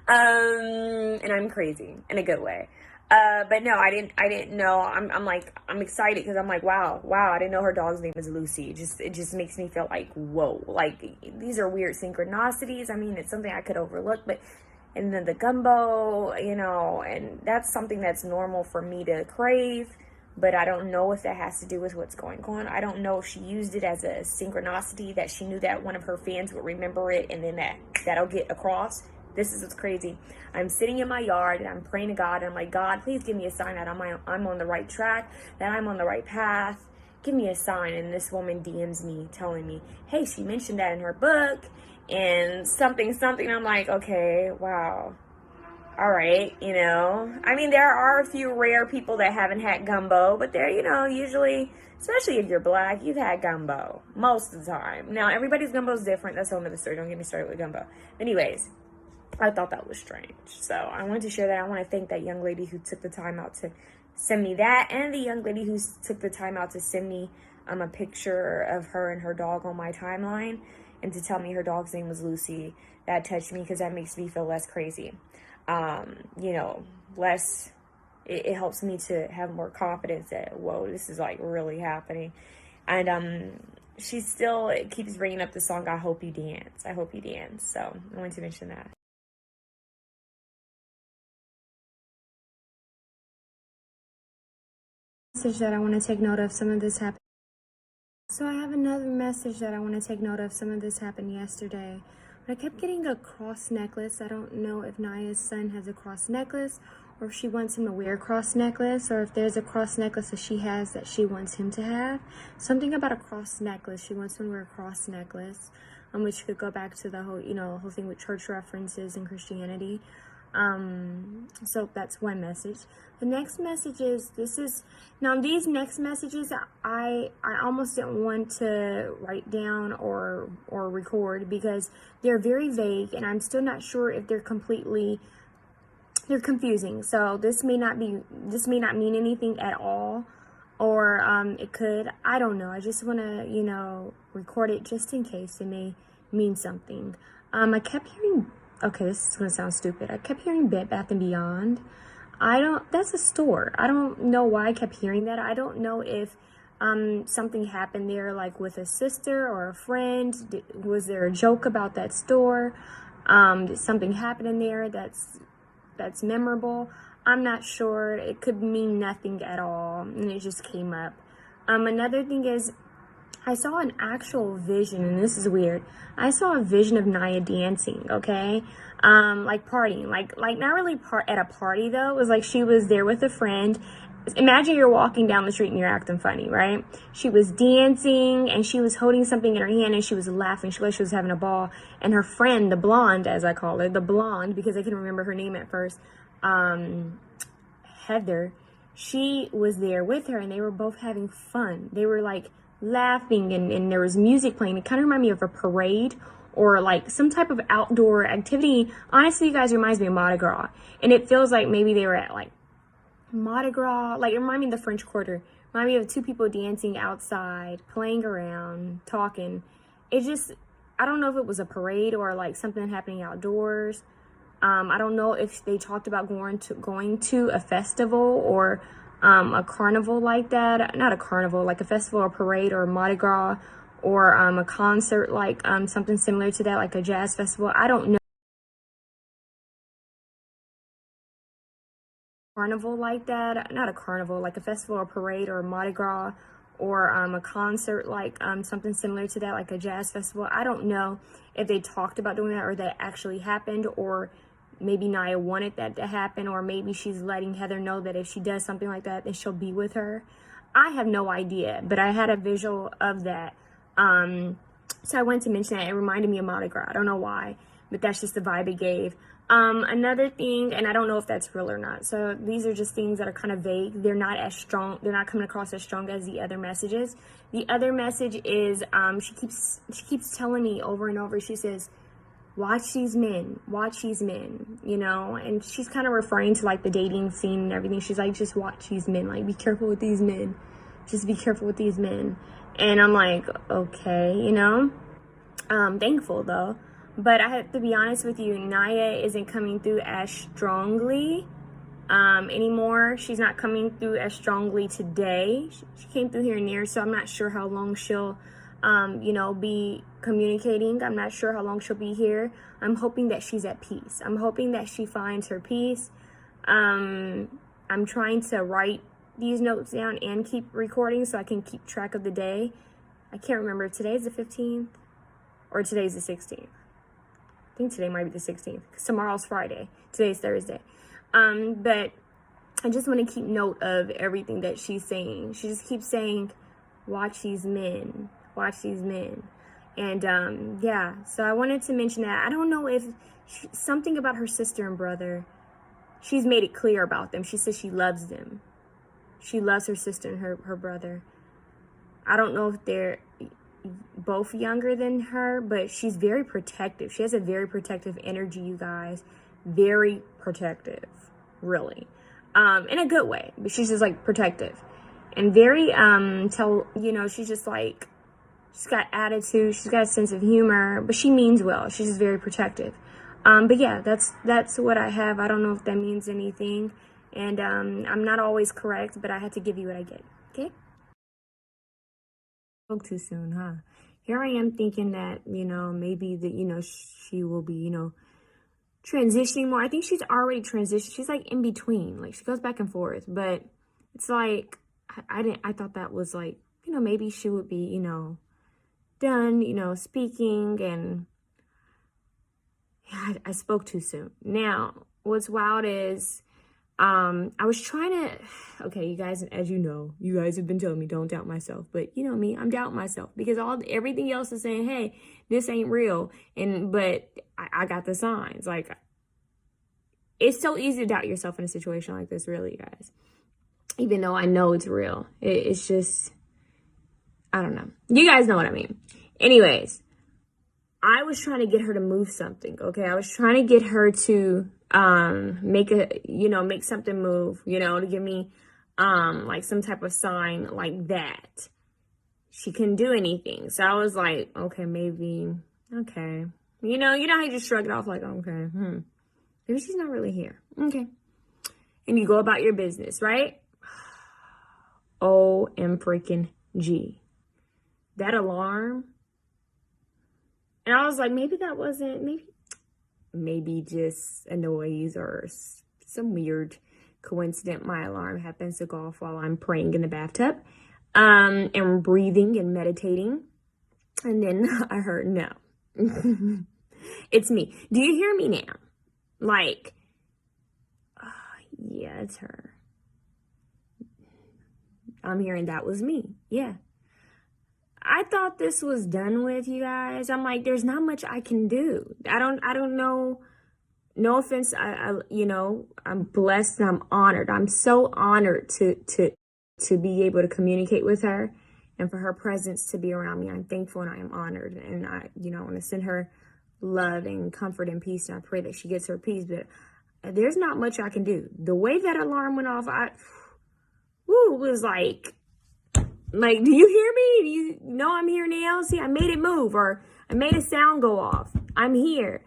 And I'm crazy in a good way. But no, I didn't know. I'm excited because I'm like, wow, I didn't know her dog's name is Lucy. It just makes me feel like, whoa, like these are weird synchronicities. I mean, it's something I could overlook, but, and then the gumbo, you know, and that's something that's normal for me to crave. But I don't know if that has to do with what's going on. I don't know if she used it as a synchronicity, that she knew that one of her fans would remember it, and then that'll get across. This is what's crazy. I'm sitting in my yard and I'm praying to God, and I'm like, God, please give me a sign that I'm on the right track, that I'm on the right path. give me a sign. And this woman DMs me telling me, hey, she mentioned that in her book and something. I'm like, okay, wow. All right, I mean, there are a few rare people that haven't had gumbo, but they're, usually, especially if you're black, you've had gumbo most of the time. Now, everybody's gumbo is different. That's a whole other story. Don't get me started with gumbo. Anyways, I thought that was strange. So I wanted to share that. I want to thank that young lady who took the time out to send me that, and the young lady who took the time out to send me a picture of her and her dog on my timeline, and to tell me her dog's name was Lucy. That touched me because that makes me feel less crazy. Less, it helps me to have more confidence that, whoa, this is like really happening. And she still keeps bringing up the song, I Hope You Dance. I Hope You Dance. So I wanted to mention that. Message that I want to take note of. Some of this happened. So I have another message that I want to take note of. Some of this happened yesterday. But I kept getting a cross necklace. I don't know if Naya's son has a cross necklace, or if she wants him to wear a cross necklace, or if there's a cross necklace that she has that she wants him to have. Something about a cross necklace. She wants him to wear a cross necklace, which could go back to the whole thing with church references and Christianity. So that's one message. The next message is, these next messages I almost didn't want to write down or record because they're very vague, and I'm still not sure if they're confusing. So this may not mean anything at all, or it could, I don't know. I just want to, record it just in case it may mean something. I kept hearing, okay, this is going to sound stupid. I kept hearing Bed Bath & Beyond. That's a store. I don't know why I kept hearing that. I don't know if something happened there, like with a sister or a friend. Was there a joke about that store? Did something happen in there that's memorable? I'm not sure. It could mean nothing at all, and it just came up. Another thing is, I saw an actual vision, and this is weird. I saw a vision of Naya dancing, okay? Like partying, like not really at a party though. It was like she was there with a friend. Imagine you're walking down the street and you're acting funny, right? She was dancing and she was holding something in her hand and she was laughing. She was having a ball. And her friend, the blonde, as I call her, the blonde, because I couldn't remember her name at first, Heather, she was there with her and they were both having fun. They were like laughing and there was music playing. It kind of reminded me of a parade or like some type of outdoor activity. Honestly, you guys, it reminds me of Mardi Gras. And it feels like maybe they were at like Mardi Gras, like it reminded me of the French Quarter. Reminded me of two people dancing outside, playing around, talking. It just, I don't know if it was a parade or like something happening outdoors. I don't know if they talked about going to a festival or a carnival like that. Not a carnival, like a festival or parade or Mardi Gras or a concert, like something similar to that, like a jazz festival. I don't know. Carnival like that, not a carnival, like a festival or parade or Mardi Gras or a concert, like something similar to that, like a jazz festival. I don't know if they talked about doing that or that actually happened, or maybe Naya wanted that to happen, or maybe she's letting Heather know that if she does something like that, then she'll be with her. I have no idea, but I had a visual of that. So I wanted to mention that. It reminded me of Mardi Gras. I don't know why, but that's just the vibe it gave. Another thing, and I don't know if that's real or not. So these are just things that are kind of vague. They're not as strong. They're not coming across as strong as the other messages. The other message is, she keeps telling me over and over. She says, watch these men, and she's kind of referring to like the dating scene and everything. She's like, just watch these men, like be careful with these men, just be careful with these men. And I'm like, okay, thankful though. But I have to be honest with you, Naya isn't coming through as strongly anymore. She's not coming through as strongly today. She came through here and there, so I'm not sure how long she'll be communicating. I'm not sure how long she'll be here. I'm hoping that she's at peace. I'm hoping that she finds her peace. I'm trying to write these notes down and keep recording so I can keep track of the day. I can't remember if today's the 15th or today's the 16th. I think today might be the 16th because tomorrow's Friday. Today's Thursday. But I just want to keep note of everything that she's saying. She just keeps saying, Watch these men. Watch these men. And yeah, so I wanted to mention that. I don't know if something about her sister and brother, she's made it clear about them. She says she loves them. She loves her sister and her brother. I don't know if they're both younger than her, but she's very protective. She has a very protective energy, you guys. Very protective, really. In a good way, but she's just like protective. And very, she's just like, she's got attitude, she's got a sense of humor, but she means well. She's just very protective. But yeah, that's what I have. I don't know if that means anything. And I'm not always correct, but I had to give you what I get. Okay? Spoke too soon, huh? Here I am thinking that, maybe that, she will be, transitioning more. I think she's already transitioned. She's like in between. Like she goes back and forth. But it's like, I thought that was like, maybe she would be, done, speaking, and yeah, I spoke too soon. Now, what's wild is, I was trying to, okay, you guys, as you know, you guys have been telling me don't doubt myself, but you know me, I'm doubting myself because everything else is saying, hey, this ain't real. But I got the signs. Like, it's so easy to doubt yourself in a situation like this, really, guys. Even though I know it's real. It's just, I don't know. You guys know what I mean. Anyways, I was trying to get her to move something, okay? I was trying to get her to make something move, to give me like some type of sign like that. She couldn't do anything. So I was like, okay, maybe, okay. You know how you just shrug it off like, okay, maybe she's not really here. Okay. And you go about your business, right? freaking G. That alarm. And I was like, maybe that wasn't, maybe just a noise or some weird coincidence. My alarm happens to go off while I'm praying in the bathtub, and breathing and meditating. And then I heard, no, it's me. Do you hear me now? Like, yeah, it's her. I'm hearing that was me. Yeah. I thought this was done with, you guys. I'm like, there's not much I can do. I don't know. No offense. I'm blessed and I'm honored. I'm so honored to be able to communicate with her and for her presence to be around me. I'm thankful and I am honored. And I want to send her love and comfort and peace. And I pray that she gets her peace. But there's not much I can do. The way that alarm went off, was like, do you hear me? Do you know I'm here now? See, I made it move, or I made a sound go off. I'm here.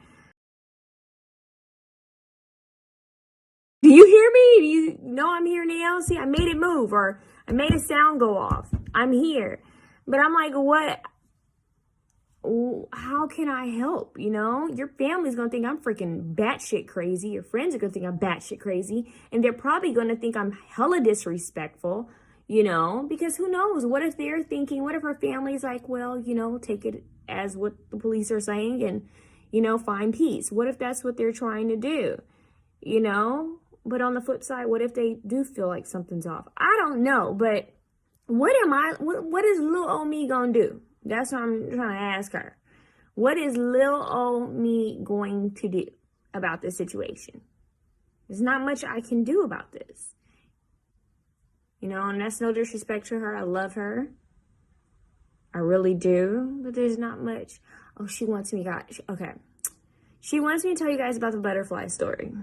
Do you hear me? Do you know I'm here now? See, I made it move, or I made a sound go off. I'm here. But I'm like, what? How can I help? Your family's going to think I'm freaking batshit crazy. Your friends are going to think I'm batshit crazy. And they're probably going to think I'm hella disrespectful. Because who knows? What if they're thinking, what if her family's like, well, take it as what the police are saying and, find peace. What if that's what they're trying to do? But on the flip side, what if they do feel like something's off? I don't know, but what is little old me gonna do? That's what I'm trying to ask her. What is little old me going to do about this situation? There's not much I can do about this. And that's no disrespect to her. I love her. I really do. But there's not much. Oh, she wants me, guys. Okay. She wants me to tell you guys about the butterfly story.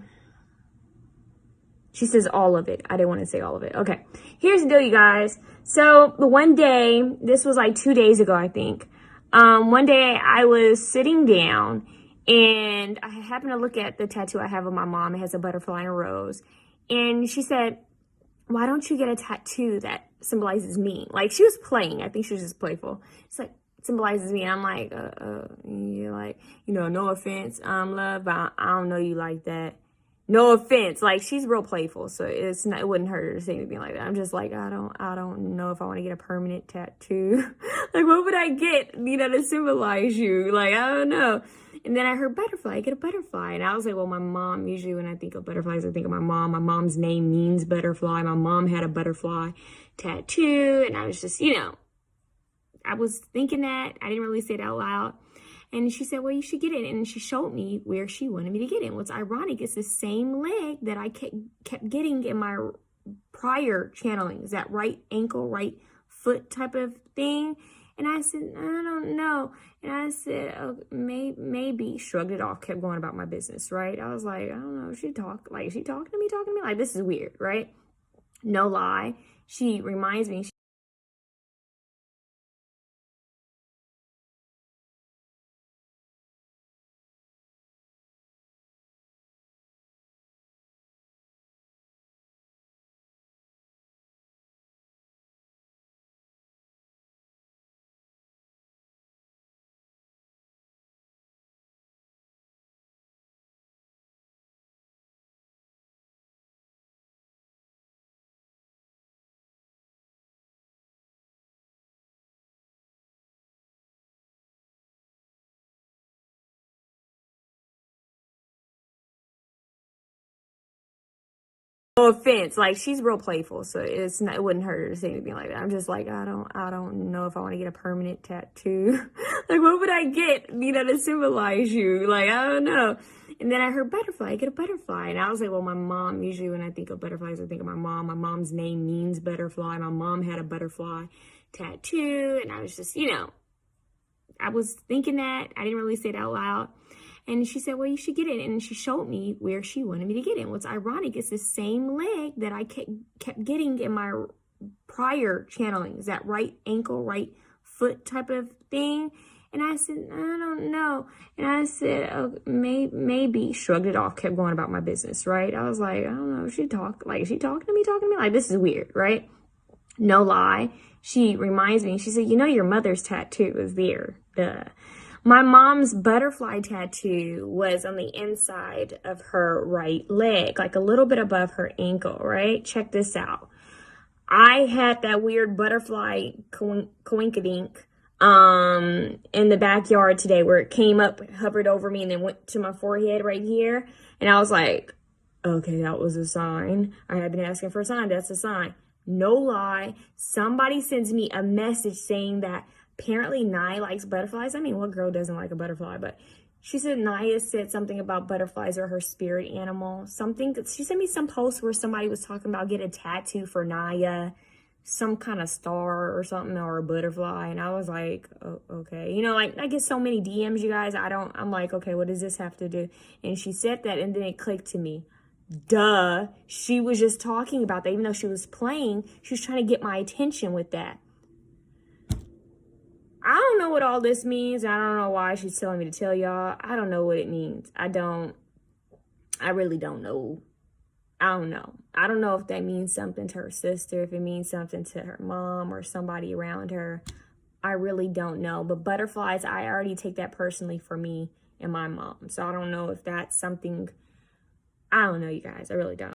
She says all of it. I didn't want to say all of it. Okay. Here's the deal, you guys. So the one day, this was like 2 days ago, I think. One day I was sitting down and I happened to look at the tattoo I have of my mom. It has a butterfly and a rose. And she said, why don't you get a tattoo that symbolizes me? Like, she was playing. I think she was just playful. It's like, symbolizes me. And I'm like, you're like, no offense, love, but I don't know you like that. No offense. Like, she's real playful. So it wouldn't hurt her to say anything like that. I'm just like, I don't know if I want to get a permanent tattoo. Like, what would I get, to symbolize you? Like, I don't know. And then I heard butterfly, get a butterfly. And I was like, well, my mom, usually when I think of butterflies, I think of my mom. My mom's name means butterfly. My mom had a butterfly tattoo. And I was just, I was thinking that. I didn't really say it out loud. And she said, well, you should get it. And she showed me where she wanted me to get it. What's ironic is the same leg that I kept getting in my prior channeling. Is that right ankle, right foot type of thing? And I said, I don't know. And I said, oh, maybe. Shrugged it off, kept going about my business, right? I was like, I don't know. Is she talking to me? Like, this is weird, right? No lie. She reminds me. No offense, like she's real playful, so it wouldn't hurt her to say anything like that. I'm just like, I don't know if I want to get a permanent tattoo. Like, what would I get, to symbolize you? Like, I don't know. And then I heard butterfly, get a butterfly. And I was like, well, my mom, usually when I think of butterflies, I think of my mom. My mom's name means butterfly. My mom had a butterfly tattoo. And I was just, I was thinking that. I didn't really say it out loud. And she said, well, you should get it. And she showed me where she wanted me to get it. What's ironic is the same leg that I kept getting in my prior channeling. Is that right ankle, right foot type of thing? And I said, I don't know. And I said, oh, maybe. Shrugged it off, kept going about my business, right? I was like, I don't know. Is she talking to me? Like, this is weird, right? No lie. She reminds me. She said, your mother's tattoo is there. Duh. My mom's butterfly tattoo was on the inside of her right leg, like a little bit above her ankle, right? Check this out. I had that weird butterfly coinkadink in the backyard today where it came up, hovered over me, and then went to my forehead right here. And I was like, okay, that was a sign. I had been asking for a sign. That's a sign. No lie. Somebody sends me a message saying that apparently Naya likes butterflies. I mean, what girl doesn't like a butterfly? But she said Naya said something about butterflies are her spirit animal. Something. She sent me some post where somebody was talking about get a tattoo for Naya, some kind of star or something, or a butterfly. And I was like, oh, okay. Like I get so many DMs, you guys. I'm like, okay, what does this have to do? And she said that, and then it clicked to me. Duh. She was just talking about that. Even though she was playing, she was trying to get my attention with that. I don't know what all this means. I don't know why she's telling me to tell y'all. I don't know what it means. I really don't know. I don't know. I don't know if that means something to her sister, if it means something to her mom or somebody around her. I really don't know. But butterflies, I already take that personally for me and my mom. So I don't know if that's something. I don't know, you guys. I really don't.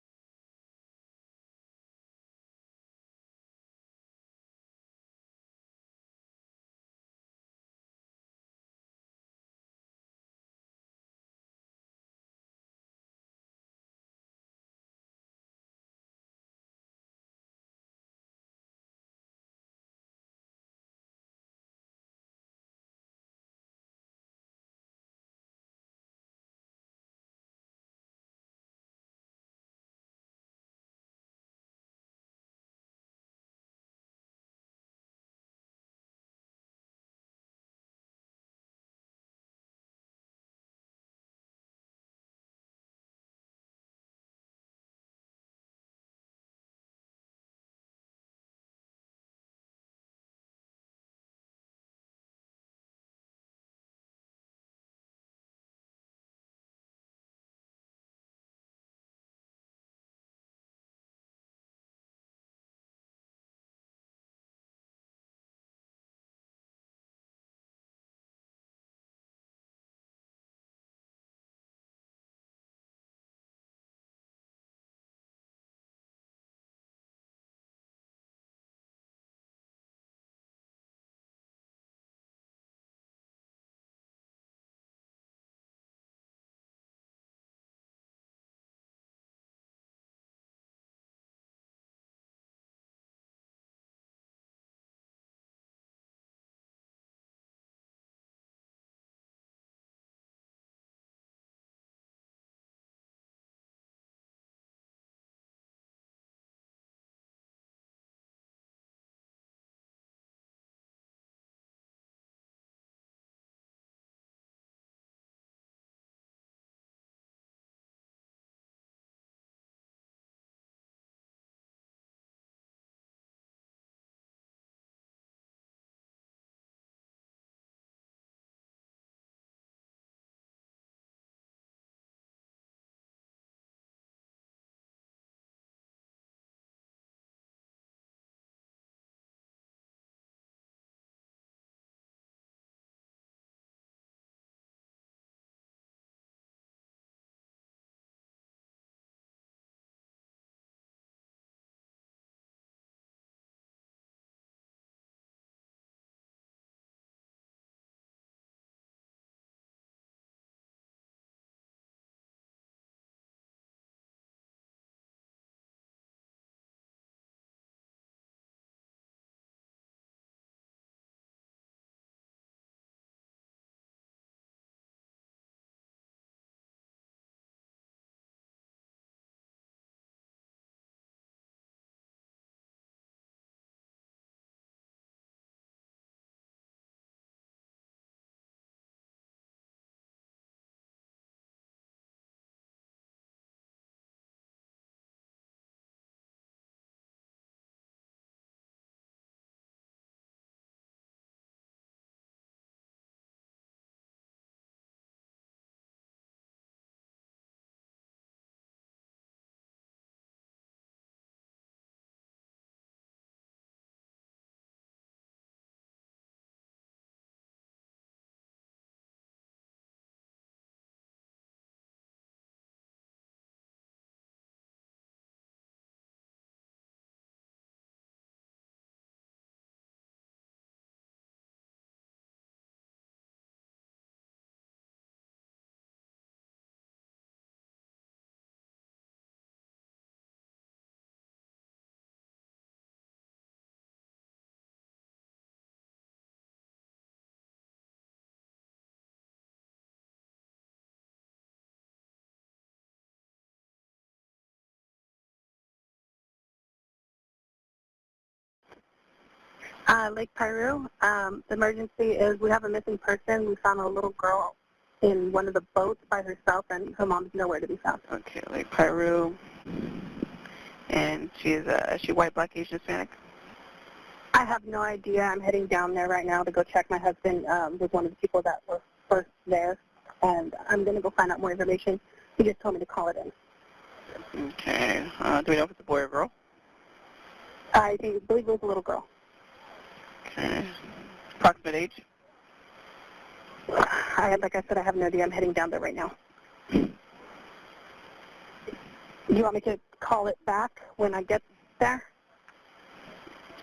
Lake Piru. The emergency is we have a missing person. We found a little girl in one of the boats by herself, and her mom's nowhere to be found. Okay, Lake Piru. And is she white, black, Asian, Hispanic? I have no idea. I'm heading down there right now to go check. My husband was one of the people that were first there, and I'm going to go find out more information. He just told me to call it in. Okay. Do we know if it's a boy or girl? I believe it was a little girl. Okay. Approximate age? Like I said, I have no idea. I'm heading down there right now. Do you want me to call it back when I get there?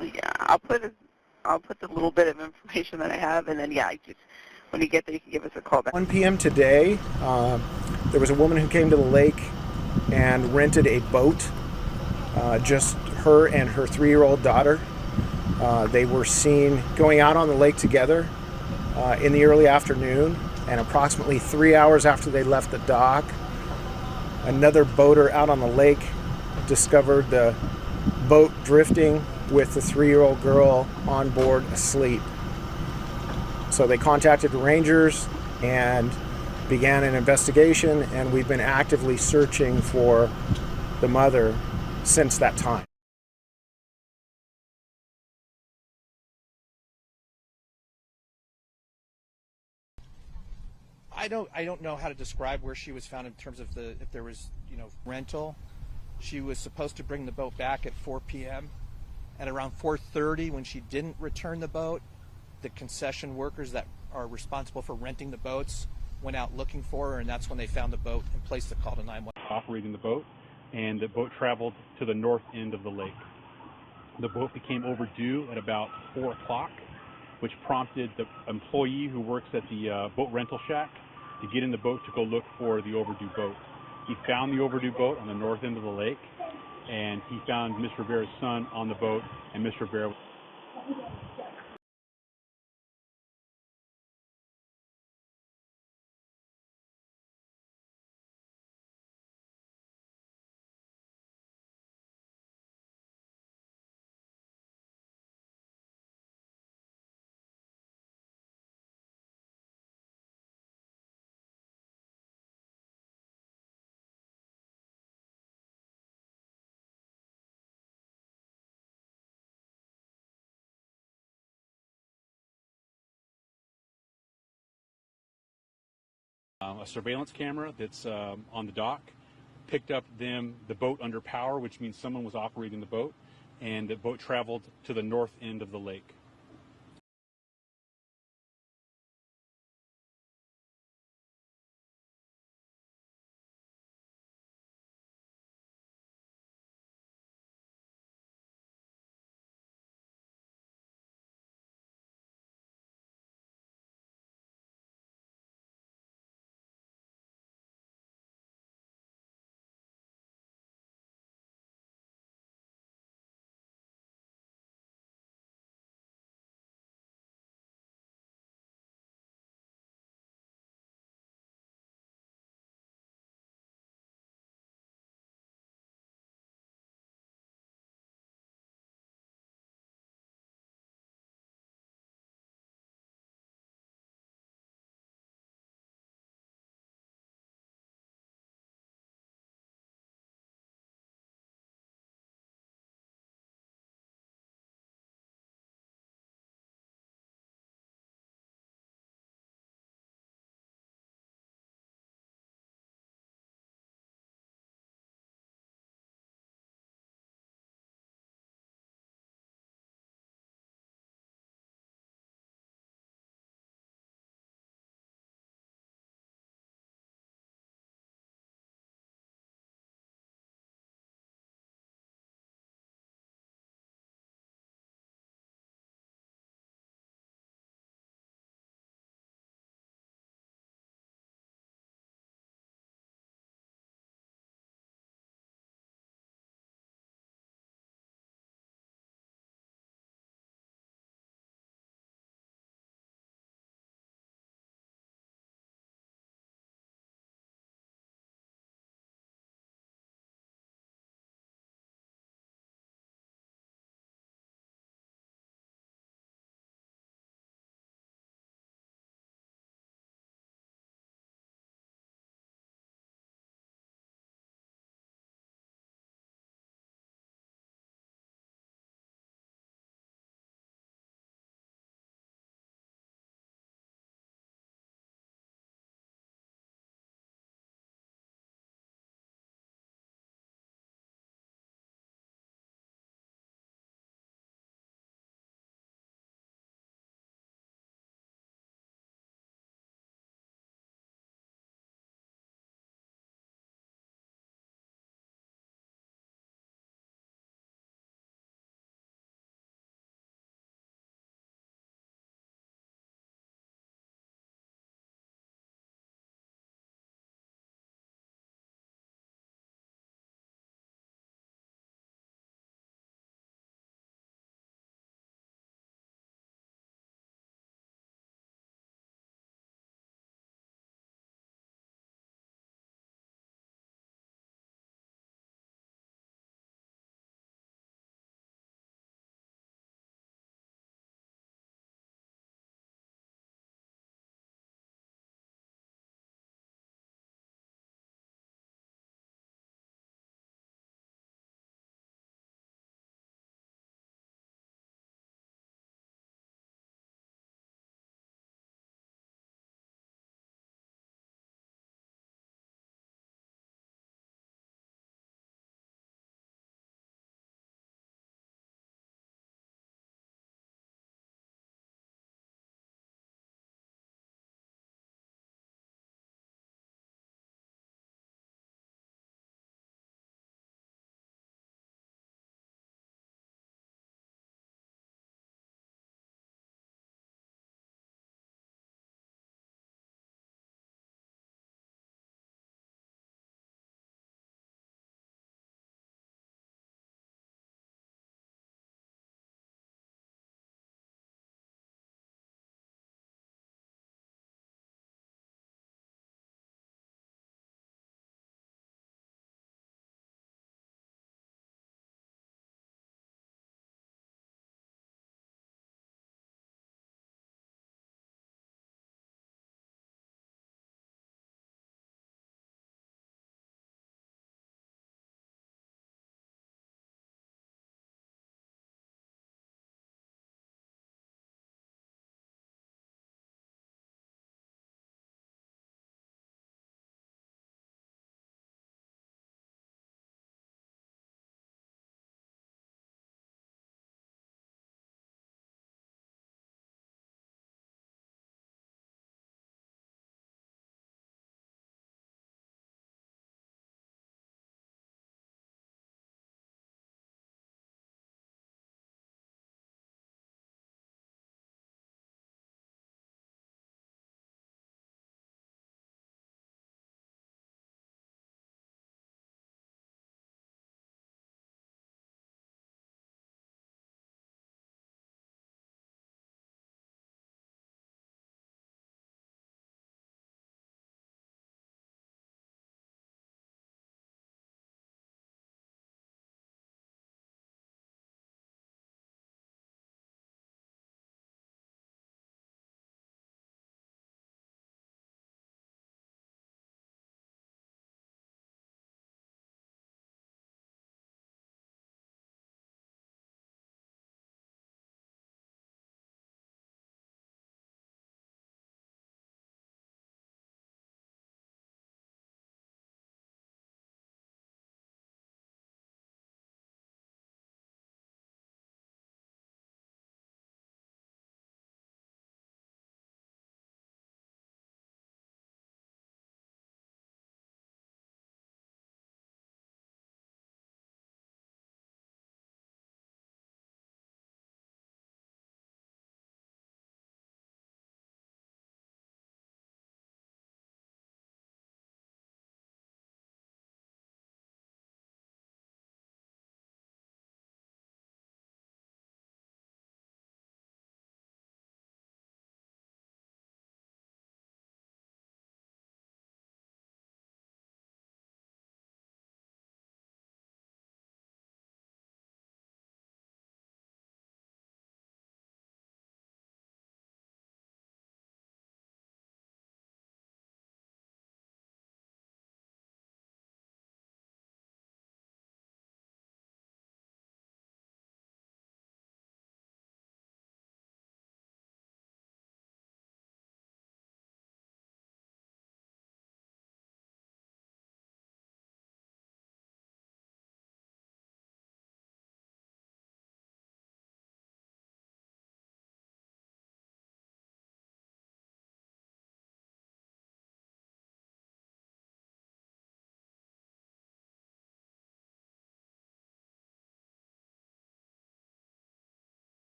Yeah, I'll put the little bit of information that I have, and then when you get there, you can give us a call back. 1 p.m. today, there was a woman who came to the lake and rented a boat. Just her and her 3-year-old daughter. They were seen going out on the lake together in the early afternoon, and approximately 3 hours after they left the dock, another boater out on the lake discovered the boat drifting with the 3-year-old girl on board asleep. So they contacted the rangers and began an investigation, and we've been actively searching for the mother since that time. I don't know how to describe where she was found in terms of if there was, rental. She was supposed to bring the boat back at 4 p.m. At around 4:30, when she didn't return the boat, the concession workers that are responsible for renting the boats went out looking for her, and that's when they found the boat and placed a call to 911. Operating the boat, and the boat traveled to the north end of the lake. The boat became overdue at about 4 o'clock, which prompted the employee who works at the boat rental shack to get in the boat to go look for the overdue boat. He found the overdue boat on the north end of the lake, and he found Ms. Rivera's son on the boat, and Ms. Rivera a surveillance camera that's on the dock picked up the boat under power, which means someone was operating the boat, and the boat traveled to the north end of the lake.